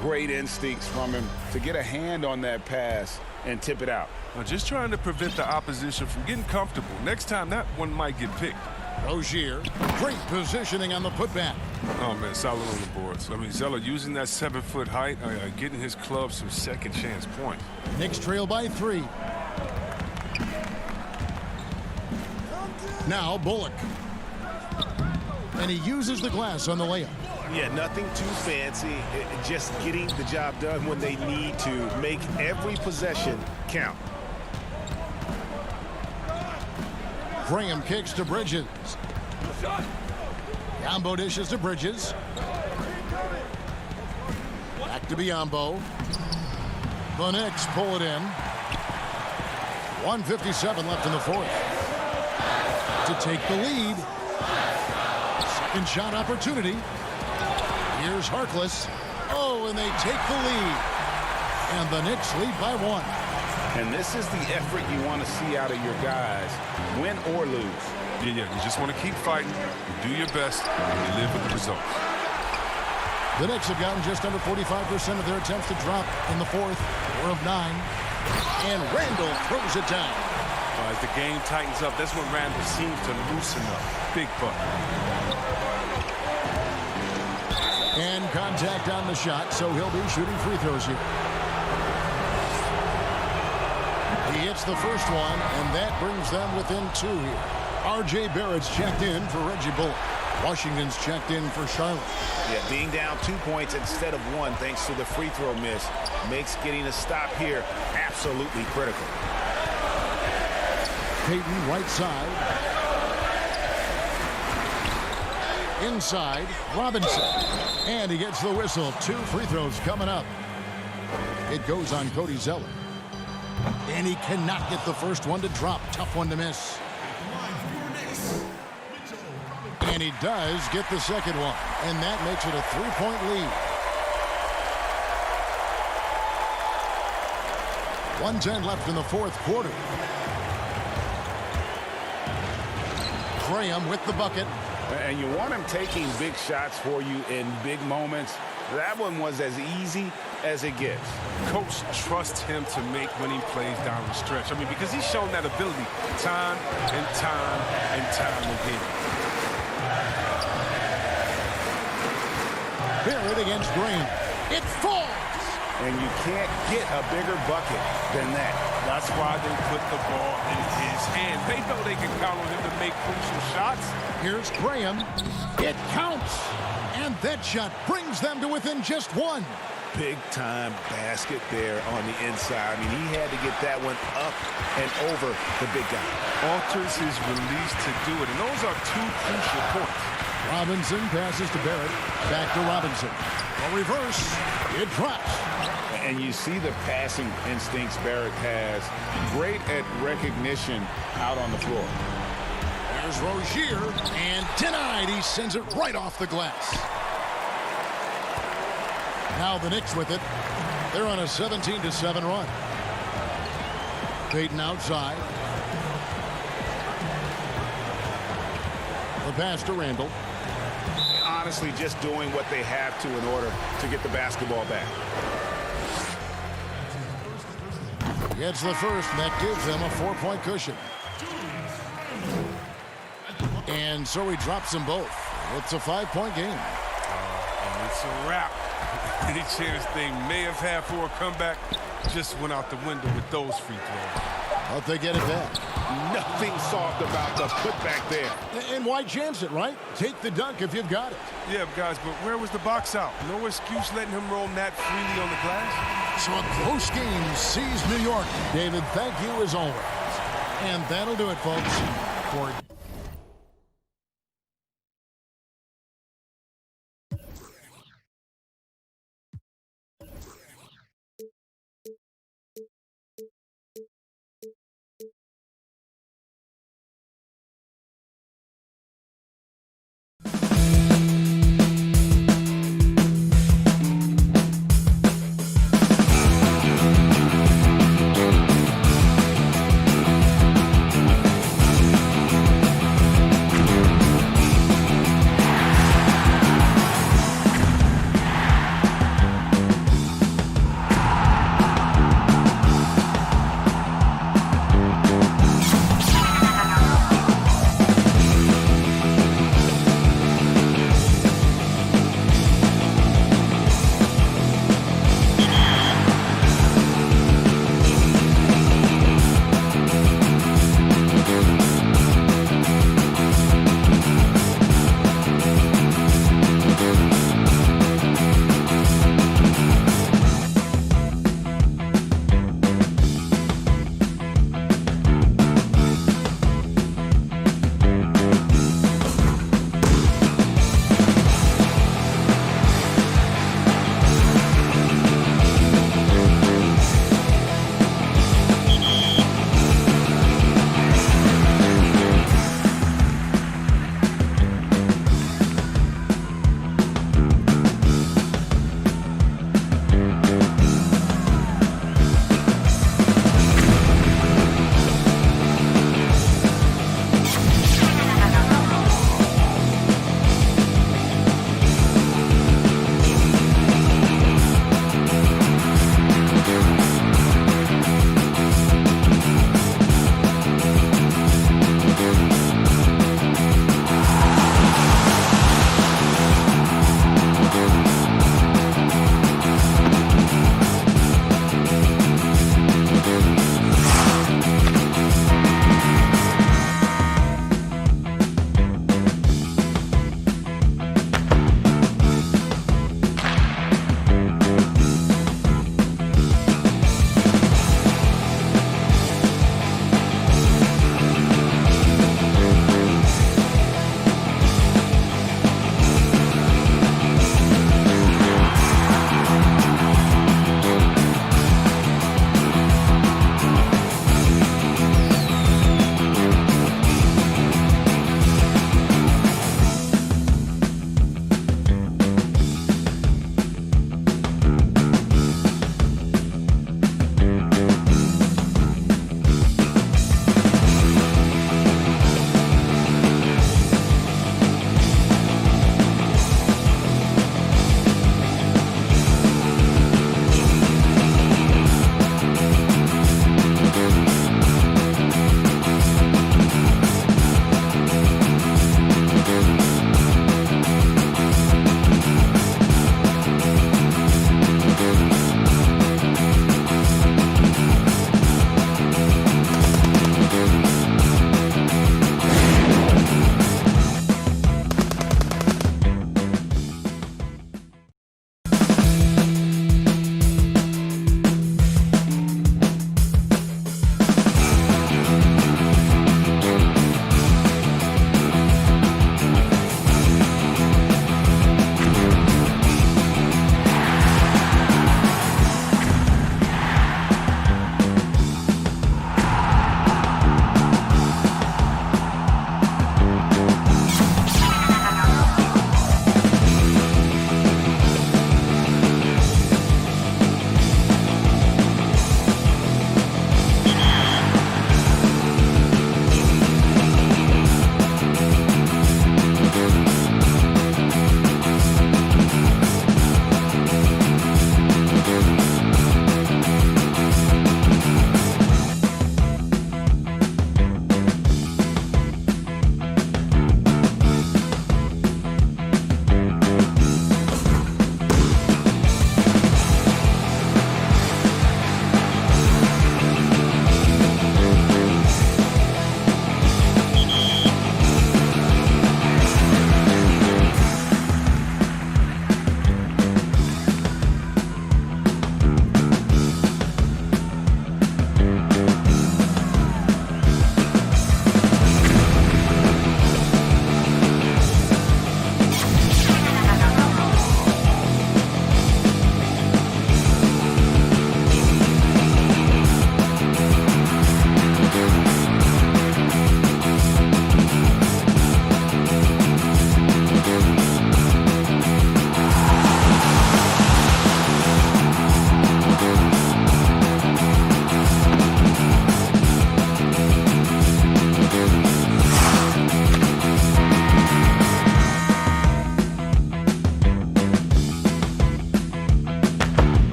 Great instincts from him to get a hand on that pass and tip it out. Just trying to prevent the opposition from getting comfortable. Next time, that one might get picked. Rozier, great positioning on the putback. Oh, man, solid on the boards. I mean, Zeller using that 7-foot height, getting his club some second chance points. Knicks trail by 3. Now Bullock. And he uses the glass on the layup. Yeah, nothing too fancy. Just getting the job done when they need to. Make every possession count. Graham kicks to Bridges. Biyombo dishes to Bridges. Back to Biyombo. The Knicks pull it in. 1:57 left in the 4th. To take the lead. Second shot opportunity. Here's Harkless. Oh, and they take the lead. And the Knicks lead by 1. And this is the effort you want to see out of your guys, win or lose. Yeah, you just want to keep fighting, you do your best, and you live with the results. The Knicks have gotten just under 45% of their attempts to drop in the 4th, 4 of 9. And Randall throws it down. As the game tightens up, that's when Randall seems to loosen up. Big buck. And contact on the shot, so he'll be shooting free throws here. He hits the first one, and that brings them within 2 here. R.J. Barrett's checked in for Reggie Bullock. Washington's checked in for Charlotte. Yeah, being down 2 points instead of 1 thanks to the free throw miss makes getting a stop here absolutely critical. Payton right side. Inside, Robinson. And he gets the whistle. 2 free throws coming up. It goes on Cody Zeller. And he cannot get the first one to drop. Tough one to miss. And he does get the second one. And that makes it a 3-point lead. 1:10 left in the fourth quarter. Graham with the bucket. And you want him taking big shots for you in big moments. That one was as easy as it gets. Coach trusts him to make winning plays down the stretch. I mean, because he's shown that ability time and time and time again. Barrett against Graham. It falls. And you can't get a bigger bucket than that. That's why they put the ball in his hands. They know they can count on him to make crucial shots. Here's Graham. It counts. And that shot brings them to within just 1. Big-time basket there on the inside. I mean, he had to get that one up and over the big guy. Alters his release to do it. And those are 2 crucial points. Robinson passes to Barrett. Back to Robinson. A reverse. It drops. And you see the passing instincts Barrett has. Great at recognition out on the floor. There's Rozier. And denied. He sends it right off the glass. Now the Knicks with it. They're on a 17-7 run. Payton outside. The pass to Randall. Honestly, just doing what they have to in order to get the basketball back. Gets the first, and that gives them a 4-point cushion. And so he drops them both. It's a 5-point game. And it's a wrap. Any chance they may have had for a comeback just went out the window with those free throws. But they get it back. Nothing soft about the putback there. And why chance it, right? Take the dunk if you've got it. Yeah, guys, but where was the box out? No excuse letting him roam that freely on the glass. So a close game sees New York. David, thank you as always. And that'll do it, folks, for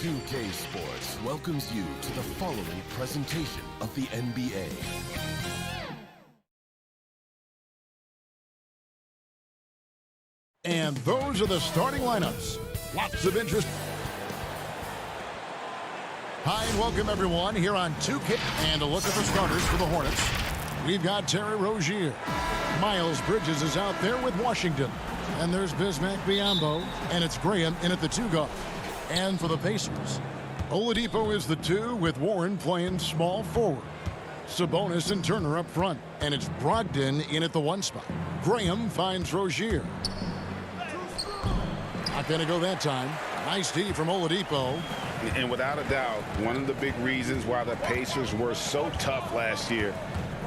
2K Sports welcomes you to the following presentation of the NBA. And those are the starting lineups. Lots of interest. Hi, and welcome everyone here on 2K. And a look at the starters for the Hornets. We've got Terry Rozier. Miles Bridges is out there with Washington. And there's Bismack Biyombo. And it's Graham in at the 2 guard. And for the Pacers, Oladipo is the 2 with Warren playing small forward. Sabonis and Turner up front. And it's Brogdon in at the 1 spot. Graham finds Rozier. Not going to go that time. Nice D from Oladipo. And without a doubt, one of the big reasons why the Pacers were so tough last year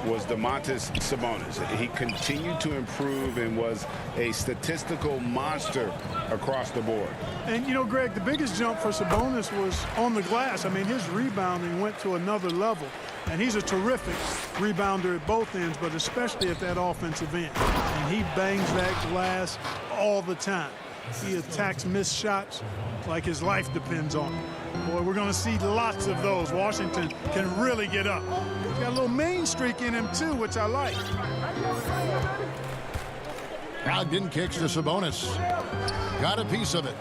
was Domantas Sabonis. He continued to improve and was a statistical monster across the board. And, you know, Greg, the biggest jump for Sabonis was on the glass. I mean, his rebounding went to another level. And he's a terrific rebounder at both ends, but especially at that offensive end. And he bangs that glass all the time. He attacks missed shots like his life depends on it. Boy, we're going to see lots of those. Washington can really get up. He's got a little main streak in him, too, which I like. Brogdon kicks to Sabonis. Got a piece of it.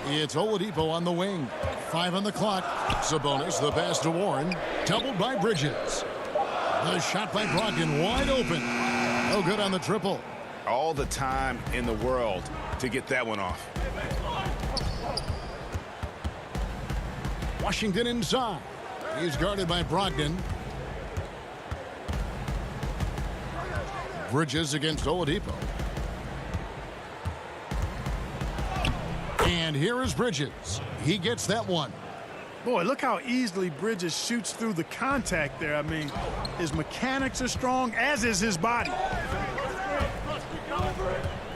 It's Oladipo on the wing. 5 on the clock. Sabonis, the pass to Warren. Doubled by Bridges. The shot by Brogdon, wide open. No good on the triple. All the time in the world to get that one off. Washington inside. He's guarded by Brogdon. Bridges against Oladipo. And here is Bridges. He gets that one. Boy, look how easily Bridges shoots through the contact there. I mean, his mechanics are strong, as is his body.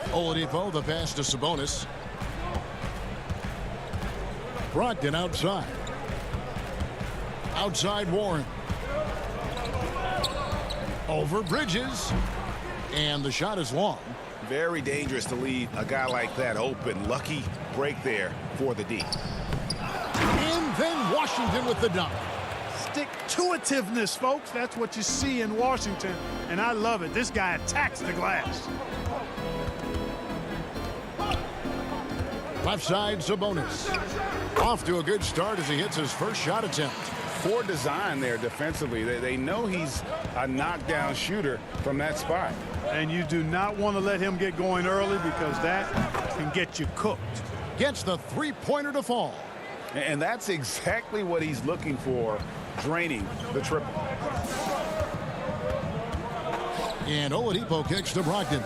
Oladipo, the pass to Sabonis. Brogdon outside. Outside Warren. Over Bridges. And the shot is long. Very dangerous to leave a guy like that open. Lucky break there for the D. And then Washington with the dunk. Stick-to-itiveness, folks. That's what you see in Washington. And I love it. This guy attacks the glass. Left side, Sabonis. Off to a good start as he hits his first shot attempt. Poor design there defensively. They know he's a knockdown shooter from that spot. And you do not want to let him get going early because that can get you cooked. Gets the 3-pointer to fall. And that's exactly what he's looking for, draining the triple. And Oladipo kicks to Brogdon.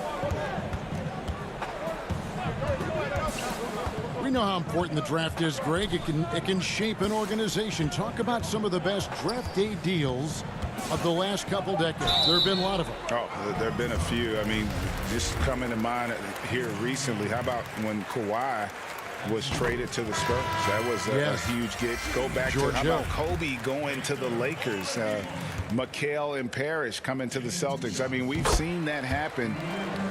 We know how important the draft is, Greg. It can shape an organization. Talk about some of the best draft day deals of the last couple decades. There have been a lot of them. Oh, there have been a few. I mean, just coming to mind here recently. How about when Kawhi was traded to the Spurs? That was a huge get. Go back to how about Kobe going to the Lakers? McHale and Parrish coming to the Celtics. I mean, we've seen that happen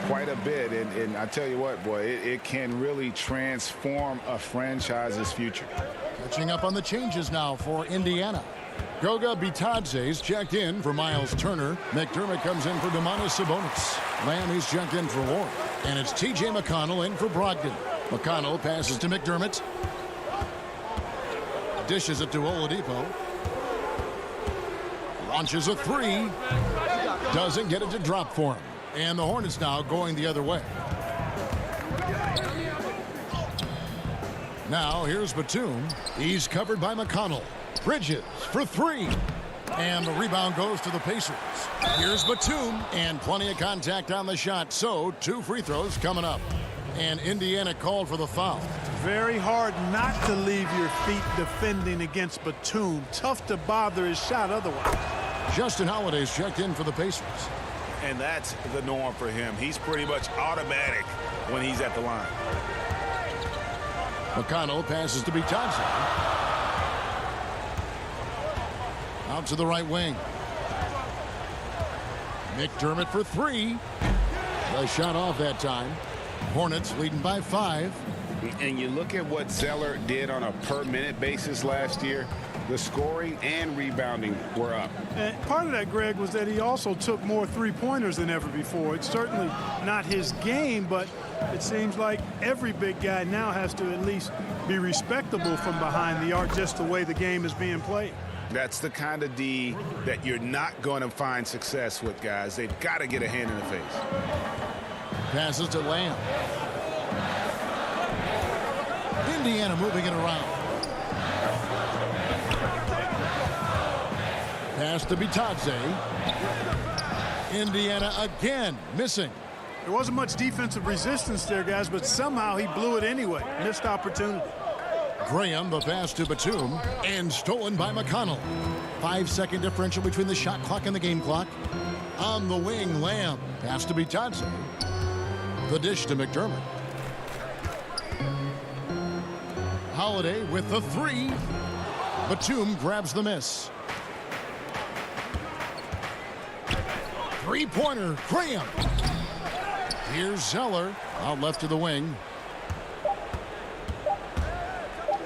quite a bit. And I tell you what, boy, it can really transform a franchise's future. Catching up on the changes now for Indiana. Goga Bitadze's checked in for Miles Turner. McDermott comes in for Domantas Sabonis. Lamb is checked in for Warren. And it's T.J. McConnell in for Brogdon. McConnell passes to McDermott. Dishes it to Oladipo. Launches a 3. Doesn't get it to drop for him. And the Hornets now going the other way. Now here's Batum. He's covered by McConnell. Bridges for 3. And the rebound goes to the Pacers. Here's Batum. And plenty of contact on the shot. So 2 free throws coming up. And Indiana called for the foul. Very hard not to leave your feet defending against Batum. Tough to bother his shot otherwise. Justin Holiday's checked in for the Pacers. And that's the norm for him. He's pretty much automatic when he's at the line. McConnell passes to Bitadze. Out to the right wing. McDermott for 3. The shot off that time. Hornets leading by 5. And you look at what Zeller did on a per-minute basis last year, the scoring and rebounding were up. And part of that, Greg, was that he also took more three-pointers than ever before. It's certainly not his game, but it seems like every big guy now has to at least be respectable from behind the arc, just the way the game is being played. That's the kind of D that you're not going to find success with, guys. They've got to get a hand in the face. Passes to Lamb. Indiana moving it around. Pass to Bitadze. Indiana again missing. There wasn't much defensive resistance there, guys, but somehow he blew it anyway. Missed opportunity. Graham, the pass to Batum, and stolen by McConnell. 5-second differential between the shot clock and the game clock. On the wing, Lamb. Pass to Bitadze. The dish to McDermott. Holiday with the three. Batum grabs the miss. Three-pointer, Graham. Here's Zeller, out left to the wing.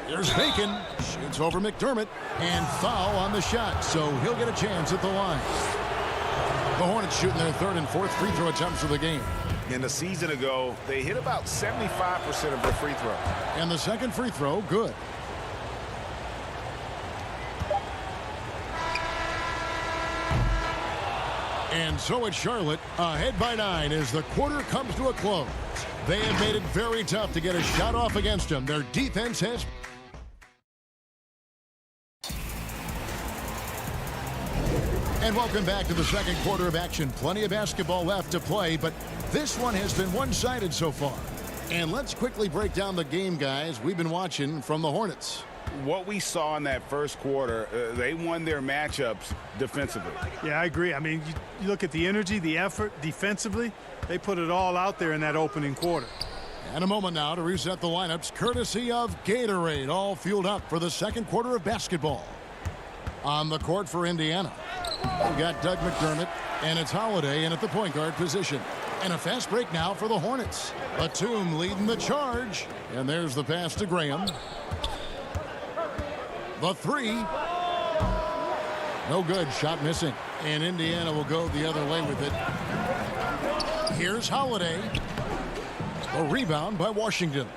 There's Bacon, shoots over McDermott, and foul on the shot, so he'll get a chance at the line. The Hornets shooting their third and fourth free throw attempts of the game. And a season ago, they hit about 75% of their free throw. And the second free throw, good. And so it's Charlotte, ahead by 9 as the quarter comes to a close. They have made it very tough to get a shot off against them. Their defense has... And welcome back to the second quarter of action. Plenty of basketball left to play, but this one has been one-sided so far. And let's quickly break down the game, guys, we've been watching from the Hornets. What we saw in that first quarter, they won their matchups defensively. Yeah, I agree. I mean, you look at the energy, the effort defensively, they put it all out there in that opening quarter. And a moment now to reset the lineups, courtesy of Gatorade, all fueled up for the second quarter of basketball. On the court for Indiana, we got Doug McDermott, and it's Holiday in at the point guard position. And a fast break now for the Hornets. Batum leading the charge. And there's the pass to Graham. The three. No good. Shot missing. And Indiana will go the other way with it. Here's Holiday. A rebound by Washington.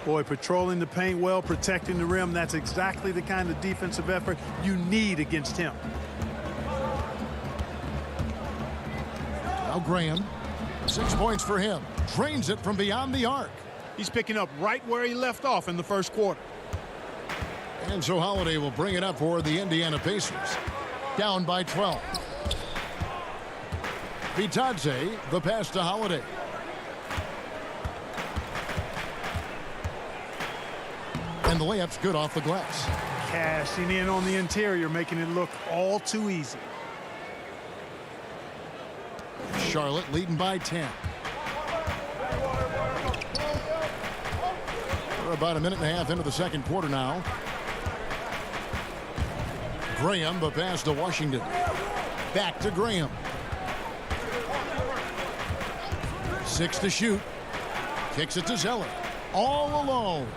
Boy, patrolling the paint well, protecting the rim. That's exactly the kind of defensive effort you need against him. Now Graham. 6 points for him. Drains it from beyond the arc. He's picking up right where he left off in the first quarter. And so Holiday will bring it up for the Indiana Pacers. Down by 12. Bitadze, the pass to Holiday. And the layup's good off the glass. Cashing in on the interior, making it look all too easy. Charlotte leading by 10. We're about a minute and a half into the second quarter now. Graham, the pass to Washington. Back to Graham. 6 to shoot. Kicks it to Zeller. All alone.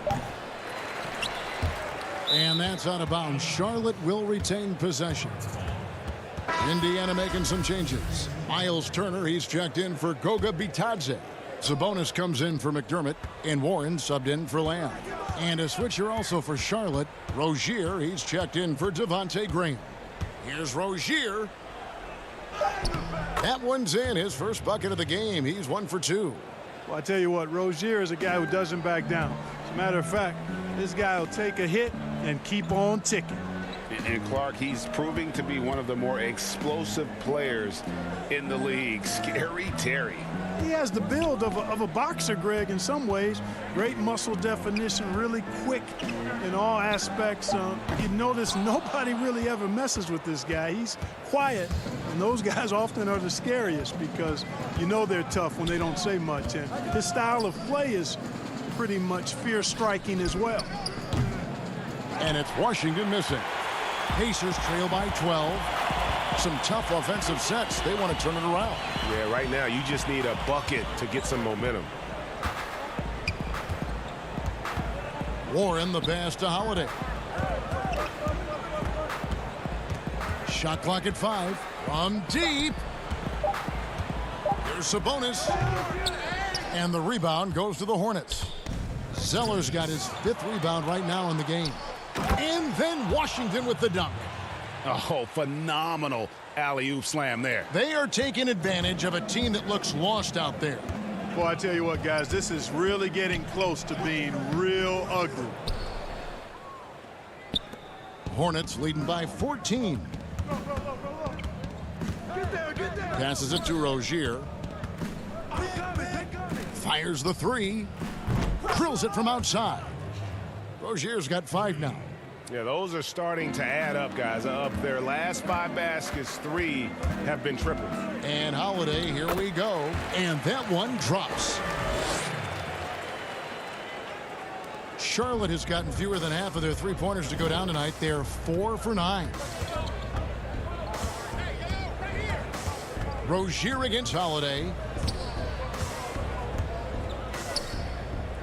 And that's out of bounds. Charlotte will retain possession. Indiana making some changes. Miles Turner, he's checked in for Goga Bitadze. Sabonis comes in for McDermott, and Warren subbed in for Lamb. And a switcher also for Charlotte. Rozier, he's checked in for Devontae Graham. Here's Rozier. That one's in, his first bucket of the game. He's 1 for 2. Well, I tell you what, Rozier is a guy who doesn't back down. As a matter of fact, this guy will take a hit and keep on ticking. And Clark, he's proving to be one of the more explosive players in the league. Scary Terry. He has the build of a boxer, Greg, in some ways. Great muscle definition, really quick in all aspects. You notice nobody really ever messes with this guy. He's quiet, and those guys often are the scariest because you know they're tough when they don't say much. And his style of play is pretty much fear-striking as well. And it's Washington missing. Pacers trail by 12. Some tough offensive sets. They want to turn it around. Yeah, right now you just need a bucket to get some momentum. Warren the pass to Holiday. Shot clock at 5. From deep. Here's Sabonis. And the rebound goes to the Hornets. Zeller's got his 5th rebound right now in the game. And then Washington with the dunk. Oh, phenomenal alley-oop slam there. They are taking advantage of a team that looks lost out there. Boy, I tell you what, guys, this is really getting close to being real ugly. Hornets leading by 14. Passes it to Rozier. Fires the 3. Drills it from outside. Rozier's got 5 now. Yeah, those are starting to add up, guys. Up their last 5 baskets, 3 have been tripled. And Holiday, here we go. And that one drops. Charlotte has gotten fewer than half of their 3-pointers to go down tonight. They're 4 for 9. Rozier against Holiday.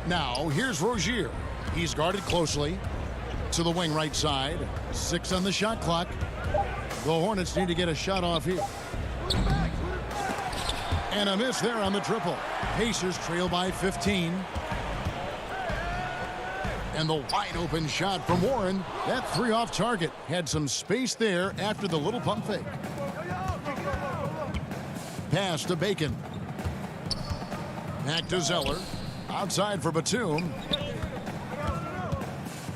Now, here's Rozier. He's guarded closely. To the wing right side. 6 on the shot clock. The Hornets need to get a shot off here. And a miss there on the triple. Pacers trail by 15. And the wide open shot from Warren. That 3 off target. Had some space there after the little pump fake. Pass to Bacon. Back to Zeller. Outside for Batum.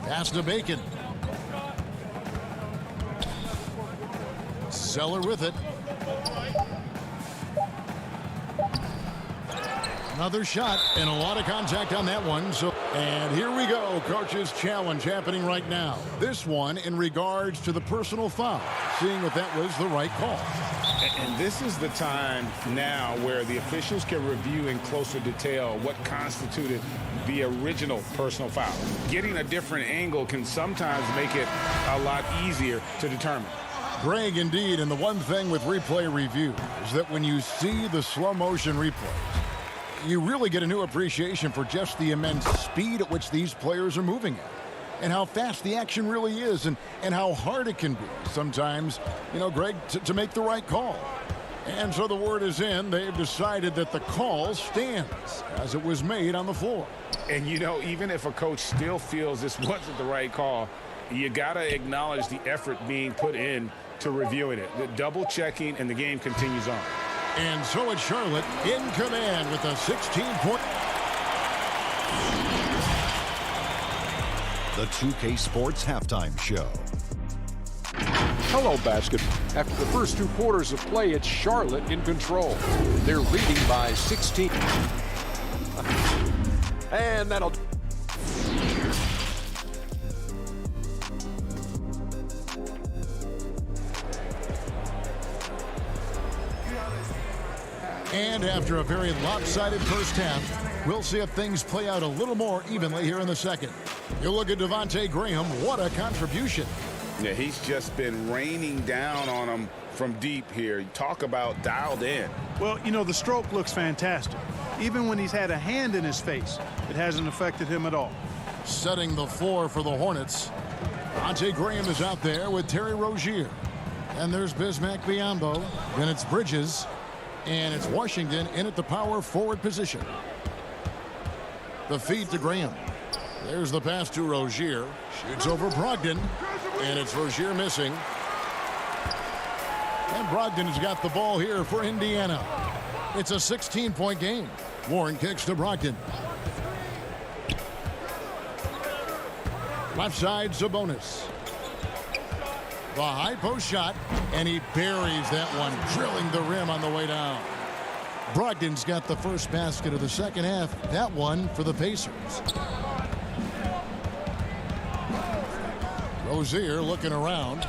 Pass to Bacon. Zeller with it. Another shot and a lot of contact on that one. And here we go. Coach's challenge happening right now. This one in regards to the personal foul. Seeing if that was the right call. And this is the time now where the officials can review in closer detail what constituted the original personal foul. Getting a different angle can sometimes make it a lot easier to determine. Greg, indeed, and the one thing with replay review is that when you see the slow motion replays, you really get a new appreciation for just the immense speed at which these players are moving at. And how fast the action really is, and how hard it can be sometimes, you know, Greg, to make the right call. And so the word is in. They've decided that the call stands as it was made on the floor. And, you know, even if a coach still feels this wasn't the right call, you got to acknowledge the effort being put in to reviewing it. The double checking, and the game continues on. And so it's Charlotte in command with a 16-point. The 2K Sports Halftime Show. Hello, basket. After the first 2 quarters of play, it's Charlotte in control. They're leading by 16. And that'll... And after a very lopsided first half, we'll see if things play out a little more evenly here in the second. You look at Devontae Graham, what a contribution. Yeah, he's just been raining down on them from deep here. Talk about dialed in. Well, you know, the stroke looks fantastic. Even when he's had a hand in his face, it hasn't affected him at all. Setting the floor for the Hornets. Devontae Graham is out there with Terry Rozier. And there's Bismack Biyombo. Then it's Bridges. And it's Washington in at the power forward position. The feed to Graham. There's the pass to Rozier. Shoots over Brogdon. And it's Rozier missing. And Brogdon's got the ball here for Indiana. It's a 16-point game. Warren kicks to Brogdon. Left side, Sabonis. The high post shot, and he buries that one, drilling the rim on the way down. Brogdon's got the first basket of the second half. That one for the Pacers. Rozier looking around.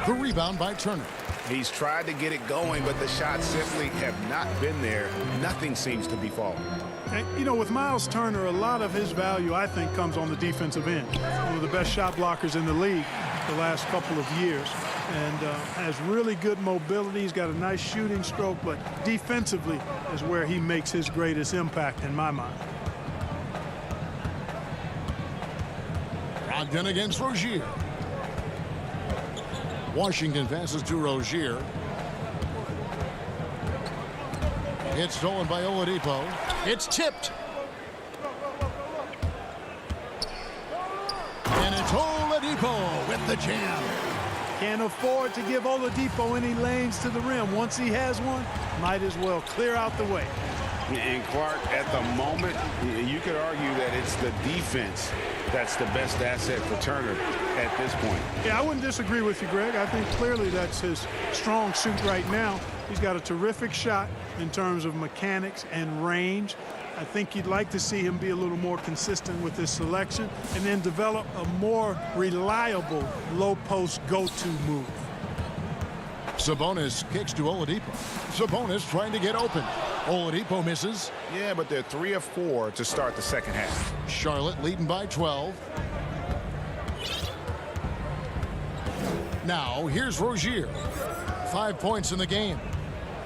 The rebound by Turner. He's tried to get it going, but the shots simply have not been there. Nothing seems to be falling. And, you know, with Miles Turner, a lot of his value, I think, comes on the defensive end. One of the best shot blockers in the league the last couple of years. and has really good mobility. He's got a nice shooting stroke, but defensively is where he makes his greatest impact in my mind. Brogdon against Rozier. Washington passes to Rozier. It's stolen by Oladipo. It's tipped. And it's Oladipo with the jam. Can't afford to give Oladipo any lanes to the rim. Once he has one, might as well clear out the way. And Clark, at the moment, you could argue that it's the defense that's the best asset for Turner at this point. Yeah, I wouldn't disagree with you, Greg. I think clearly that's his strong suit right now. He's got a terrific shot in terms of mechanics and range. I think you'd like to see him be a little more consistent with his selection and then develop a more reliable low post go-to move. Sabonis kicks to Oladipo. Sabonis trying to get open. Oladipo misses. Yeah, but they're 3 of 4 to start the second half. Charlotte leading by 12. Now here's Rozier. 5 points in the game.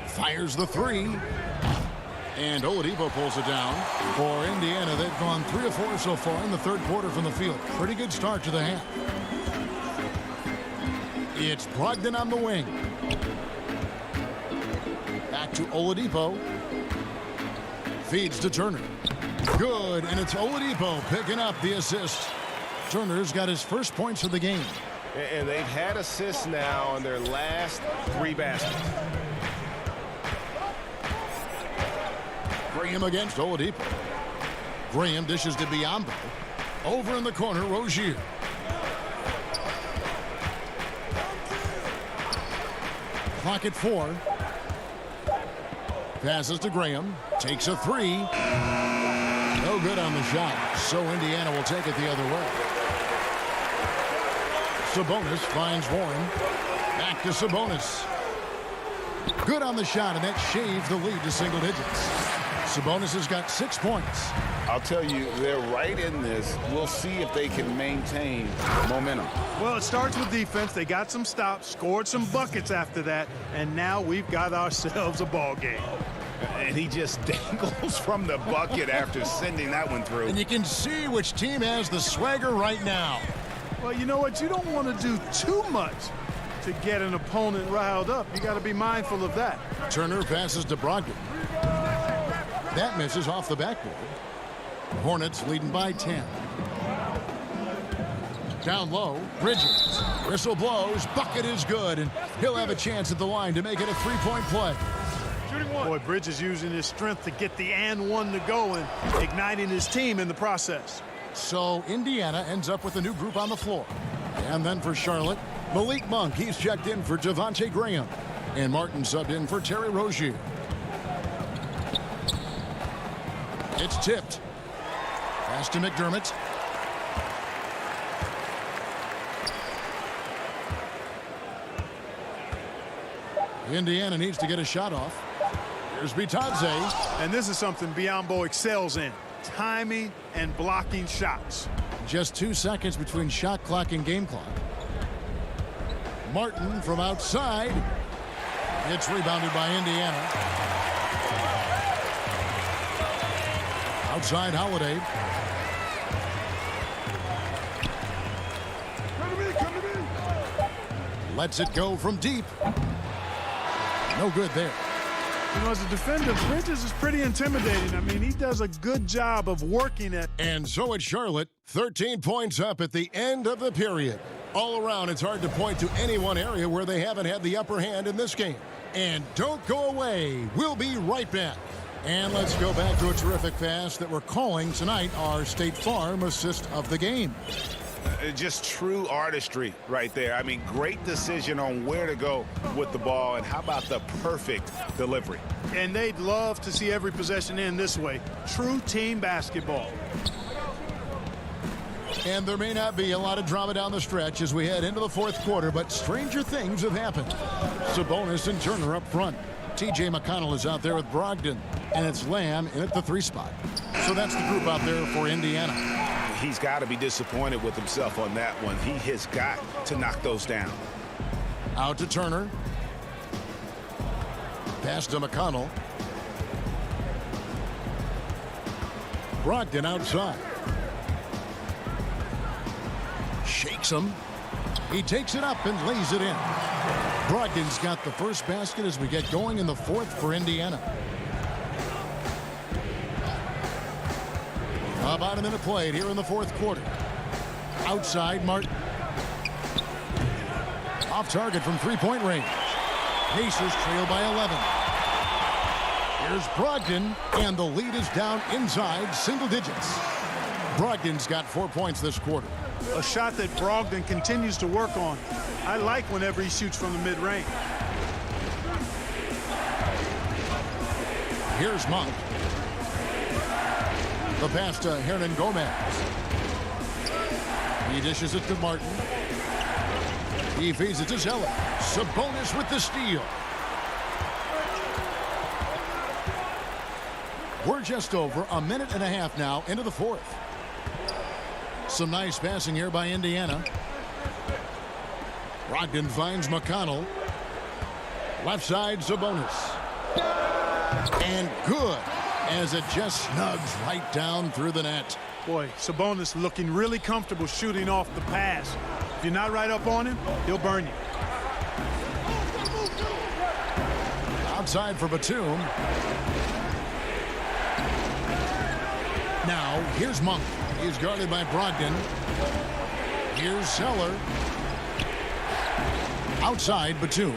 Fires the three. And Oladipo pulls it down. For Indiana, they've gone 3 of 4 so far in the third quarter from the field. Pretty good start to the half. It's Brogdon on the wing. Back to Oladipo. Feeds to Turner. Good, and it's Oladipo picking up the assist. Turner's got his first points of the game. And they've had assists now on their last 3 baskets. Graham against Oladipo. Graham dishes to Biyombo. Over in the corner, Rozier. Clock at 4. Passes to Graham. Takes a 3. No good on the shot. So Indiana will take it the other way. Sabonis finds Warren. Back to Sabonis. Good on the shot, and that shaves the lead to single digits. Sabonis has got 6 points. I'll tell you, they're right in this. We'll see if they can maintain momentum. Well, it starts with defense. They got some stops, scored some buckets after that, and now we've got ourselves a ball game. And he just dangles from the bucket after sending that one through. And you can see which team has the swagger right now. Well, you know what? You don't want to do too much to get an opponent riled up. You got to be mindful of that. Turner passes to Brogdon. That misses off the backboard. Hornets leading by 10. Down low, Bridges. Whistle blows, bucket is good, and he'll have a chance at the line to make it a 3-point play. Boy, Bridges using his strength to get the and one to go and igniting his team in the process. So Indiana ends up with a new group on the floor. And then for Charlotte, Malik Monk, he's checked in for Devontae Graham. And Martin subbed in for Terry Rozier. It's tipped. Pass to McDermott. Indiana needs to get a shot off. Here's Bitadze. And this is something Biyombo excels in. Timing and blocking shots. Just 2 seconds between shot clock and game clock. Martin from outside. It's rebounded by Indiana. Outside Holiday. Lets it go from deep. No good there. You know, as a defender, Bridges is pretty intimidating. I mean, he does a good job of working it. And so it's Charlotte, 13 points up at the end of the period. All around, it's hard to point to any one area where they haven't had the upper hand in this game. And don't go away. We'll be right back. And let's go back to a terrific pass that we're calling tonight our State Farm assist of the game. Just true artistry right there. I mean, great decision on where to go with the ball, and how about the perfect delivery? And they'd love to see every possession end this way. True team basketball. And there may not be a lot of drama down the stretch as we head into the fourth quarter, but stranger things have happened. Sabonis and Turner up front. T.J. McConnell is out there with Brogdon, and it's Lamb in at the 3 spot. So that's the group out there for Indiana. He's got to be disappointed with himself on that one. He has got to knock those down. Out to Turner. Pass to McConnell. Brogdon outside. Shakes him. He takes it up and lays it in. Brogdon's got the first basket as we get going in the fourth for Indiana. About a minute played here in the fourth quarter. Outside, Martin. Off target from three-point range. Pacers trail by 11. Here's Brogdon, and the lead is down inside single digits. Brogdon's got 4 points this quarter. A shot that Brogdon continues to work on. I like whenever he shoots from the mid-range. Here's Monk. The pass to Hernan Gomez. He dishes it to Martin. He feeds it to Zeller. Sabonis with the steal. We're just over a minute and a half now into the fourth. Some nice passing here by Indiana. Brogdon finds McConnell. Left side, Sabonis. And good, as it just snugs right down through the net. Boy, Sabonis looking really comfortable shooting off the pass. If you're not right up on him, he'll burn you. Outside for Batum. Now, here's Monk. He's guarded by Brogdon. Here's Zeller. Outside, Batum.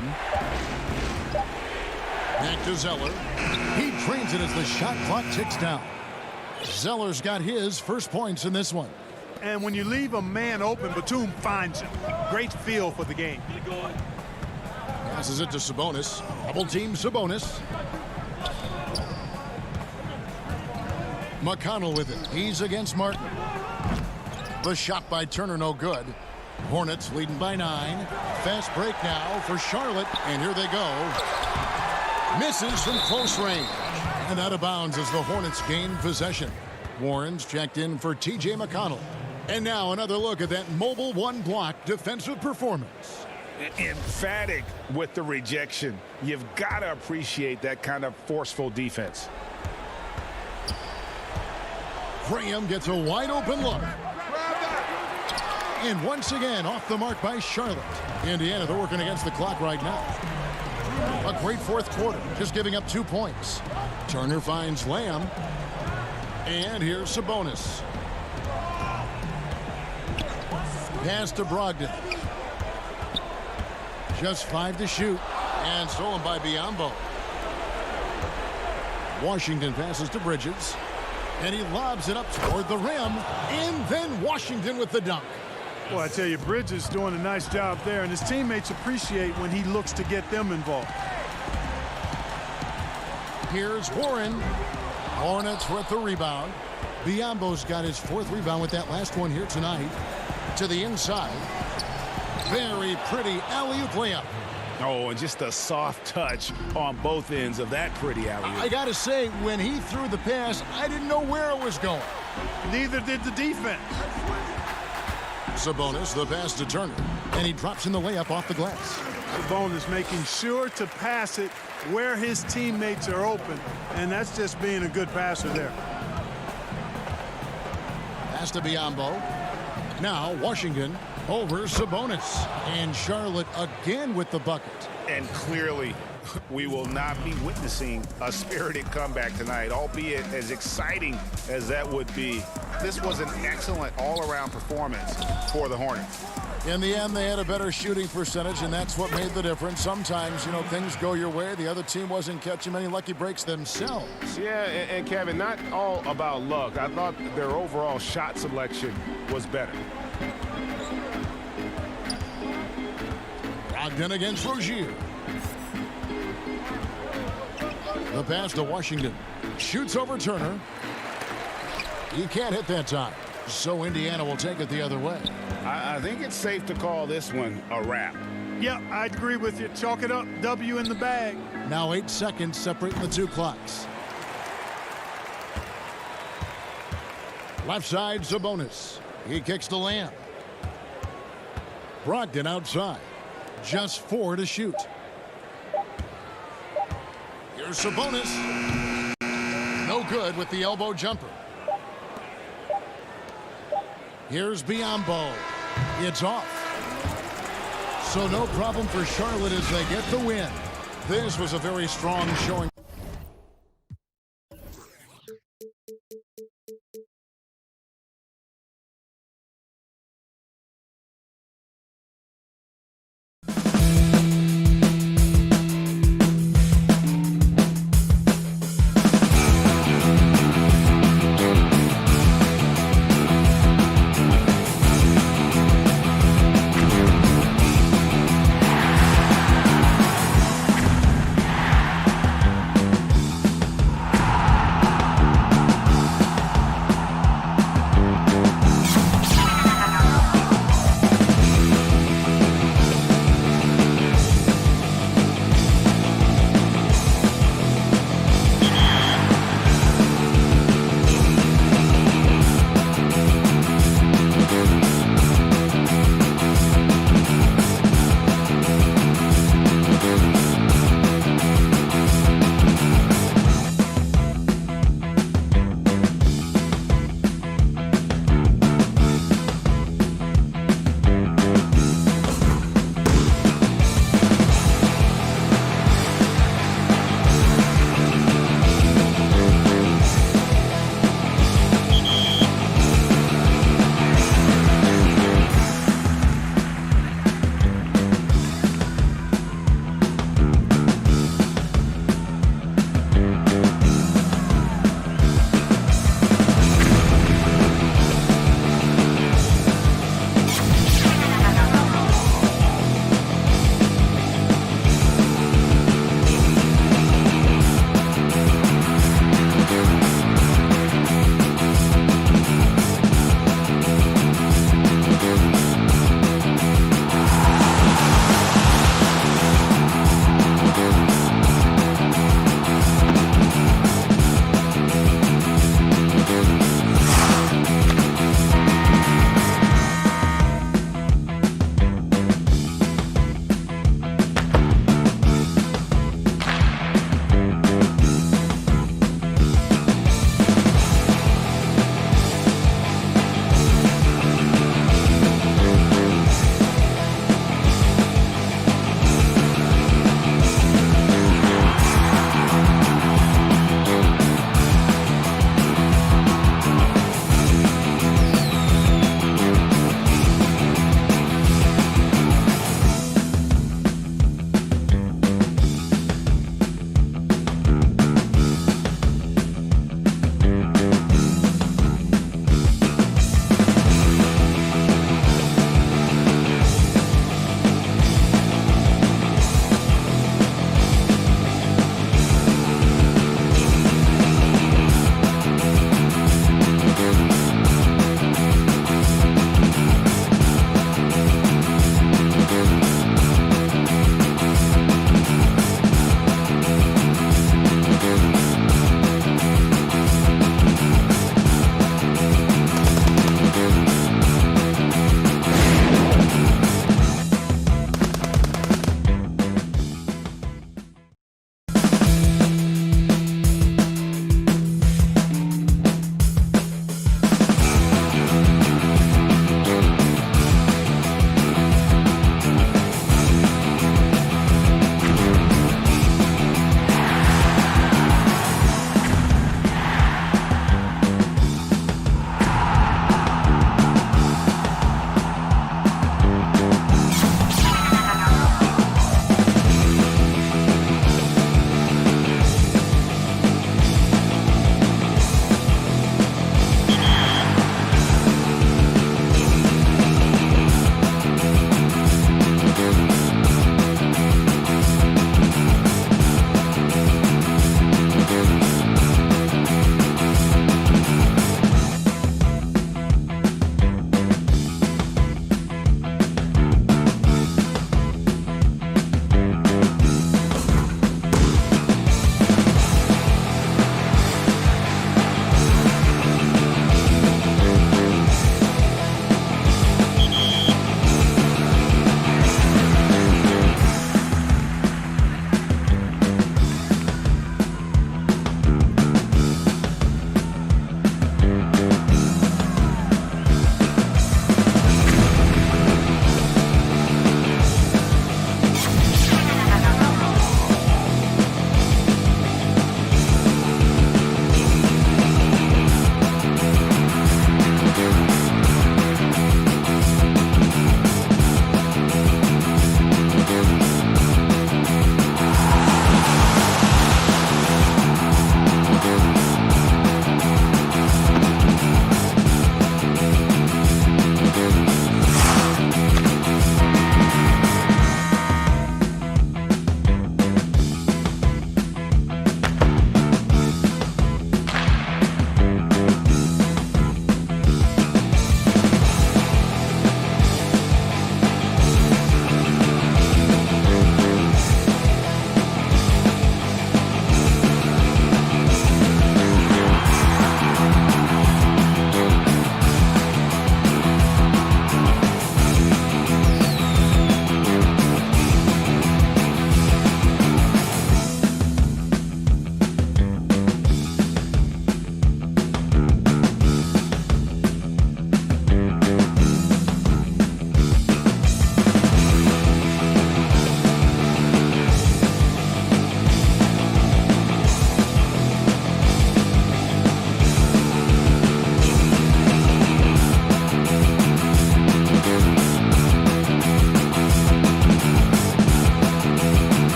Back to Zeller. He trains it as the shot clock ticks down. Zeller's got his first points in this one. And when you leave a man open, Batum finds him. Great feel for the game. Passes it to Sabonis. Double team Sabonis. McConnell with it. He's against Martin. The shot by Turner no good. Hornets leading by 9. Fast break now for Charlotte. And here they go. Misses from close range. And out of bounds as the Hornets gain possession. Warren's checked in for T.J. McConnell. And now another look at that mobile one-block defensive performance. Emphatic with the rejection. You've got to appreciate that kind of forceful defense. Graham gets a wide-open look. And once again, off the mark by Charlotte. Indiana, they're working against the clock right now. A great fourth quarter, just giving up 2 points. Turner finds Lamb. And here's Sabonis. Pass to Brogdon. Just 5 to shoot. And stolen by Biyombo. Washington passes to Bridges. And he lobs it up toward the rim. And then Washington with the dunk. Well, I tell you, Bridges is doing a nice job there, and his teammates appreciate when he looks to get them involved. Here's Warren. Hornets with the rebound. Biyombo's got his 4th rebound with that last one here tonight. To the inside. Very pretty alley-oop layup. Oh, and just a soft touch on both ends of that pretty alley-oop. I gotta say, when he threw the pass, I didn't know where it was going. Neither did the defense. Sabonis, the pass to Turner. And he drops in the layup off the glass. Sabonis making sure to pass it where his teammates are open. And that's just being a good passer there. Pass to Biyombo. Now Washington over Sabonis. And Charlotte again with the bucket. And clearly, we will not be witnessing a spirited comeback tonight, albeit as exciting as that would be. This was an excellent all-around performance for the Hornets. In the end, they had a better shooting percentage, and that's what made the difference. Sometimes, you know, things go your way. The other team wasn't catching many lucky breaks themselves. Yeah, and Kevin, not all about luck. I thought their overall shot selection was better. Brogdon against Rozier. The pass to Washington. Shoots over Turner. He can't hit that time. So Indiana will take it the other way. I think it's safe to call this one a wrap. Yep, I agree with you. Chalk it up. W in the bag. Now 8 seconds separating the 2 clocks. Left side, Sabonis. He kicks to Lamb. Brogdon outside. Just 4 to shoot. Here's Sabonis. No good with the elbow jumper. Here's Biyombo. It's off. So no problem for Charlotte as they get the win. This was a very strong showing.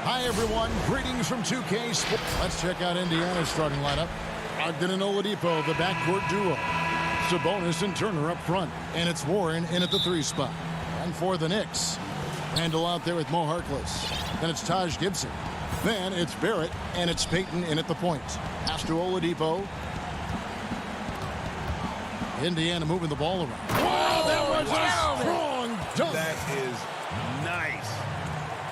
Hi, everyone. Greetings from 2K Sports. Let's check out Indiana's starting lineup. Brogdon and Oladipo, the backcourt duo. Sabonis and Turner up front. And it's Warren in at the 3 spot. And for the Knicks, Randall out there with Mo Harkless. Then it's Taj Gibson. Then it's Barrett, and it's Payton in at the point. Pass to Oladipo. Indiana moving the ball around. Wow, that was a strong dunk. That is nice.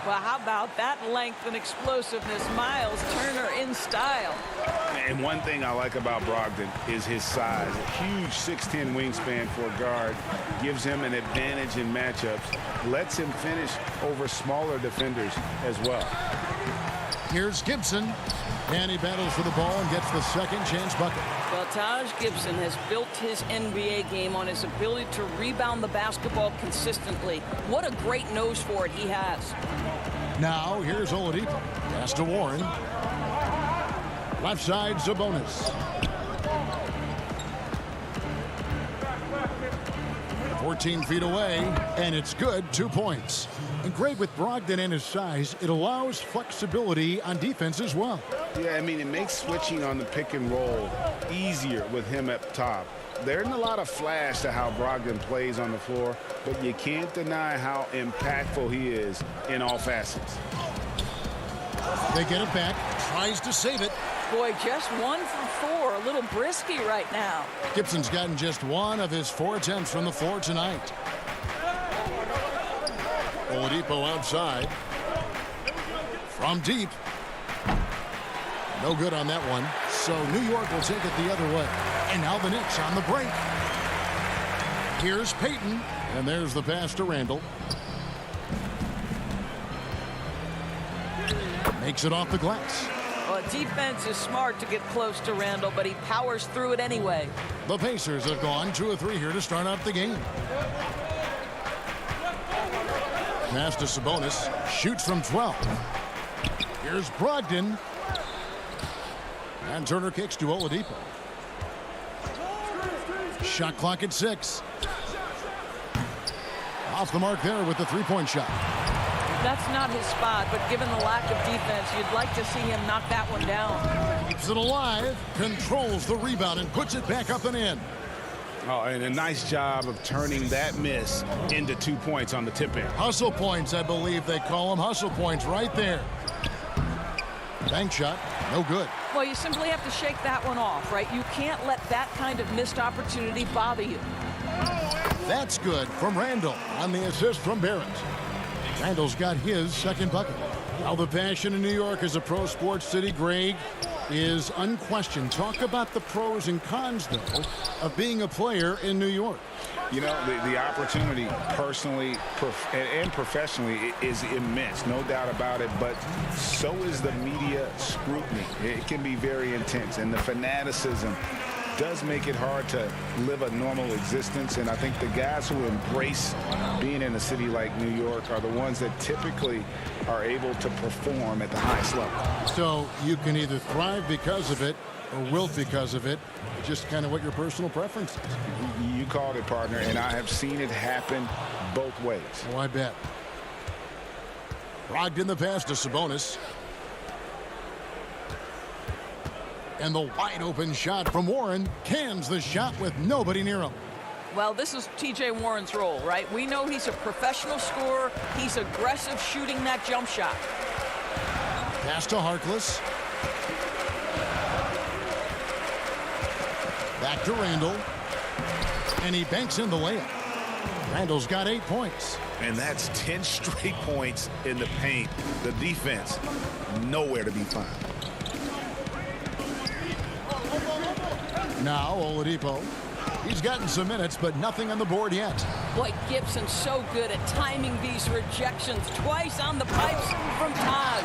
Well, how about that length and explosiveness? Miles Turner in style. And one thing I like about Brogdon is his size. A huge 6'10" wingspan for a guard. Gives him an advantage in matchups. Lets him finish over smaller defenders as well. Here's Gibson. And he battles for the ball and gets the second chance bucket. Well, Taj Gibson has built his NBA game on his ability to rebound the basketball consistently. What a great nose for it he has. Now, here's Oladipo. Pass to Warren. Left side, Sabonis. 14 feet away, and it's good. 2 points. And great with Brogdon and his size, it allows flexibility on defense as well. Yeah, I mean, it makes switching on the pick and roll easier with him up top. There isn't a lot of flash to how Brogdon plays on the floor, but you can't deny how impactful he is in all facets. They get it back, tries to save it. Boy, just 1 for 4, a little brisky right now. Gibson's gotten just 1 of his 4 attempts from the floor tonight. Oladipo outside. From deep. No good on that one. So New York will take it the other way. And now the Knicks on the break. Here's Payton. And there's the pass to Randall. Makes it off the glass. Well, defense is smart to get close to Randall, but he powers through it anyway. The Pacers have gone 2 of 3 here to start out the game. Pass to Sabonis. Shoots from 12. Here's Brogdon. And Turner kicks to Oladipo. Shot clock at 6. Off the mark there with the 3-point shot. That's not his spot, but given the lack of defense, you'd like to see him knock that one down. Keeps it alive. Controls the rebound and puts it back up and in. Oh, and a nice job of turning that miss into 2 points on the tip in. Hustle points, I believe they call them. Hustle points right there. Bank shot, no good. Well, you simply have to shake that one off, right? You can't let that kind of missed opportunity bother you. That's good from Randall on the assist from Barrett. Randall's got his second bucket. Now the passion in New York as a pro sports city, Greg, is unquestioned. Talk about the pros and cons, though, of being a player in New York. You know, the opportunity personally and professionally is immense, no doubt about it, but so is the media scrutiny. It can be very intense, and the fanaticism does make it hard to live a normal existence, and I think the guys who embrace being in a city like New York are the ones that typically are able to perform at the highest level. So you can either thrive because of it or wilt because of it. It's just kind of what your personal preference is. You called it, partner, and I have seen it happen both ways. Oh, I bet. Brogdon the pass to Sabonis. And the wide open shot from Warren cans the shot with nobody near him. Well, this is T.J. Warren's role, right? We know he's a professional scorer. He's aggressive shooting that jump shot. Pass to Harkless. Back to Randall. And he banks in the layup. Randall's got 8 points. And that's 10 straight points in the paint. The defense, nowhere to be found. Now Oladipo. He's gotten some minutes, but nothing on the board yet. Boy, Gibson's so good at timing these rejections. Twice on the pipes from Taj.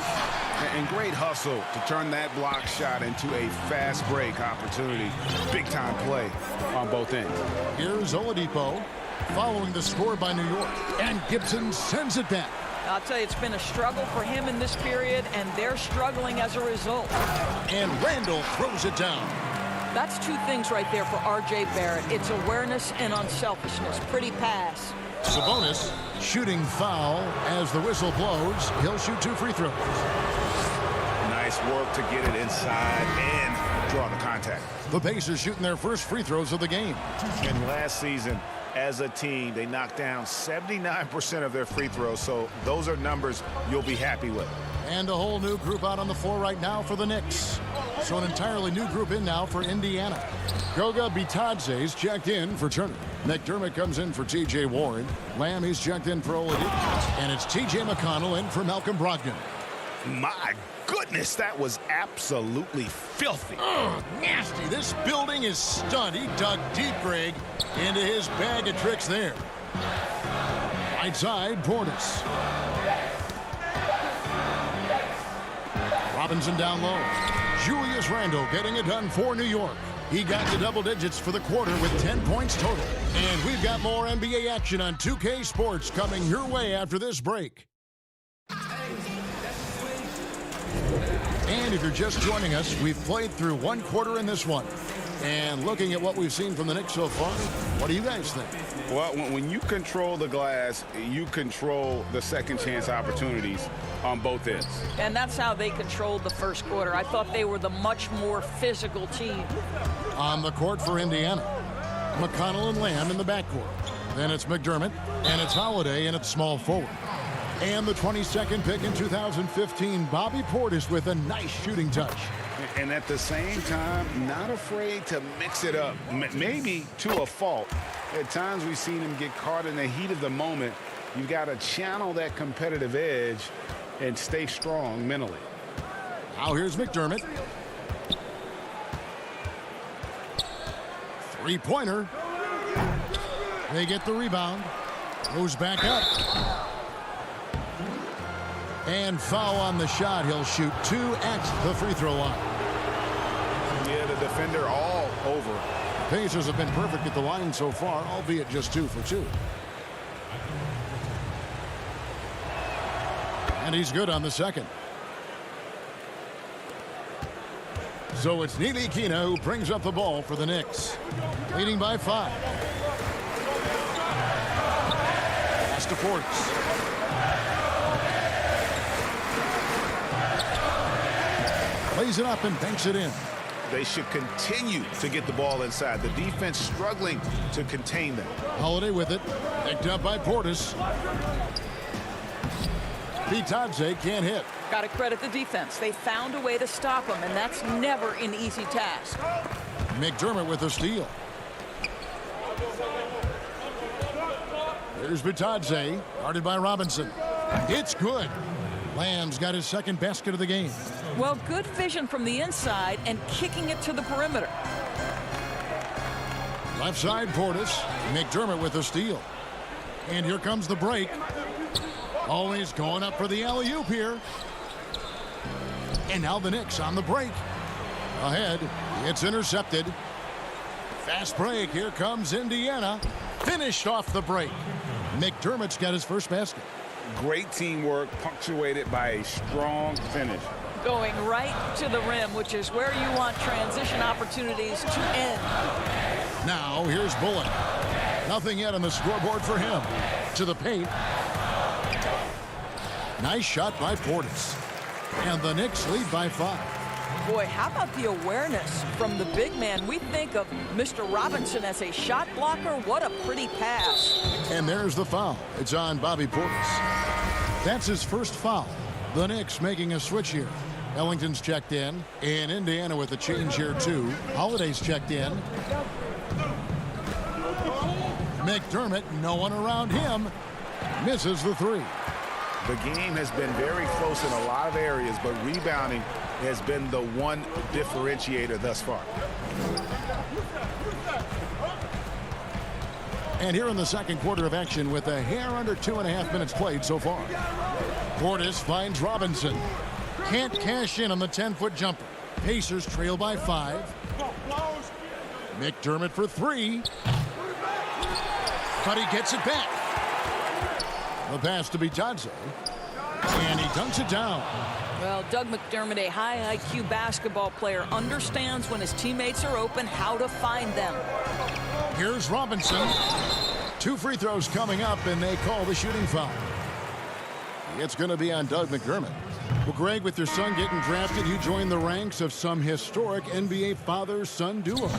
And great hustle to turn that block shot into a fast break opportunity. Big time play on both ends. Here's Oladipo following the score by New York. And Gibson sends it back. I'll tell you, it's been a struggle for him in this period, and they're struggling as a result. And Randall throws it down. That's 2 things right there for R.J. Barrett. It's awareness and unselfishness. Pretty pass. Sabonis shooting foul as the whistle blows. He'll shoot 2 free throws. Nice work to get it inside and draw the contact. The Pacers shooting their first free throws of the game. And last season, as a team, they knocked down 79% of their free throws, so those are numbers you'll be happy with. And a whole new group out on the floor right now for the Knicks. So an entirely new group in now for Indiana. Goga Bitadze's checked in for Turner. McDermott comes in for T.J. Warren. Lamb, he's checked in for Oladipo. And it's T.J. McConnell in for Malcolm Brogdon. My goodness, that was absolutely filthy. Nasty. This building is stunned. He dug deep, Greg, into his bag of tricks there. Right side, Portis. Robinson down low. Julius Randle getting it done for New York. He got to double digits for the quarter with 10 points total. And we've got more NBA action on 2K Sports coming your way after this break. And if you're just joining us, we've played through 1 quarter in this one. And looking at what we've seen from the Knicks so far, what do you guys think? Well, when you control the glass, you control the second chance opportunities on both ends. And that's how they controlled the first quarter. I thought they were the much more physical team. On the court for Indiana, McConnell and Lamb in the backcourt. Then it's McDermott, and it's Holiday, and it's small forward. And the 22nd pick in 2015, Bobby Portis with a nice shooting touch. And at the same time, not afraid to mix it up, maybe to a fault. At times we've seen him get caught in the heat of the moment. You've got to channel that competitive edge and stay strong mentally. Now here's McDermott. Three-pointer. They get the rebound. Goes back up. And foul on the shot. He'll shoot 2 at the free throw line. Yeah, the defender all over. Pacers have been perfect at the line so far, albeit just 2 for 2. And he's good on the second. So it's Neely Kina who brings up the ball for the Knicks. Leading by 5. Pass to Portis. Plays it up and banks it in. They should continue to get the ball inside. The defense struggling to contain them. Holiday with it. Picked up by Portis. Bitadze can't hit. Got to credit the defense. They found a way to stop him, and that's never an easy task. McDermott with a steal. Here's Bitadze, guarded by Robinson. It's good. Lamb's got his second basket of the game. Well, good vision from the inside and kicking it to the perimeter. Left side, Portis. McDermott with a steal. And here comes the break. Always going up for the alley-oop here. And now the Knicks on the break. Ahead, it's intercepted. Fast break, here comes Indiana. Finished off the break. McDermott's got his first basket. Great teamwork, punctuated by a strong finish. Going right to the rim, which is where you want transition opportunities to end. Now, here's Bullock. Nothing yet on the scoreboard for him. To the paint. Nice shot by Portis. And the Knicks lead by 5. Boy, how about the awareness from the big man? We think of Mr. Robinson as a shot blocker. What a pretty pass. And there's the foul. It's on Bobby Portis. That's his first foul. The Knicks making a switch here. Ellington's checked in. And Indiana with a change here, too. Holiday's checked in. McDermott, no one around him. Misses the 3. The game has been very close in a lot of areas, but rebounding has been the one differentiator thus far. And here in the second quarter of action with a hair under 2.5 minutes played so far. Portis finds Robinson. Can't cash in on the 10-foot jumper. Pacers trail by 5. McDermott for 3. But he gets it back. The pass to Bitadze. And he dunks it down. Well, Doug McDermott, a high IQ basketball player, understands when his teammates are open how to find them. Here's Robinson. 2 free throws coming up, and they call the shooting foul. It's going to be on Doug McDermott. Well, Greg, with your son getting drafted, you joined the ranks of some historic NBA father-son duo.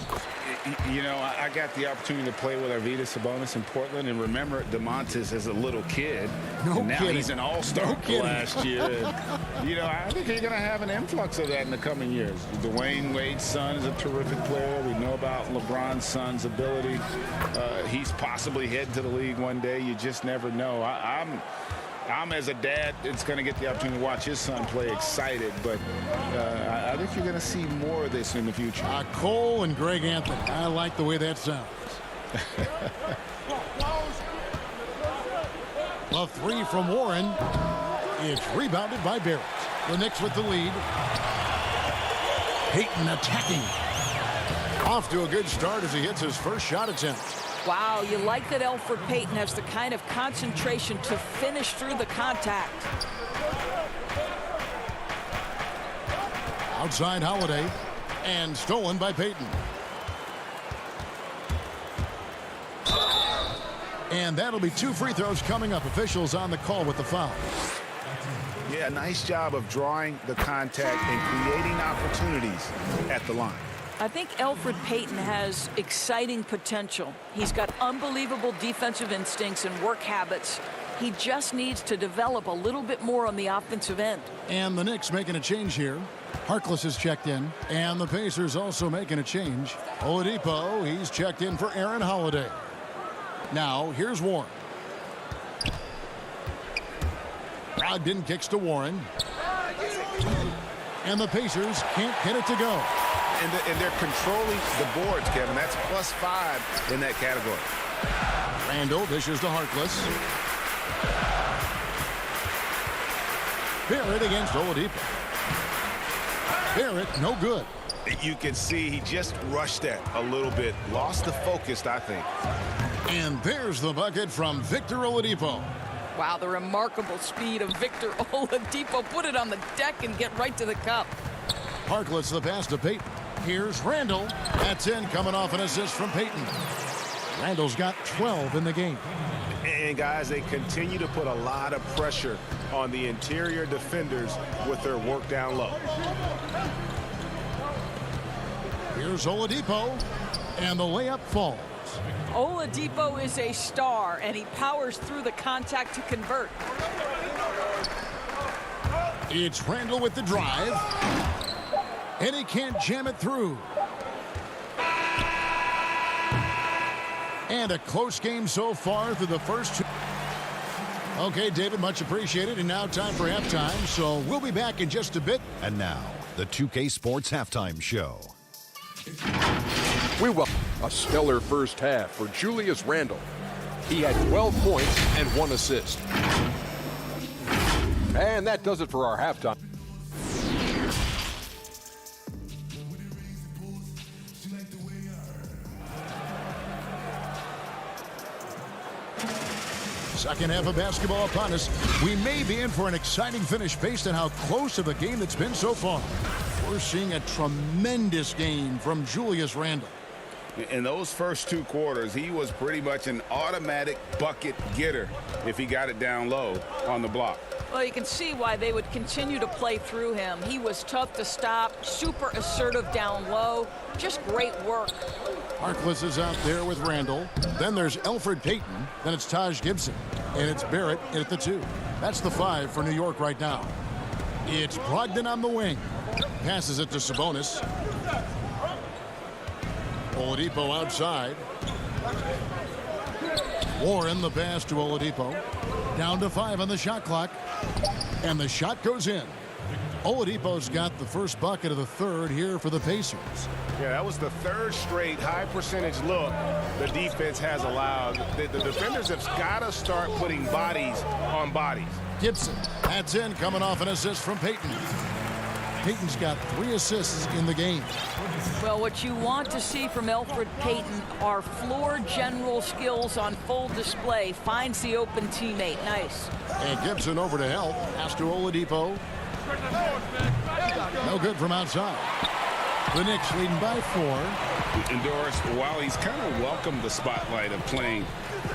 You know, I got the opportunity to play with Arvydas Sabonis in Portland, and remember Domantas as a little kid. And now he's an all-star last year. And, you know, I think you're going to have an influx of that in the coming years. Dwayne Wade's son is a terrific player. We know about LeBron's son's ability. He's possibly heading to the league one day. You just never know. I'm as a dad, it's going to get the opportunity to watch his son play excited, but I think you're going to see more of this in the future. Cole and Greg Anthony. I like the way that sounds. A 3 from Warren. It's rebounded by Barrett. The Knicks with the lead. Payton attacking. Off to a good start as he hits his first shot attempt. Wow, you like that Elfrid Payton has the kind of concentration to finish through the contact. Outside Holiday, and stolen by Payton. And that'll be 2 free throws coming up. Officials on the call with the foul. Yeah, nice job of drawing the contact and creating opportunities at the line. I think Elfrid Payton has exciting potential. He's got unbelievable defensive instincts and work habits. He just needs to develop a little bit more on the offensive end. And the Knicks making a change here. Harkless is checked in. And the Pacers also making a change. Oladipo, he's checked in for Aaron Holiday. Now, here's Warren. Brogdon kicks to Warren. And the Pacers can't get it to go. And they're controlling the boards, Kevin. That's +5 in that category. Randall dishes to Harkless. Barrett against Oladipo. Barrett, no good. You can see he just rushed that a little bit. Lost the focus, I think. And there's the bucket from Victor Oladipo. Wow, the remarkable speed of Victor Oladipo. Put it on the deck and get right to the cup. Harkless the pass to Payton. Here's Randall. That's in, coming off an assist from Payton. Randall's got 12 in the game. And, guys, they continue to put a lot of pressure on the interior defenders with their work down low. Here's Oladipo, and the layup falls. Oladipo is a star, and he powers through the contact to convert. It's Randall with the drive. And he can't jam it through. And a close game so far through the first 2. Okay, David, much appreciated. And now time for halftime. So we'll be back in just a bit. And now, the 2K Sports Halftime Show. We welcome a stellar first half for Julius Randle. He had 12 points and 1 assist. And that does it for our halftime. Second half of basketball upon us. We may be in for an exciting finish based on how close of a game that's been so far. We're seeing a tremendous game from Julius Randle. In those first 2 quarters, he was pretty much an automatic bucket getter if he got it down low on the block. Well, you can see why they would continue to play through him. He was tough to stop, super assertive down low. Just great work. Harkless is out there with Randall. Then there's Elfrid Payton. Then it's Taj Gibson. And it's Barrett at the 2. That's the 5 for New York right now. It's Brogdon on the wing. Passes it to Sabonis. Oladipo outside. Warren the pass to Oladipo. Down to 5 on the shot clock. And the shot goes in. Oladipo's got the first bucket of the third here for the Pacers. Yeah, that was the 3rd straight high percentage look the defense has allowed. The defenders have got to start putting bodies on bodies. Gibson, that's in, coming off an assist from Payton. Payton's got 3 assists in the game. Well, what you want to see from Elfrid Payton are floor general skills on full display. Finds the open teammate. Nice. And Gibson over to help. Pass to Oladipo. No good from outside. The Knicks leading by 4. And Doris, while he's kind of welcomed the spotlight of playing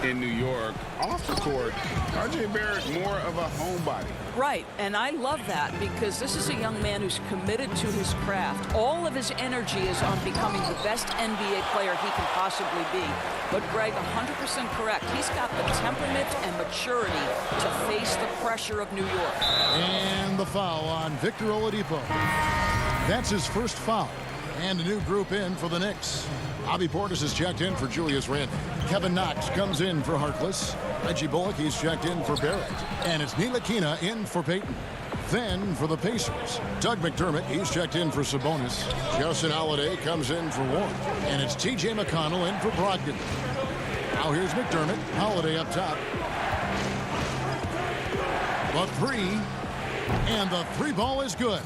in New York, off the court, R.J. Barrett more of a homebody. Right, and I love that because this is a young man who's committed to his craft. All of his energy is on becoming the best NBA player he can possibly be. But Greg, 100% correct. He's got the temperament and maturity to face the pressure of New York. And the foul on Victor Oladipo. That's his first foul. And a new group in for the Knicks. Bobby Portis is checked in for Julius Randle. Kevin Knox comes in for Harkless. Reggie Bullock, he's checked in for Barrett. And it's Ntilikina in for Payton. Then for the Pacers, Doug McDermott, he's checked in for Sabonis. Justin Holiday comes in for Warren. And it's T.J. McConnell in for Brogdon. Now here's McDermott, Holiday up top. The three, and the three ball is good.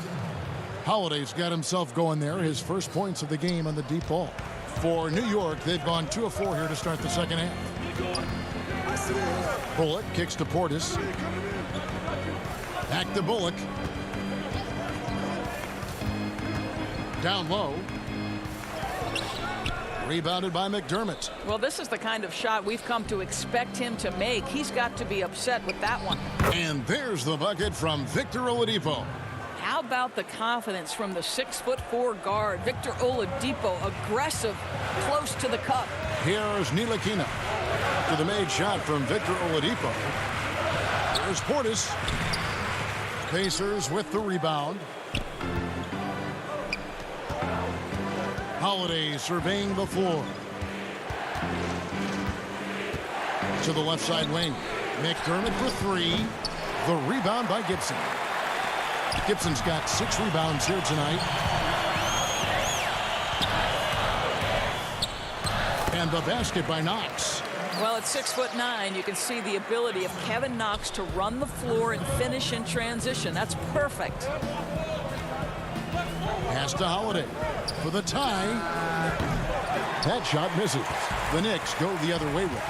Holiday's got himself going there, his first points of the game on the deep ball. For New York, they've gone 2 of 4 here to start the second half. Bullock kicks to Portis. Back to Bullock. Down low. Rebounded by McDermott. Well, this is the kind of shot we've come to expect him to make. He's got to be upset with that one. And there's the bucket from Victor Oladipo. How about the confidence from the 6'4" guard, Victor Oladipo, aggressive, close to the cup. Here's Ntilikina to the made shot from Victor Oladipo. There's Portis. Pacers with the rebound. Holiday surveying the floor. To the left side wing. McDermott for 3. The rebound by Gibson. Gibson's got 6 rebounds here tonight. And the basket by Knox. Well, at 6'9", you can see the ability of Kevin Knox to run the floor and finish in transition. That's perfect. Pass to Holiday for the tie. That shot misses. The Knicks go the other way with it.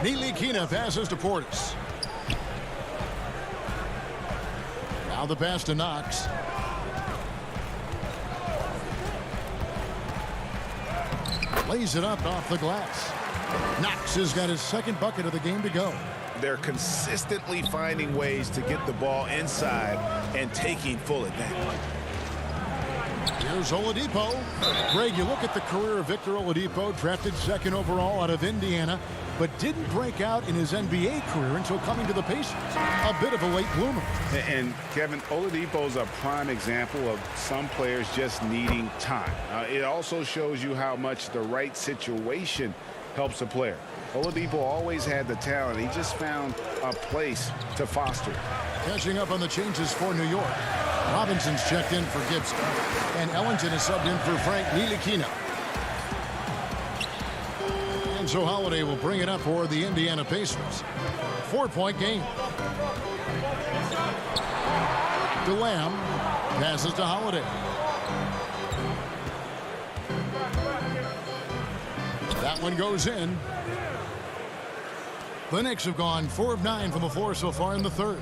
Ntilikina passes to Portis. Now the pass to Knox. Lays it up off the glass. Knox has got his second bucket of the game to go. They're consistently finding ways to get the ball inside and taking full advantage. Here's Oladipo. Greg, you look at the career of Victor Oladipo, drafted 2nd overall out of Indiana, but didn't break out in his NBA career until coming to the Pacers. A bit of a late bloomer. And Kevin, Oladipo's a prime example of some players just needing time. It also shows you how much the right situation helps a player. Oladipo always had the talent. He just found a place to foster it. Catching up on the changes for New York. Robinson's checked in for Gibson. And Ellington is subbed in for Frank Ntilikina. And so Holiday will bring it up for the Indiana Pacers. 4-point game. DeLamb passes to Holiday. That one goes in. The Knicks have gone 4 of 9 from the floor so far in the third.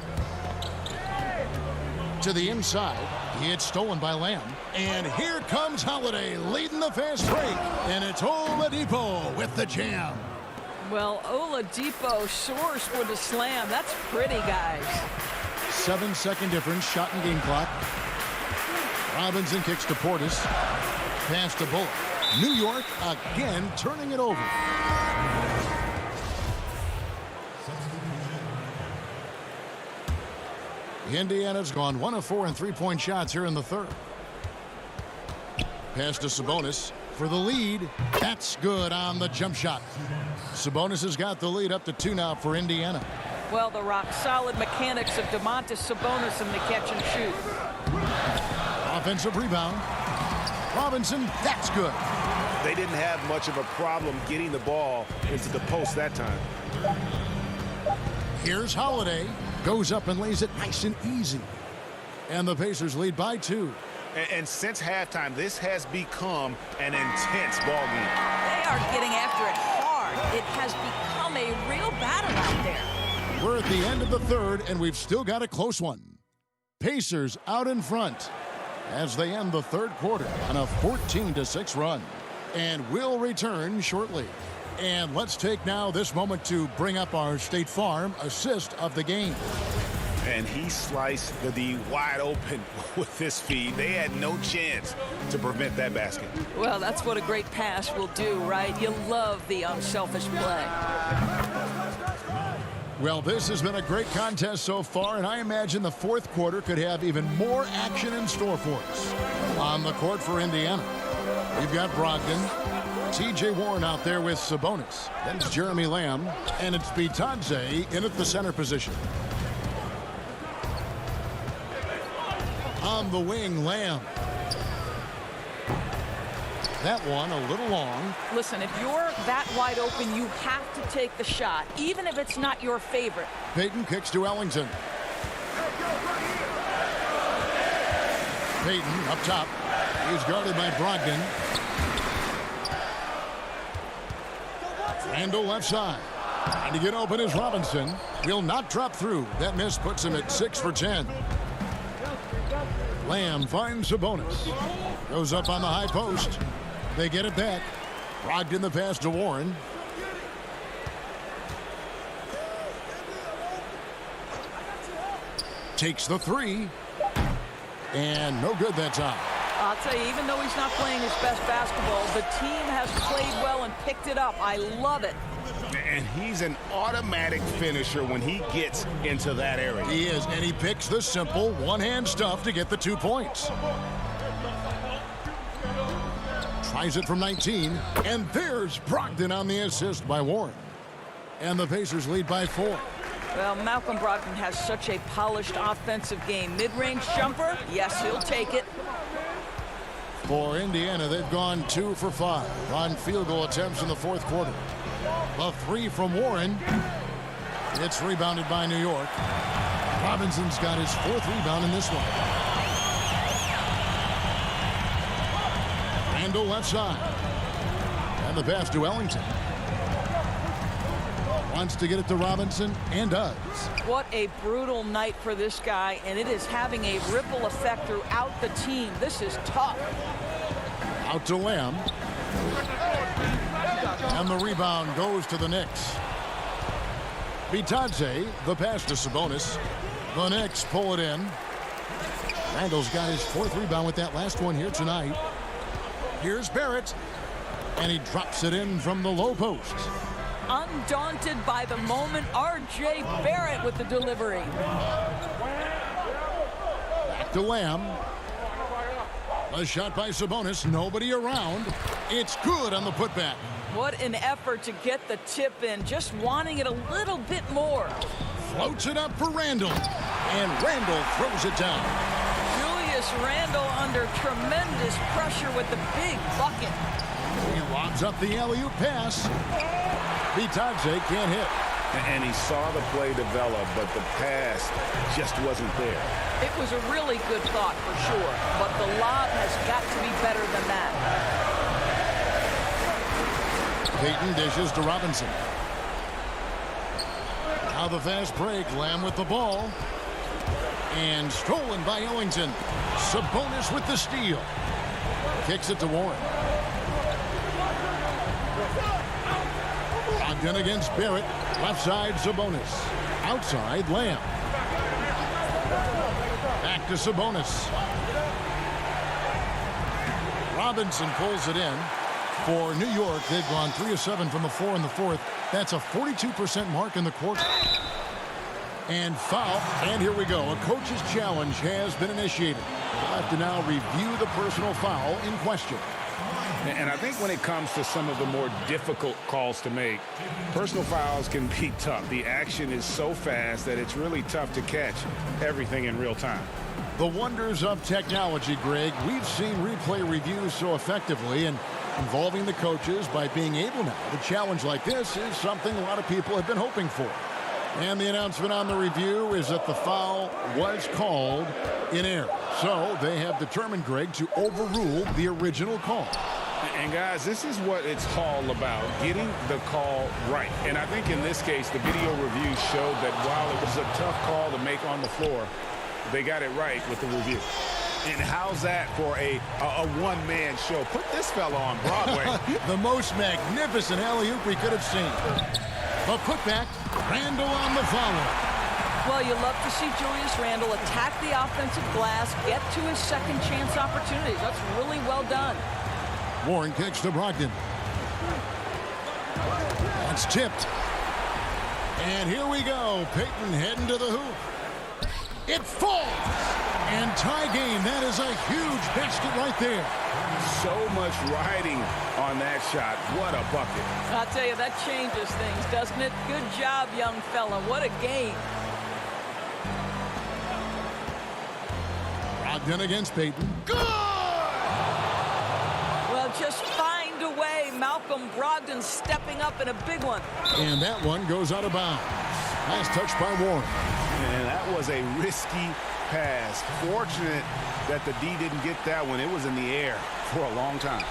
To the inside. It's stolen by Lamb. And here comes Holiday leading the fast break. And it's Oladipo with the jam. Well, Oladipo soars for the slam. That's pretty, guys. 7-second difference, shot and game clock. Robinson kicks to Portis. Pass to Bullock. New York again turning it over. Indiana's gone 1 of 4 in 3-point shots here in the third. Pass to Sabonis for the lead. That's good on the jump shot. Sabonis has got the lead up to 2 now for Indiana. Well, the rock-solid mechanics of Domantas Sabonis in the catch and shoot. Offensive rebound. Robinson, that's good. They didn't have much of a problem getting the ball into the post that time. Here's Holiday. Goes up and lays it nice and easy. And the Pacers lead by 2. And since halftime, this has become an intense ball game. They are getting after it hard. It has become a real battle out there. We're at the end of the third, and we've still got a close one. Pacers out in front. as they end the third quarter on a 14-6 run. And we'll return shortly. And let's take now this moment to bring up our State Farm assist of the game. And he sliced the D wide open with this feed. They had no chance to prevent that basket. Well, that's what a great pass will do, right? You love the unselfish play. Well, this has been a great contest so far, and I imagine the fourth quarter could have even more action in store for us. On the court for Indiana, we've got Brogdon, T.J. Warren out there with Sabonis. Then it's Jeremy Lamb, and it's Bitadze in at the center position. On the wing, Lamb. That one a little long. Listen, if you're that wide open, you have to take the shot, even if it's not your favorite. Payton kicks to Ellington. Payton up top. He's guarded by Brogdon. Randall left side. Trying to get open is Robinson. Will not drop through. That miss puts him at 6 for 10. Lamb finds Sabonis. Goes up on the high post. They get it back. Brogdon the pass to Warren. Takes the three. And no good that time. I'll tell you, even though he's not playing his best basketball, the team has played well and picked it up. I love it. And he's an automatic finisher when he gets into that area. He is, and he picks the simple one-hand stuff to get the 2 points. Tries it from 19, and there's Brogdon on the assist by Warren. And the Pacers lead by 4. Well, Malcolm Brogdon has such a polished offensive game. Mid-range jumper, yes, he'll take it. For Indiana, they've gone 2 for 5 on field goal attempts in the fourth quarter. A 3 from Warren. It's rebounded by New York. Robinson's got his 4th rebound in this one. Randall left side. And the pass to Ellington. Wants to get it to Robinson and does. What a brutal night for this guy, and it is having a ripple effect throughout the team. This is tough. Out to Lamb. And the rebound goes to the Knicks. Bitadze, the pass to Sabonis. The Knicks pull it in. Randall's got his 4th rebound with that last one here tonight. Here's Barrett. And he drops it in from the low post. Undaunted by the moment, R.J. Barrett with the delivery. Back to Lamb. A shot by Sabonis. Nobody around. It's good on the putback. What an effort to get the tip in. Just wanting it a little bit more. Floats it up for Randall. And Randall throws it down. Julius Randall under tremendous pressure with the big bucket. He lobs up the alley-oop pass. Bitadze can't hit. And he saw the play develop, but the pass just wasn't there. It was a really good thought for sure, but the lob has got to be better than that. Payton dishes to Robinson. Now the fast break. Lamb with the ball. And stolen by Ellington. Sabonis with the steal. Kicks it to Warren. Brogdon against Barrett. Left side, Sabonis. Outside, Lamb. Back to Sabonis. Robinson pulls it in. For New York, they've gone 3 of 7 from the floor in the fourth. That's a 42% mark in the quarter. And foul. And here we go. A coach's challenge has been initiated. We'll have to now review the personal foul in question. And I think when it comes to some of the more difficult calls to make, personal fouls can be tough. The action is so fast that it's really tough to catch everything in real time. The wonders of technology, Greg. We've seen replay reviews so effectively, and involving the coaches by being able now to challenge like this is something a lot of people have been hoping for. And the announcement on the review is that the foul was called in error. So they have determined, Greg, to overrule the original call. And guys, this is what it's all about, getting the call right. And I think in this case, the video review showed that while it was a tough call to make on the floor, they got it right with the review. And how's that for a one-man show? Put this fella on Broadway. The most magnificent alley-oop we could have seen. The putback, Randle on the follow. Well, you love to see Julius Randle attack the offensive glass, get to his second chance opportunities. That's really well done. Warren kicks to Brogdon. That's tipped. And here we go. Payton heading to the hoop. It falls. And tie game. That is a huge basket right there. So much riding on that shot. What a bucket. I'll tell you, that changes things, doesn't it? Good job, young fella. What a game. Brogdon against Payton. Good! Well, just find a way. Malcolm Brogdon stepping up in a big one. And that one goes out of bounds. Nice touch by Warren. And that was a risky pass. Fortunate that the D didn't get that one. It was in the air for a long time.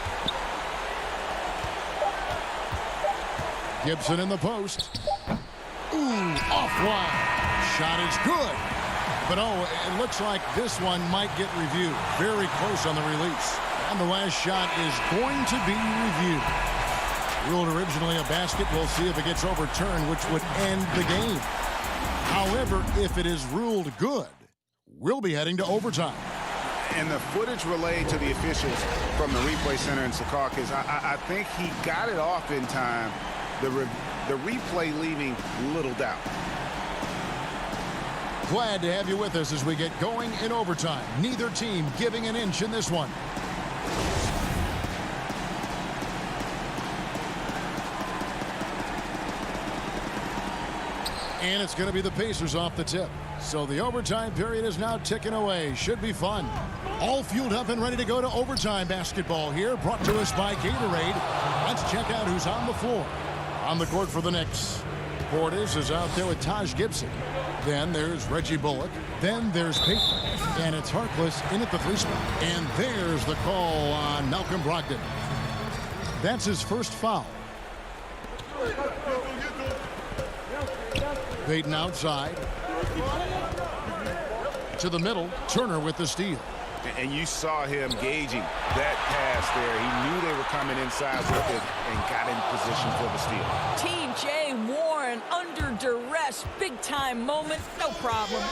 Gibson in the post. Ooh, offline. Shot is good. But, it looks like this one might get reviewed. Very close on the release. And the last shot is going to be reviewed. Ruled originally a basket. We'll see if it gets overturned, which would end the game. However, if it is ruled good, we'll be heading to overtime. And the footage relayed to the officials from the replay center in Secaucus, I think he got it off in time. The replay leaving little doubt. Glad to have you with us as we get going in overtime. Neither team giving an inch in this one. And it's going to be the Pacers off the tip. So the overtime period is now ticking away. Should be fun. All fueled up and ready to go to overtime basketball here. Brought to us by Gatorade. Let's check out who's on the floor. On the court for the Knicks. Portis is out there with Taj Gibson. Then there's Reggie Bullock. Then there's Payton. And it's Harkless in at the 3 spot. And there's the call on Malcolm Brogdon. That's his first foul. Payton outside. To the middle. Turner with the steal. And you saw him gauging that pass there. He knew they were coming inside with it and got in position for the steal. T.J. Warren under duress. Big time moment. No problem.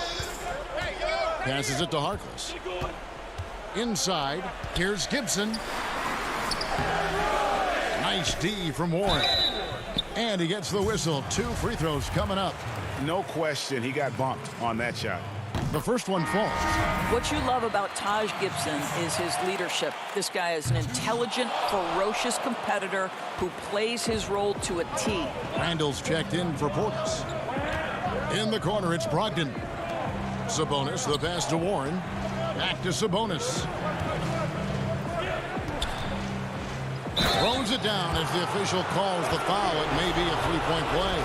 Passes it to Harkless. Inside. Here's Gibson. Nice D from Warren. And he gets the whistle. 2 free throws coming up. No question, he got bumped on that shot. The first one falls. What you love about Taj Gibson is his leadership. This guy is an intelligent, ferocious competitor who plays his role to a T. Randle's checked in for Portis. In the corner, it's Brogdon. Sabonis, the pass to Warren. Back to Sabonis. Throws it down as the official calls the foul. It may be a 3-point play.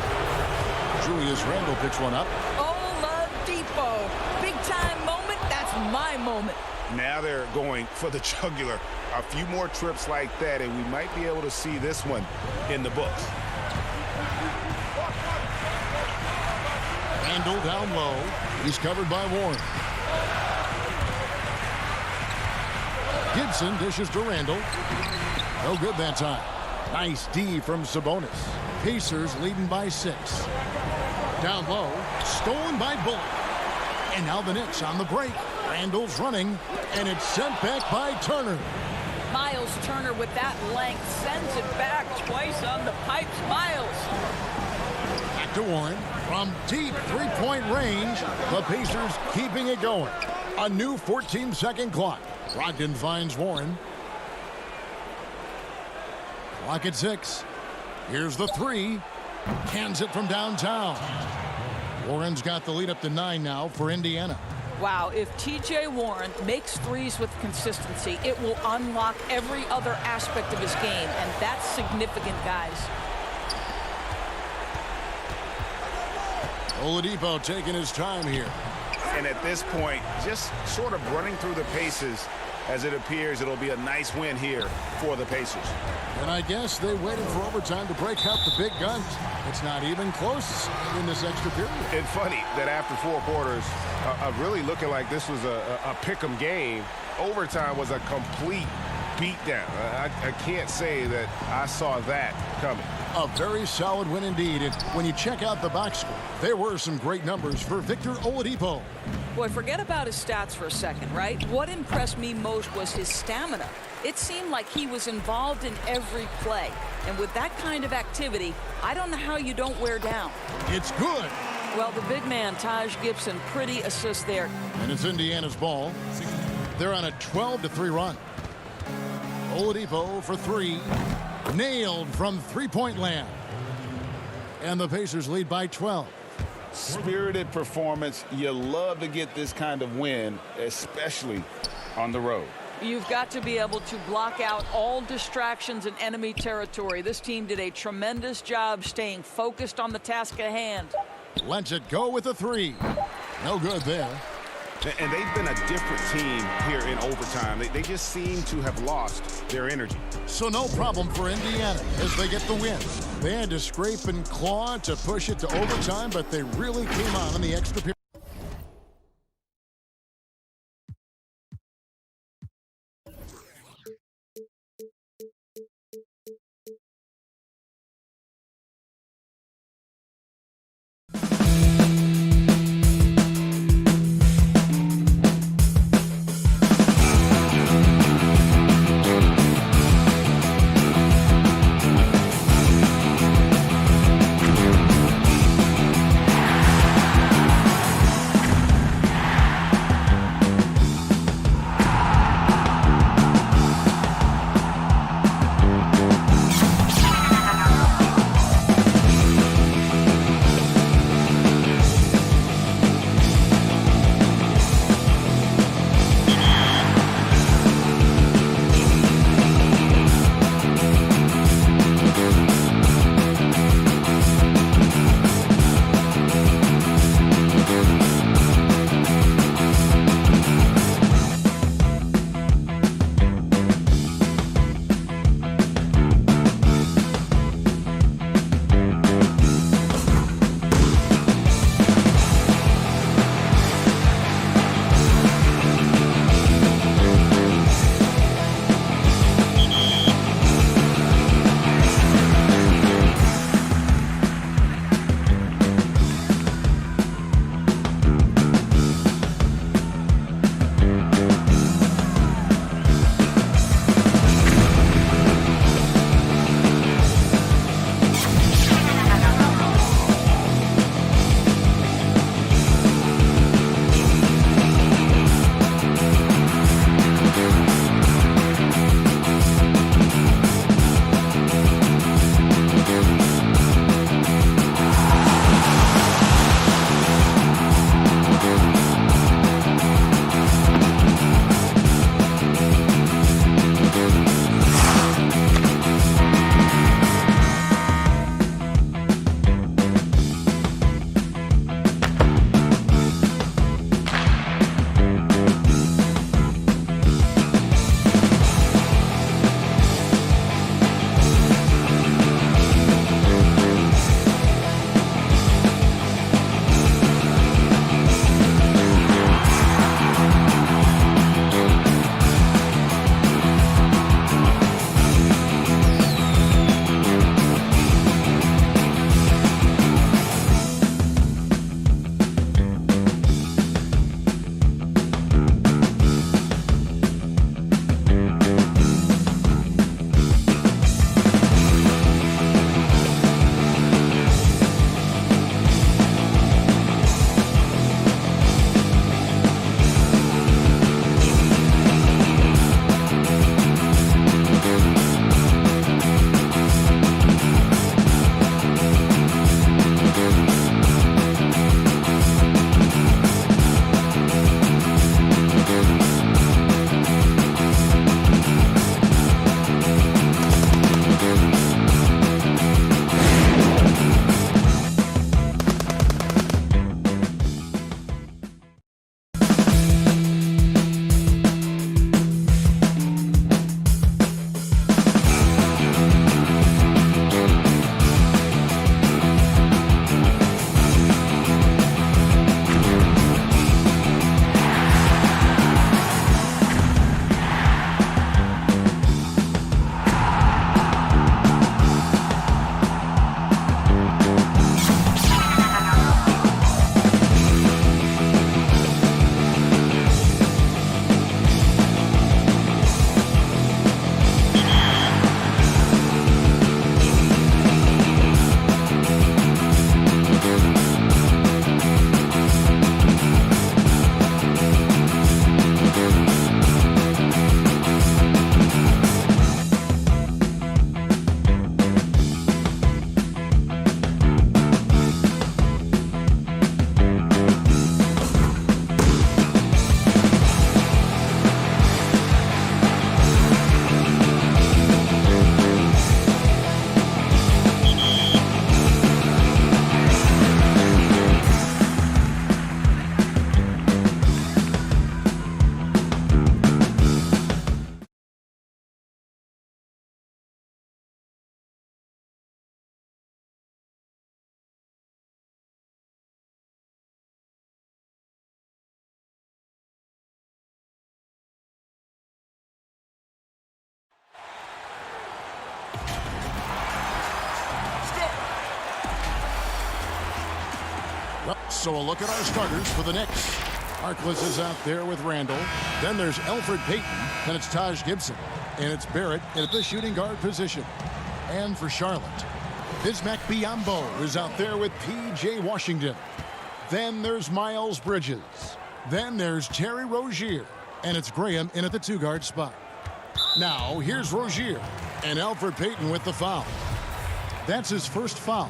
Julius Randle picks one up. Oladipo. Big time moment. That's my moment. Now they're going for the jugular. A few more trips like that, and we might be able to see this one in the books. Randle down low. He's covered by Warren. Gibson dishes to Randle. No good that time. Nice D from Sabonis. Pacers leading by 6. Down low. Stolen by Bullock. And now the Knicks on the break. Randle's running. And it's sent back by Turner. Miles Turner with that length sends it back twice on the pipes. Miles. Back to Warren. From deep 3-point range, the Pacers keeping it going. A new 14-second clock. Brogdon finds Warren. Clock at 6. Here's the 3. Cans it from downtown. Warren's got the lead up to 9 now for Indiana. Wow, if T.J. Warren makes threes with consistency, it will unlock every other aspect of his game, and that's significant, guys. Oladipo taking his time here. And at this point, just sort of running through the paces as it appears it'll be a nice win here for the Pacers. And I guess they waited for overtime to break out the big guns. It's not even close in this extra period. It's funny that after 4 quarters of really looking like this was a pick'em game, overtime was a complete beatdown. I can't say that I saw that coming. A very solid win indeed. And when you check out the box score, there were some great numbers for Victor Oladipo. Boy, forget about his stats for a second, right? What impressed me most was his stamina. It seemed like he was involved in every play. And with that kind of activity, I don't know how you don't wear down. It's good. Well, the big man, Taj Gibson, pretty assist there. And it's Indiana's ball. They're on a 12-3 run. Oladipo for 3. Nailed from three-point land. And the Pacers lead by 12. Spirited performance. You love to get this kind of win, especially on the road. You've got to be able to block out all distractions in enemy territory. This team did a tremendous job staying focused on the task at hand. Lets it go with a 3. No good there. And they've been a different team here in overtime. They just seem to have lost their energy. So no problem for Indiana as they get the win. They had to scrape and claw to push it to overtime, but they really came on in the extra period. Well, so a look at our starters for the Knicks. Harkless is out there with Randall. Then there's Elfrid Payton. Then it's Taj Gibson. And it's Barrett at the shooting guard position. And for Charlotte, Bismack Biyombo is out there with P.J. Washington. Then there's Miles Bridges. Then there's Terry Rozier. And it's Graham in at the 2-guard spot. Now, here's Rozier. And Elfrid Payton with the foul. That's his first foul.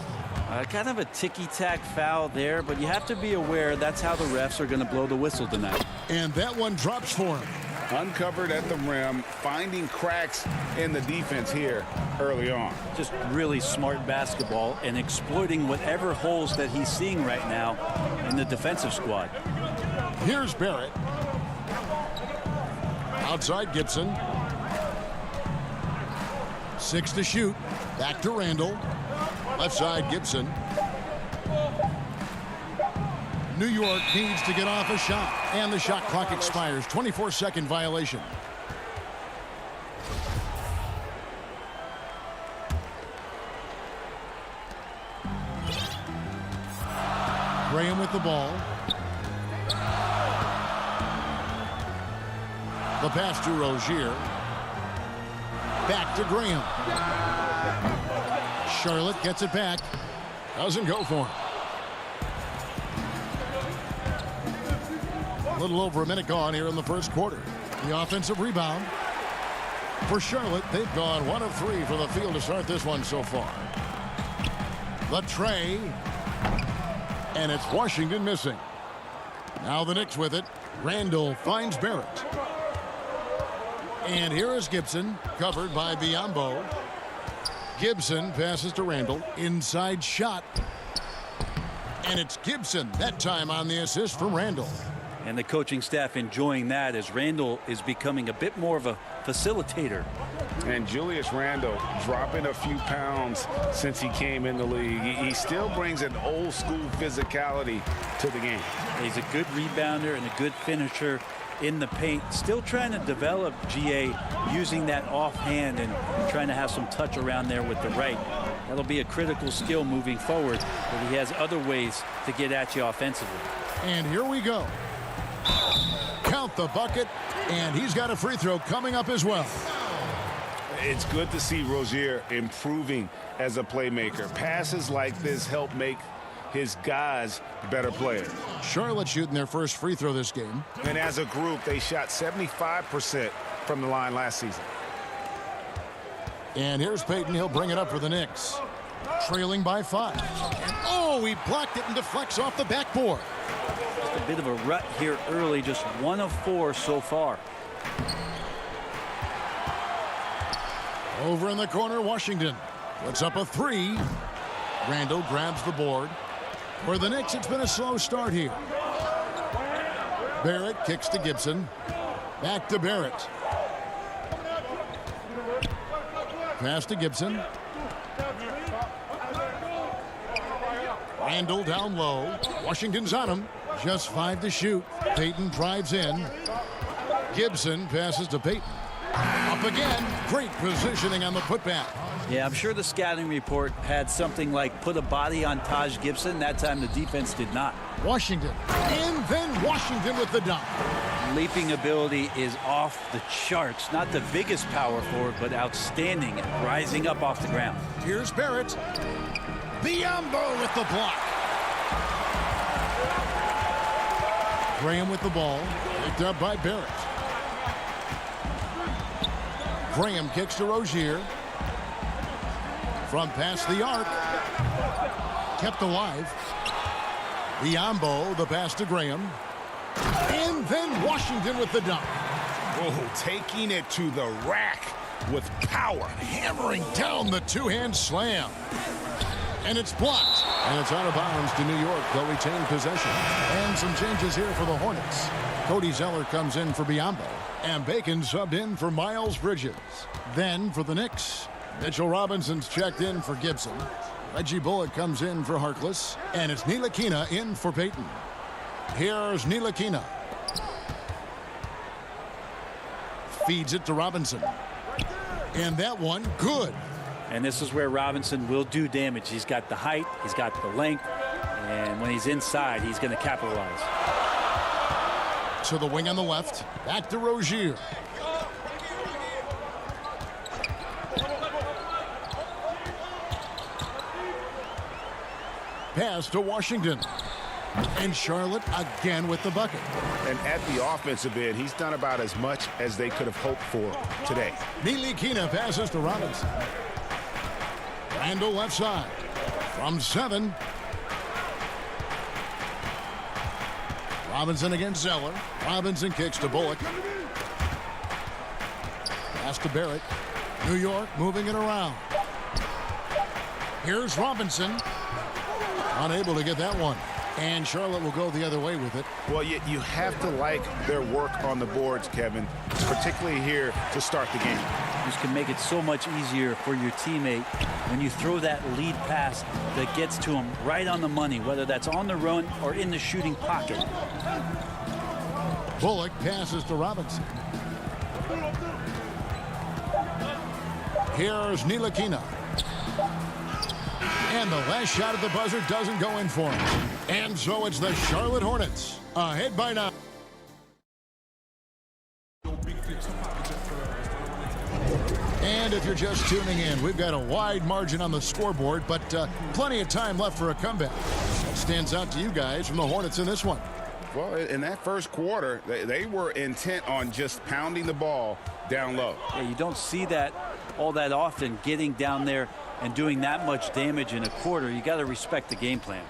Kind of a ticky-tack foul there, but you have to be aware that's how the refs are going to blow the whistle tonight. And that one drops for him. Uncovered at the rim, finding cracks in the defense here early on. Just really smart basketball and exploiting whatever holes that he's seeing right now in the defensive squad. Here's Barrett. Outside Gibson. 6 to shoot. Back to Randall. Left side Gibson. New York needs to get off a shot, and the shot clock expires. 24-second violation. Graham with the ball. The pass to Rozier. Back to Graham. Charlotte gets it back. Doesn't go for him. A little over a minute gone here in the first quarter. The offensive rebound. For Charlotte, they've gone 1 of 3 from the field to start this one so far. The tray. And it's Washington missing. Now the Knicks with it. Randall finds Barrett. And here is Gibson, covered by Biyombo. Gibson passes to Randall. Inside shot. And it's Gibson, that time on the assist from Randall. And the coaching staff enjoying that as Randall is becoming a bit more of a facilitator. And Julius Randle dropping a few pounds since he came in the league. He still brings an old school physicality to the game. He's a good rebounder and a good finisher in the paint. Still trying to develop GA using that offhand and trying to have some touch around there with the right. That'll be a critical skill moving forward, but he has other ways to get at you offensively. And here we go. Count the bucket, and he's got a free throw coming up as well. It's good to see Rozier improving as a playmaker. Passes like this help make his guys better players. Charlotte shooting their first free throw this game. And as a group, they shot 75% from the line last season. And here's Payton. He'll bring it up for the Knicks. Trailing by 5. And oh, he blocked it and deflects off the backboard. Just a bit of a rut here early, just 1 of 4 so far. Over in the corner, Washington puts up a 3. Randall grabs the board. For the Knicks, it's been a slow start here. Barrett kicks to Gibson. Back to Barrett. Pass to Gibson. Randall down low. Washington's on him. Just 5 to shoot. Payton drives in. Gibson passes to Payton. Up again. Great positioning on the putback. Yeah, I'm sure the scouting report had something like put a body on Taj Gibson. That time the defense did not. Washington. And then Washington with the dunk. Leaping ability is off the charts. Not the biggest power forward, but outstanding, rising up off the ground. Here's Barrett. Biyombo with the block. Graham with the ball. Picked up by Barrett. Graham kicks to Rozier. From past the arc. Kept alive. Biyombo, the pass to Graham. And then Washington with the dunk. Oh, taking it to the rack with power. Hammering down the two-hand slam. And it's blocked. And it's out of bounds to New York. They'll retain possession. And some changes here for the Hornets. Cody Zeller comes in for Biyombo. And Bacon subbed in for Miles Bridges. Then for the Knicks, Mitchell Robinson's checked in for Gibson. Reggie Bullock comes in for Harkless. And it's Ntilikina in for Payton. Here's Ntilikina. Feeds it to Robinson. And that one, good. And this is where Robinson will do damage. He's got the height, he's got the length, and And when he's inside, he's going to capitalize. To the wing on the left. Back to Rozier. Pass to Washington. And Charlotte again with the bucket. And at the offensive end, he's done about as much as they could have hoped for today. Ntilikina passes to Robinson. Randall left side. From 7. Robinson against Zeller. Robinson kicks to Bullock. Pass to Barrett. New York moving it around. Here's Robinson. Unable to get that one. And Charlotte will go the other way with it. Well, you have to like their work on the boards, Kevin, particularly here to start the game. This can make it so much easier for your teammate when you throw that lead pass that gets to him right on the money, whether that's on the run or in the shooting pocket. Bullock passes to Robinson. Here's Ntilikina. And the last shot at the buzzer doesn't go in for him. And so it's the Charlotte Hornets ahead by 9. And if you're just tuning in, we've got a wide margin on the scoreboard, but plenty of time left for a comeback. What stands out to you guys from the Hornets in this one? Well, in that first quarter, they were intent on just pounding the ball down low. Yeah, you don't see that all that often, getting down there and doing that much damage in a quarter. You got to respect the game plan.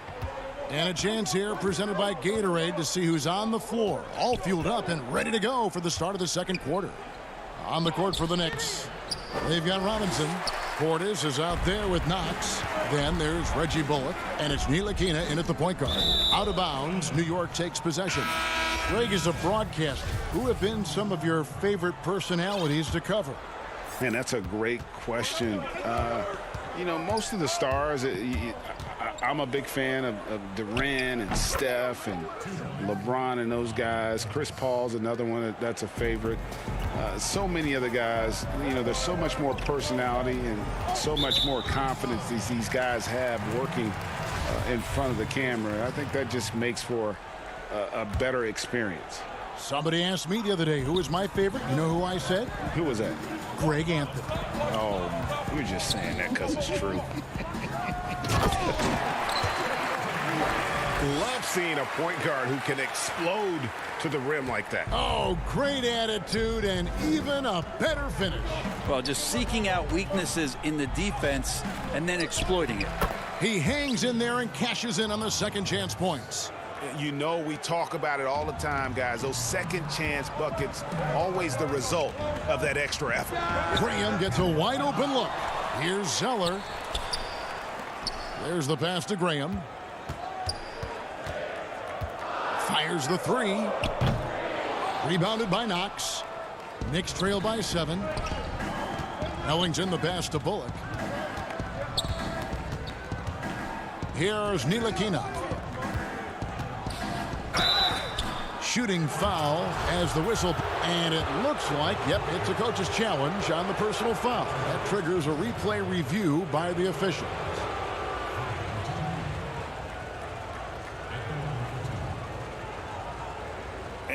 And a chance here presented by Gatorade to see who's on the floor, all fueled up and ready to go for the start of the second quarter. On the court for the Knicks, they've got Robinson. Portis is out there with Knox. Then there's Reggie Bullock, and it's Ntilikina in at the point guard. Out of bounds, New York takes possession. Greg, is a broadcaster, who have been some of your favorite personalities to cover? Man, that's a great question. You know, most of the stars, I'm a big fan of Durant and Steph and LeBron and those guys. Chris Paul's another one that's a favorite. So many other guys, you know, there's so much more personality and so much more confidence these guys have working in front of the camera. I think that just makes for a better experience. Somebody asked me the other day, who was my favorite? You know who I said? Who was that? Greg Anthony. Oh, you're just saying that because it's true. Love seeing a point guard who can explode to the rim like that. Oh, great attitude and even a better finish. Well, just seeking out weaknesses in the defense and then exploiting it. He hangs in there and cashes in on the second chance points. You know, we talk about it all the time, guys. Those second chance buckets, always the result of that extra effort. Graham gets a wide open look. Here's Zeller. There's the pass to Graham. Fires the 3. Rebounded by Knox. Knicks trail by 7. Ellington the pass to Bullock. Here's Ntilikina. Shooting foul as the whistle, and it looks like, yep, it's a coach's challenge on the personal foul. That triggers a replay review by the official.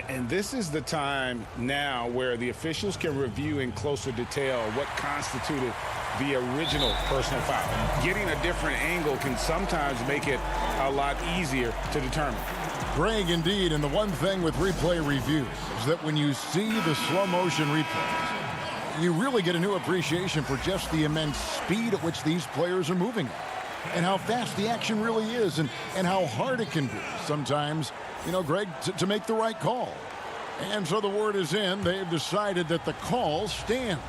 And this is the time now where the officials can review in closer detail what constituted the original personal foul. Getting a different angle can sometimes make it a lot easier to determine. Greg, indeed, and the one thing with replay reviews is that when you see the slow motion replays, you really get a new appreciation for just the immense speed at which these players are moving and how fast the action really is and how hard it can be sometimes, you know, Greg, to make the right call. And so the word is in. They've decided that the call stands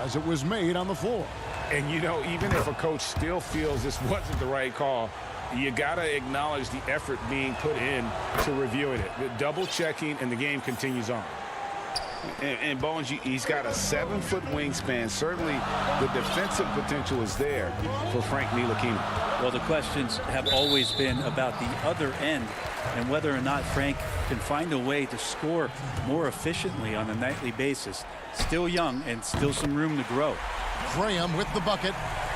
as it was made on the floor. And, you know, even if a coach still feels this wasn't the right call, you got to acknowledge the effort being put in to reviewing it. The double checking, and the game continues on. And Bones, he's got a 7-foot wingspan. Certainly the defensive potential is there for Frank Ntilikina. Well, the questions have always been about the other end and whether or not Frank can find a way to score more efficiently on a nightly basis. Still young and still some room to grow. Graham with the bucket.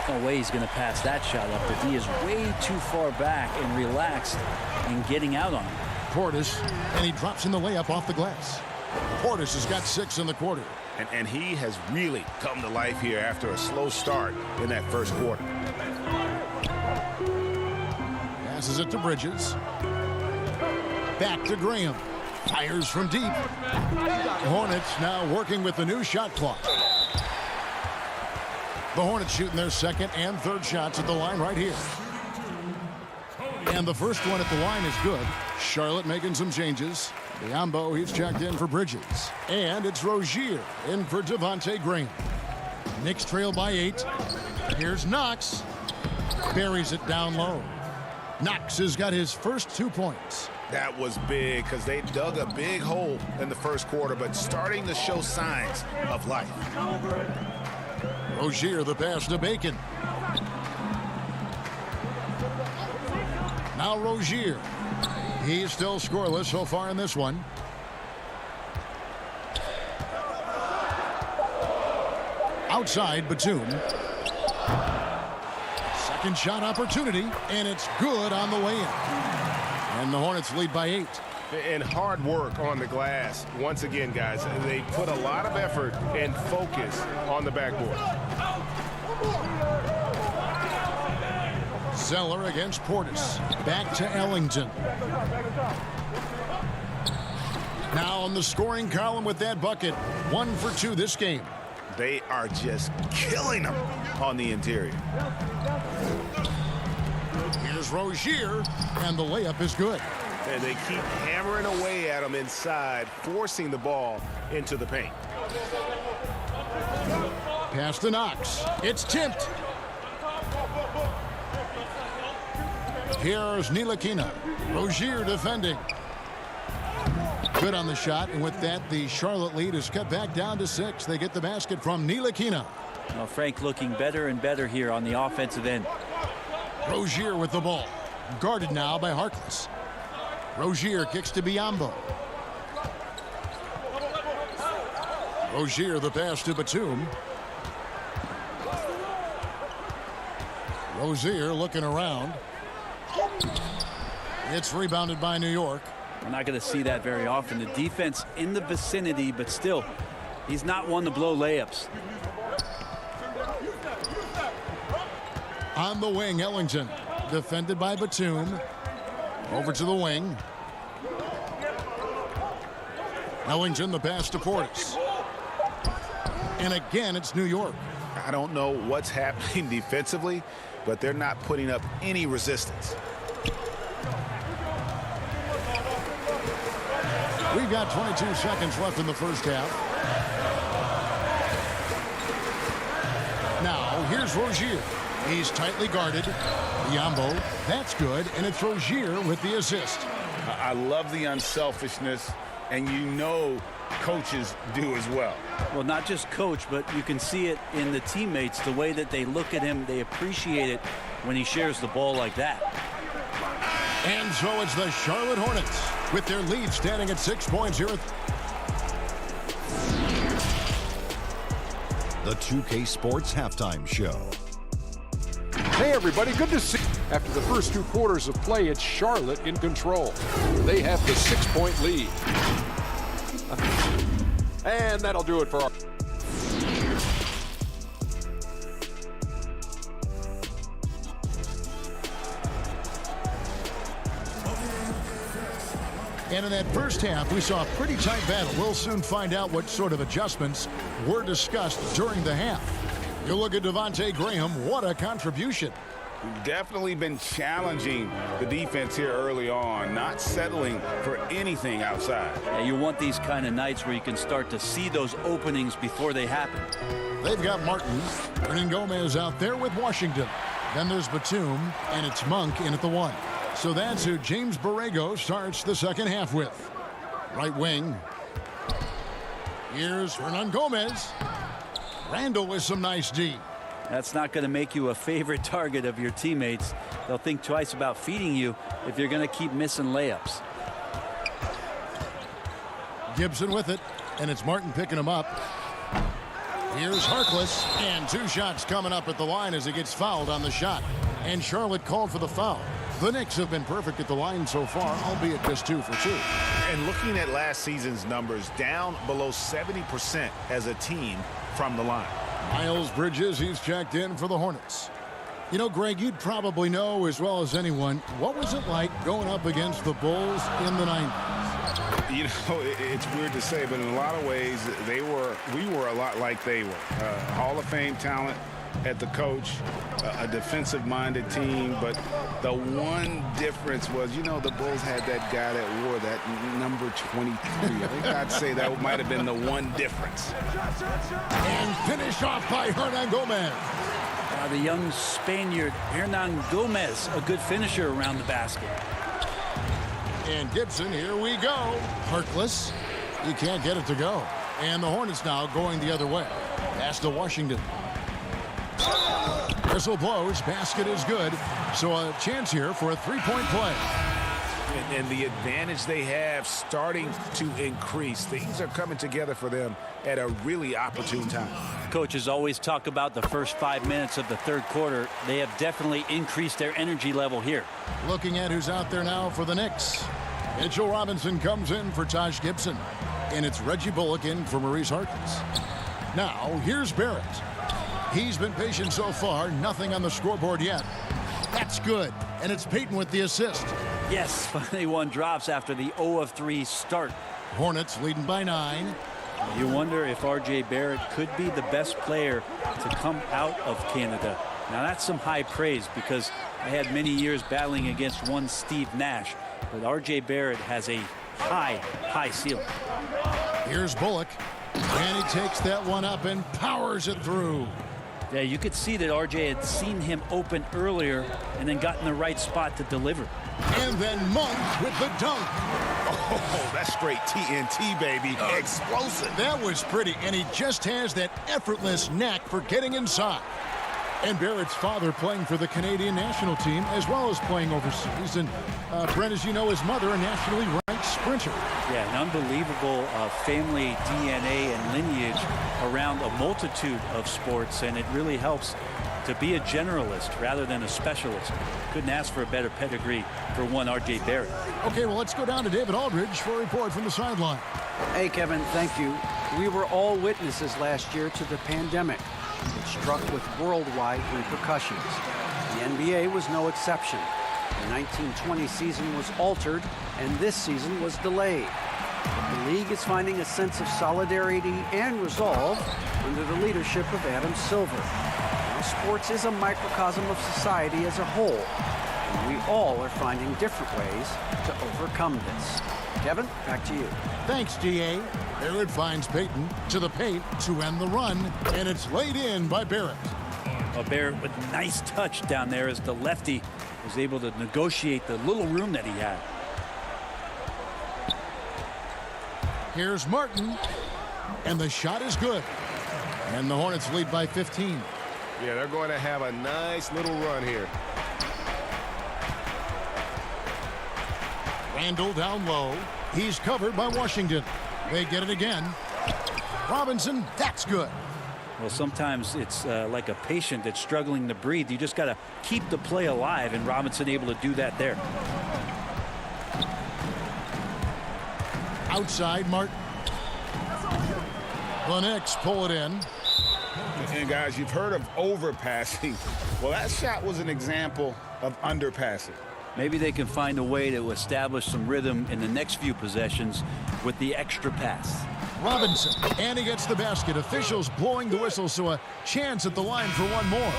No way he's going to pass that shot up. The D is way too far back and relaxed and getting out on him. Portis, and he drops in the layup off the glass. Portis has got 6 in the quarter. And he has really come to life here after a slow start in that first quarter. Passes it to Bridges. Back to Graham. Fires from deep. Hornets now working with the new shot clock. The Hornets shooting their second and third shots at the line right here. And the first one at the line is good. Charlotte making some changes. Biombo, he's checked in for Bridges. And it's Rozier in for Devontae Graham. Knicks trail by 8. Here's Knox. Buries it down low. Knox has got his first 2 points. That was big because they dug a big hole in the first quarter, but starting to show signs of life. Rozier, the pass to Bacon. Now Rozier. He's still scoreless so far in this one. Outside, Batum. Second shot opportunity, and it's good on the way in. And the Hornets lead by 8. And hard work on the glass. Once again, guys, they put a lot of effort and focus on the backboard. Zeller against Portis. Back to Ellington. Now on the scoring column with that bucket. 1 for 2 this game. They are just killing them on the interior. Here's Rozier, and the layup is good. And they keep hammering away at him inside, forcing the ball into the paint. Pass to Knox. It's tipped. Here's Ntilikina. Rozier defending. Good on the shot, and with that, the Charlotte lead is cut back down to 6. They get the basket from Ntilikina. Well, Frank looking better and better here on the offensive end. Rozier with the ball. Guarded now by Harkless. Rozier kicks to Biombo. Rozier the pass to Batum. Rozier looking around. It's rebounded by New York. We're not going to see that very often. The defense in the vicinity, but still, he's not one to blow layups. On the wing, Ellington. Defended by Batum. Over to the wing. Ellington the pass to Portis. And again, it's New York. I don't know what's happening defensively, but they're not putting up any resistance. We've got 22 seconds left in the first half. Now, here's Rozier. He's tightly guarded. Biombo, that's good, and it's Rozier with the assist. I love the unselfishness, and you know coaches do as well. Well, not just coach, but you can see it in the teammates, the way that they look at him. They appreciate it when he shares the ball like that. And so it's the Charlotte Hornets with their lead standing at 6 points here. The 2K Sports Halftime Show. Hey everybody, good to see you. After the first 2 quarters of play, it's Charlotte in control. They have the 6-point lead. And that'll do it for our... And in that first half, we saw a pretty tight battle. We'll soon find out what sort of adjustments were discussed during the half. You look at Devontae Graham, what a contribution. Definitely been challenging the defense here early on, not settling for anything outside. Yeah, you want these kind of nights where you can start to see those openings before they happen. They've got Martin, Hernan Gomez out there with Washington. Then there's Batum, and it's Monk in at the 1. So that's who James Borrego starts the second half with. Right wing. Here's Hernan Gomez. Randall with some nice D. That's not going to make you a favorite target of your teammates. They'll think twice about feeding you if you're going to keep missing layups. Gibson with it, and it's Martin picking him up. Here's Harkless, and 2 shots coming up at the line as he gets fouled on the shot. And Charlotte called for the foul. The Knicks have been perfect at the line so far, albeit just 2 for 2. And looking at last season's numbers, down below 70% as a team from the line. Miles Bridges, he's checked in for the Hornets. You know, Greg, you'd probably know as well as anyone, what was it like going up against the Bulls in the 90s? You know, it's weird to say, but in a lot of ways, we were a lot like they were. Hall of Fame talent at the coach, a defensive-minded team, but the one difference was, you know, the Bulls had that guy that wore that number 23. I think I'd say that might have been the one difference. And finished off by Hernan Gomez. The young Spaniard, Hernan Gomez, a good finisher around the basket. And Gibson, here we go. Harkless, he can't get it to go. And the Hornets now going the other way. Pass to Washington. Whistle blows, basket is good. So a chance here for a 3-point play. And the advantage they have starting to increase. Things are coming together for them at a really opportune time. Coaches always talk about the first 5 minutes of the third quarter. They have definitely increased their energy level here. Looking at who's out there now for the Knicks. Mitchell Robinson comes in for Taj Gibson. And it's Reggie Bullock in for Maurice Harkless. Now, here's Barrett. He's been patient so far. Nothing on the scoreboard yet. That's good. And it's Payton with the assist. Yes, finally one drops after the 0 of 3 start. Hornets leading by 9. You wonder if R.J. Barrett could be the best player to come out of Canada. Now that's some high praise because I had many years battling against one Steve Nash. But R.J. Barrett has a high ceiling. Here's Bullock. And he takes that one up and powers it through. Yeah, you could see that R.J. had seen him open earlier and then got in the right spot to deliver. And then Monk with the dunk. Oh, that's straight TNT, baby. Explosive. That was pretty, and he just has that effortless knack for getting inside. And Barrett's father playing for the Canadian national team as well as playing overseas. And Brent, as you know, his mother, a nationally ranked sprinter. Yeah, an unbelievable family DNA and lineage around a multitude of sports, and it really helps to be a generalist rather than a specialist. Couldn't ask for a better pedigree for one R.J. Barrett. Okay, well, let's go down to David Aldridge for a report from the sideline. Hey, Kevin, thank you. We were all witnesses last year to the pandemic. It struck with worldwide repercussions. The NBA was no exception. The 1920 season was altered, and this season was delayed. The league is finding a sense of solidarity and resolve under the leadership of Adam Silver. Now, sports is a microcosm of society as a whole, and we all are finding different ways to overcome this. Kevin, back to you. Thanks, D.A. Barrett finds Payton to the paint to end the run, and it's laid in by Barrett. Well, Barrett with nice touch down there as the lefty was able to negotiate the little room that he had. Here's Martin, and the shot is good. And the Hornets lead by 15. Yeah, they're going to have a nice little run here. Randall down low. He's covered by Washington. They get it again. Robinson, that's good. Well, sometimes it's like a patient that's struggling to breathe. You just got to keep the play alive, and Robinson able to do that there. Outside, Martin. The Knicks pull it in. And guys, you've heard of overpassing. Well, that shot was an example of underpassing. Maybe they can find a way to establish some rhythm in the next few possessions with the extra pass. Robinson, and he gets the basket. Officials blowing the whistle, so a chance at the line for one more.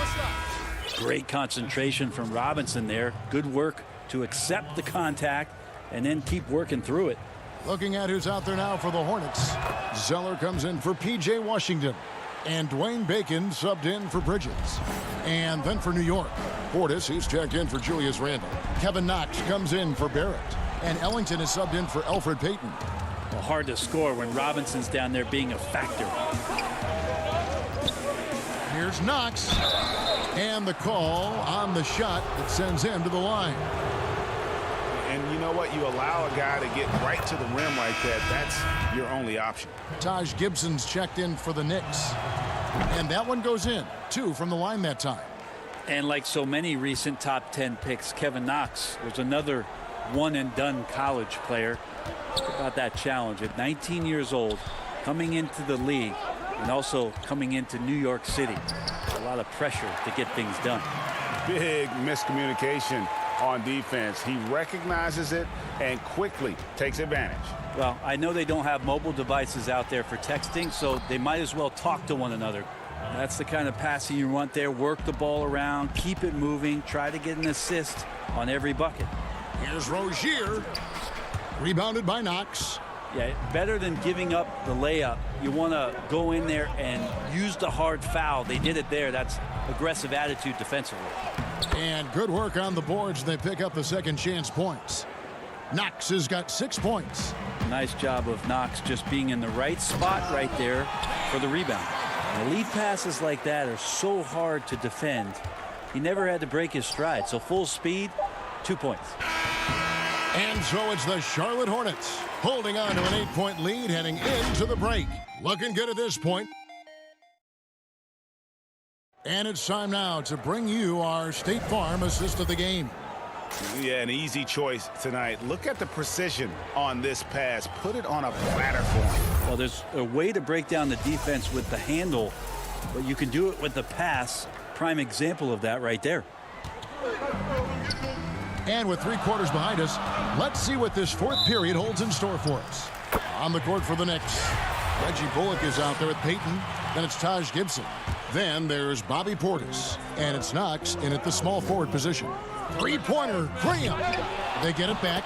Great concentration from Robinson there. Good work to accept the contact and then keep working through it. Looking at who's out there now for the Hornets. Zeller comes in for P.J. Washington. And Dwayne Bacon subbed in for Bridges. And then for New York, Portis, he's checked in for Julius Randle. Kevin Knox comes in for Barrett. And Ellington is subbed in for Elfrid Payton. Well, hard to score when Robinson's down there being a factor. Here's Knox. And the call on the shot that sends him to the line. And you know what? You allow a guy to get right to the rim like that. That's your only option. Taj Gibson's checked in for the Knicks. And that one goes in. 2 from the line that time. And like so many recent top 10 picks, Kevin Knox was another one-and-done college player. Think about that challenge at 19 years old, coming into the league and also coming into New York City. A lot of pressure to get things done. Big miscommunication on defense. He recognizes it and quickly takes advantage. Well, I know they don't have mobile devices out there for texting, so they might as well talk to one another. That's the kind of passing you want there. Work the ball around, keep it moving, try to get an assist on every bucket. Here's Rozier. Rebounded by Knox. Yeah, better than giving up the layup. You want to go in there and use the hard foul. They did it there. That's aggressive attitude defensively. And good work on the boards. They pick up the second chance points. Knox has got 6 points. Nice job of Knox just being in the right spot right there for the rebound. Now, lead passes like that are so hard to defend. He never had to break his stride. So full speed, 2 points. And so it's the Charlotte Hornets holding on to an 8-point lead heading into the break. Looking good at this point. And it's time now to bring you our State Farm assist of the game. Yeah, an easy choice tonight. Look at the precision on this pass. Put it on a platter for him. Well, there's a way to break down the defense with the handle, but you can do it with the pass. Prime example of that right there. And with 3 quarters behind us, let's see what this 4th period holds in store for us. On the court for the Knicks, Reggie Bullock is out there with Payton. Then it's Taj Gibson. Then there's Bobby Portis. And it's Knox in at the small forward position. 3-pointer, Graham. They get it back.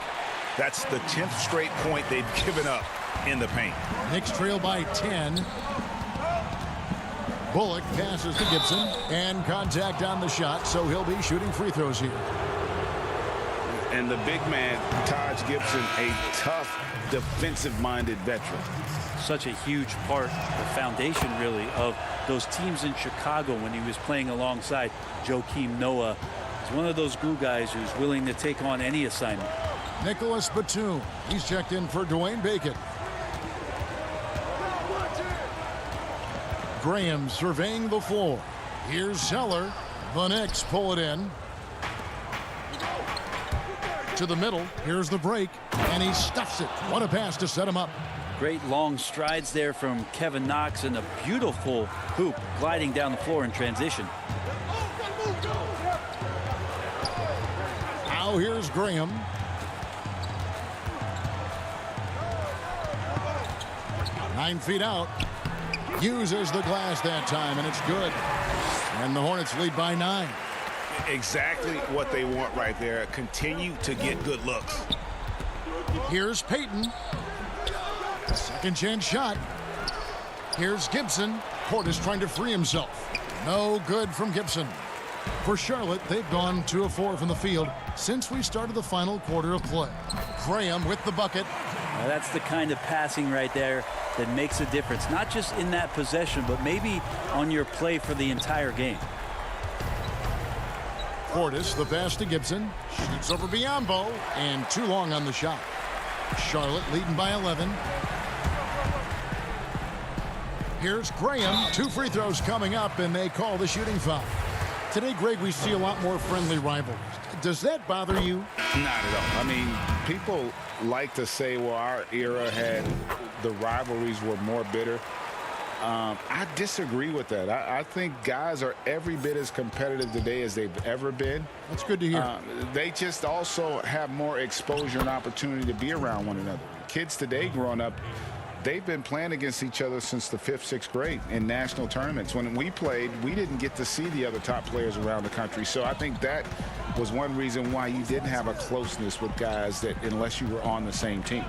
That's the 10th straight point they've given up in the paint. Knicks trail by 10. Bullock passes to Gibson. And contact on the shot, so he'll be shooting free throws here. And the big man, Taj Gibson, a tough, defensive-minded veteran. Such a huge part, the foundation, really, of those teams in Chicago when he was playing alongside Joakim Noah. He's one of those glue guys who's willing to take on any assignment. Nicholas Batum. He's checked in for Dwayne Bacon. Graham surveying the floor. Here's Zeller. The Knicks pull it in. To the middle. Here's the break. And he stuffs it. What a pass to set him up. Great long strides there from Kevin Knox and a beautiful hoop gliding down the floor in transition. Now here's Graham. Nine feet out. Uses the glass that time, and it's good. And the Hornets lead by 9. Exactly what they want right there. Continue to get good looks. Here's Payton. Second chance shot. Here's Gibson. Portis trying to free himself. No good from Gibson. For Charlotte, they've gone 2 of 4 from the field since we started the final quarter of play. Graham with the bucket. Now that's the kind of passing right there that makes a difference, not just in that possession, but maybe on your play for the entire game. Portis, the pass to Gibson. Shoots over Biyombo, and too long on the shot. Charlotte leading by 11. Here's Graham. 2 free throws coming up, and they call the shooting foul. Today, Greg, we see a lot more friendly rivalries. Does that bother you? Not at all. I mean, people like to say, well, our era had the rivalries were more bitter. I disagree with that. I think guys are every bit as competitive today as they've ever been. That's good to hear. They just also have more exposure and opportunity to be around one another. Kids today growing up, they've been playing against each other since the 5th, 6th grade in national tournaments. When we played, we didn't get to see the other top players around the country. So I think that was one reason why you didn't have a closeness with guys that unless you were on the same team.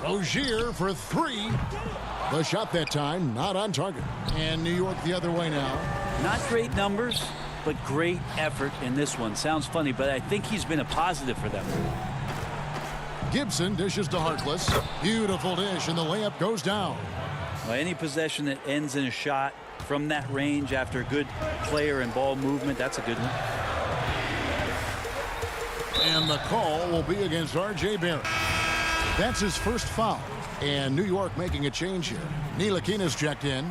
Rozier for 3. The shot that time not on target. And New York the other way now. Not great numbers, but great effort in this one. Sounds funny, but I think he's been a positive for them. Gibson dishes to Harkless. Beautiful dish, and the layup goes down. Well, any possession that ends in a shot from that range after a good player and ball movement, that's a good one. And the call will be against R.J. Barrett. That's his first foul. And New York making a change here. Ntilikina's checked in.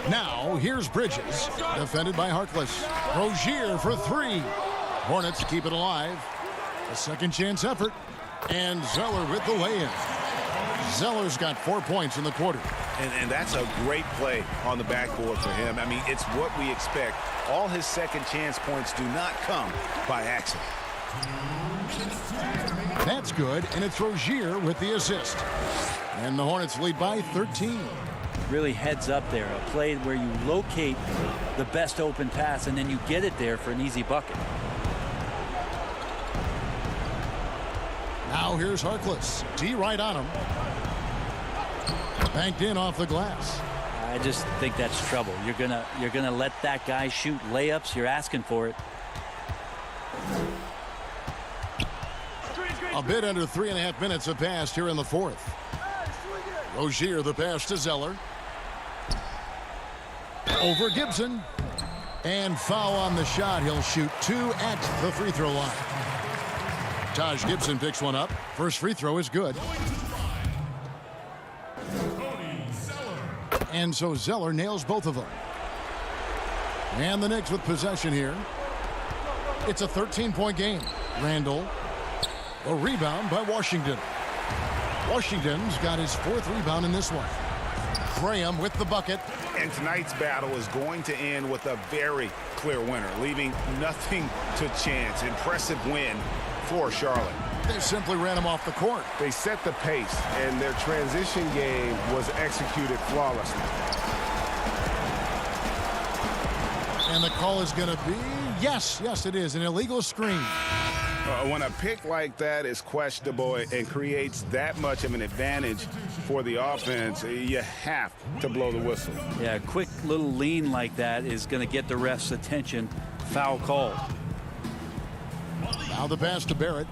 Now, here's Bridges, defended by Harkless. Rozier for three. Hornets keep it alive. A second chance effort. And Zeller with the lay-in. Zeller's got 4 points in the quarter. And that's a great play on the backboard for him. I mean, it's what we expect. All his second chance points do not come by accident. That's good, and it's Rozier with the assist. And the Hornets lead by 13. Really heads up there. A play where you locate the best open pass, and then you get it there for an easy bucket. Now here's Harkless. D right on him. Banked in off the glass. I just think that's trouble. You're gonna let that guy shoot layups. You're asking for it. A bit under 3.5 minutes have passed here in the fourth. Rozier the pass to Zeller. Over Gibson. And foul on the shot. He'll shoot 2 at the free throw line. Taj Gibson picks one up. First free throw is good. And so Zeller nails both of them. And the Knicks with possession here. It's a 13-point game. Randall. A rebound by Washington. Washington's got his 4th rebound in this one. Graham with the bucket. And tonight's battle is going to end with a very clear winner, leaving nothing to chance. Impressive win for Charlotte. They simply ran him off the court. They set the pace, and their transition game was executed flawlessly. And the call is going to be, yes, it is, an illegal screen. When a pick like that is questionable and creates that much of an advantage for the offense, you have to blow the whistle. Yeah, a quick little lean like that is going to get the ref's attention. Foul call. Now the pass to Barrett.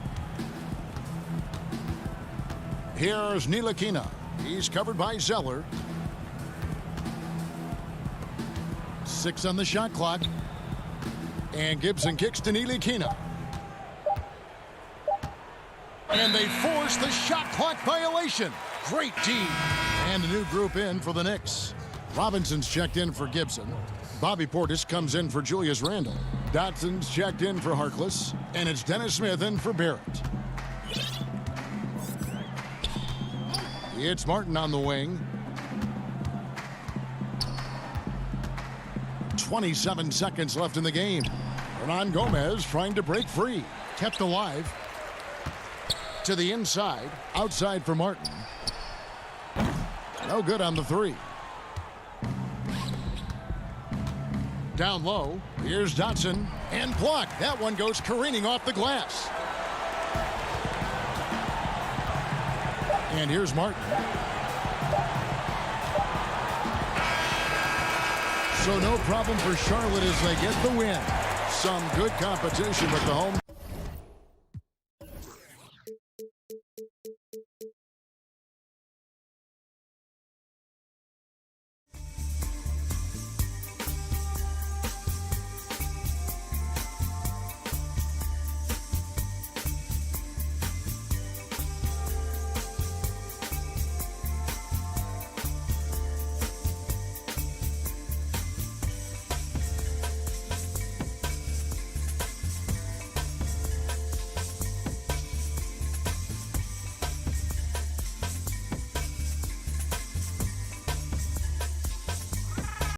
Here's Ntilikina. He's covered by Zeller. 6 on the shot clock. And Gibson kicks to Ntilikina. And they force the shot clock violation. Great team. And a new group in for the Knicks. Robinson's checked in for Gibson. Bobby Portis comes in for Julius Randle. Dotson's checked in for Harkless. And it's Dennis Smith in for Barrett. It's Martin on the wing. 27 seconds left in the game. Hernan Gomez trying to break free. Kept alive. To the inside. Outside for Martin. No good on the 3. Down low. Here's Dotson. And blocked. That one goes careening off the glass. And here's Martin. So no problem for Charlotte as they get the win. Some good competition, but the home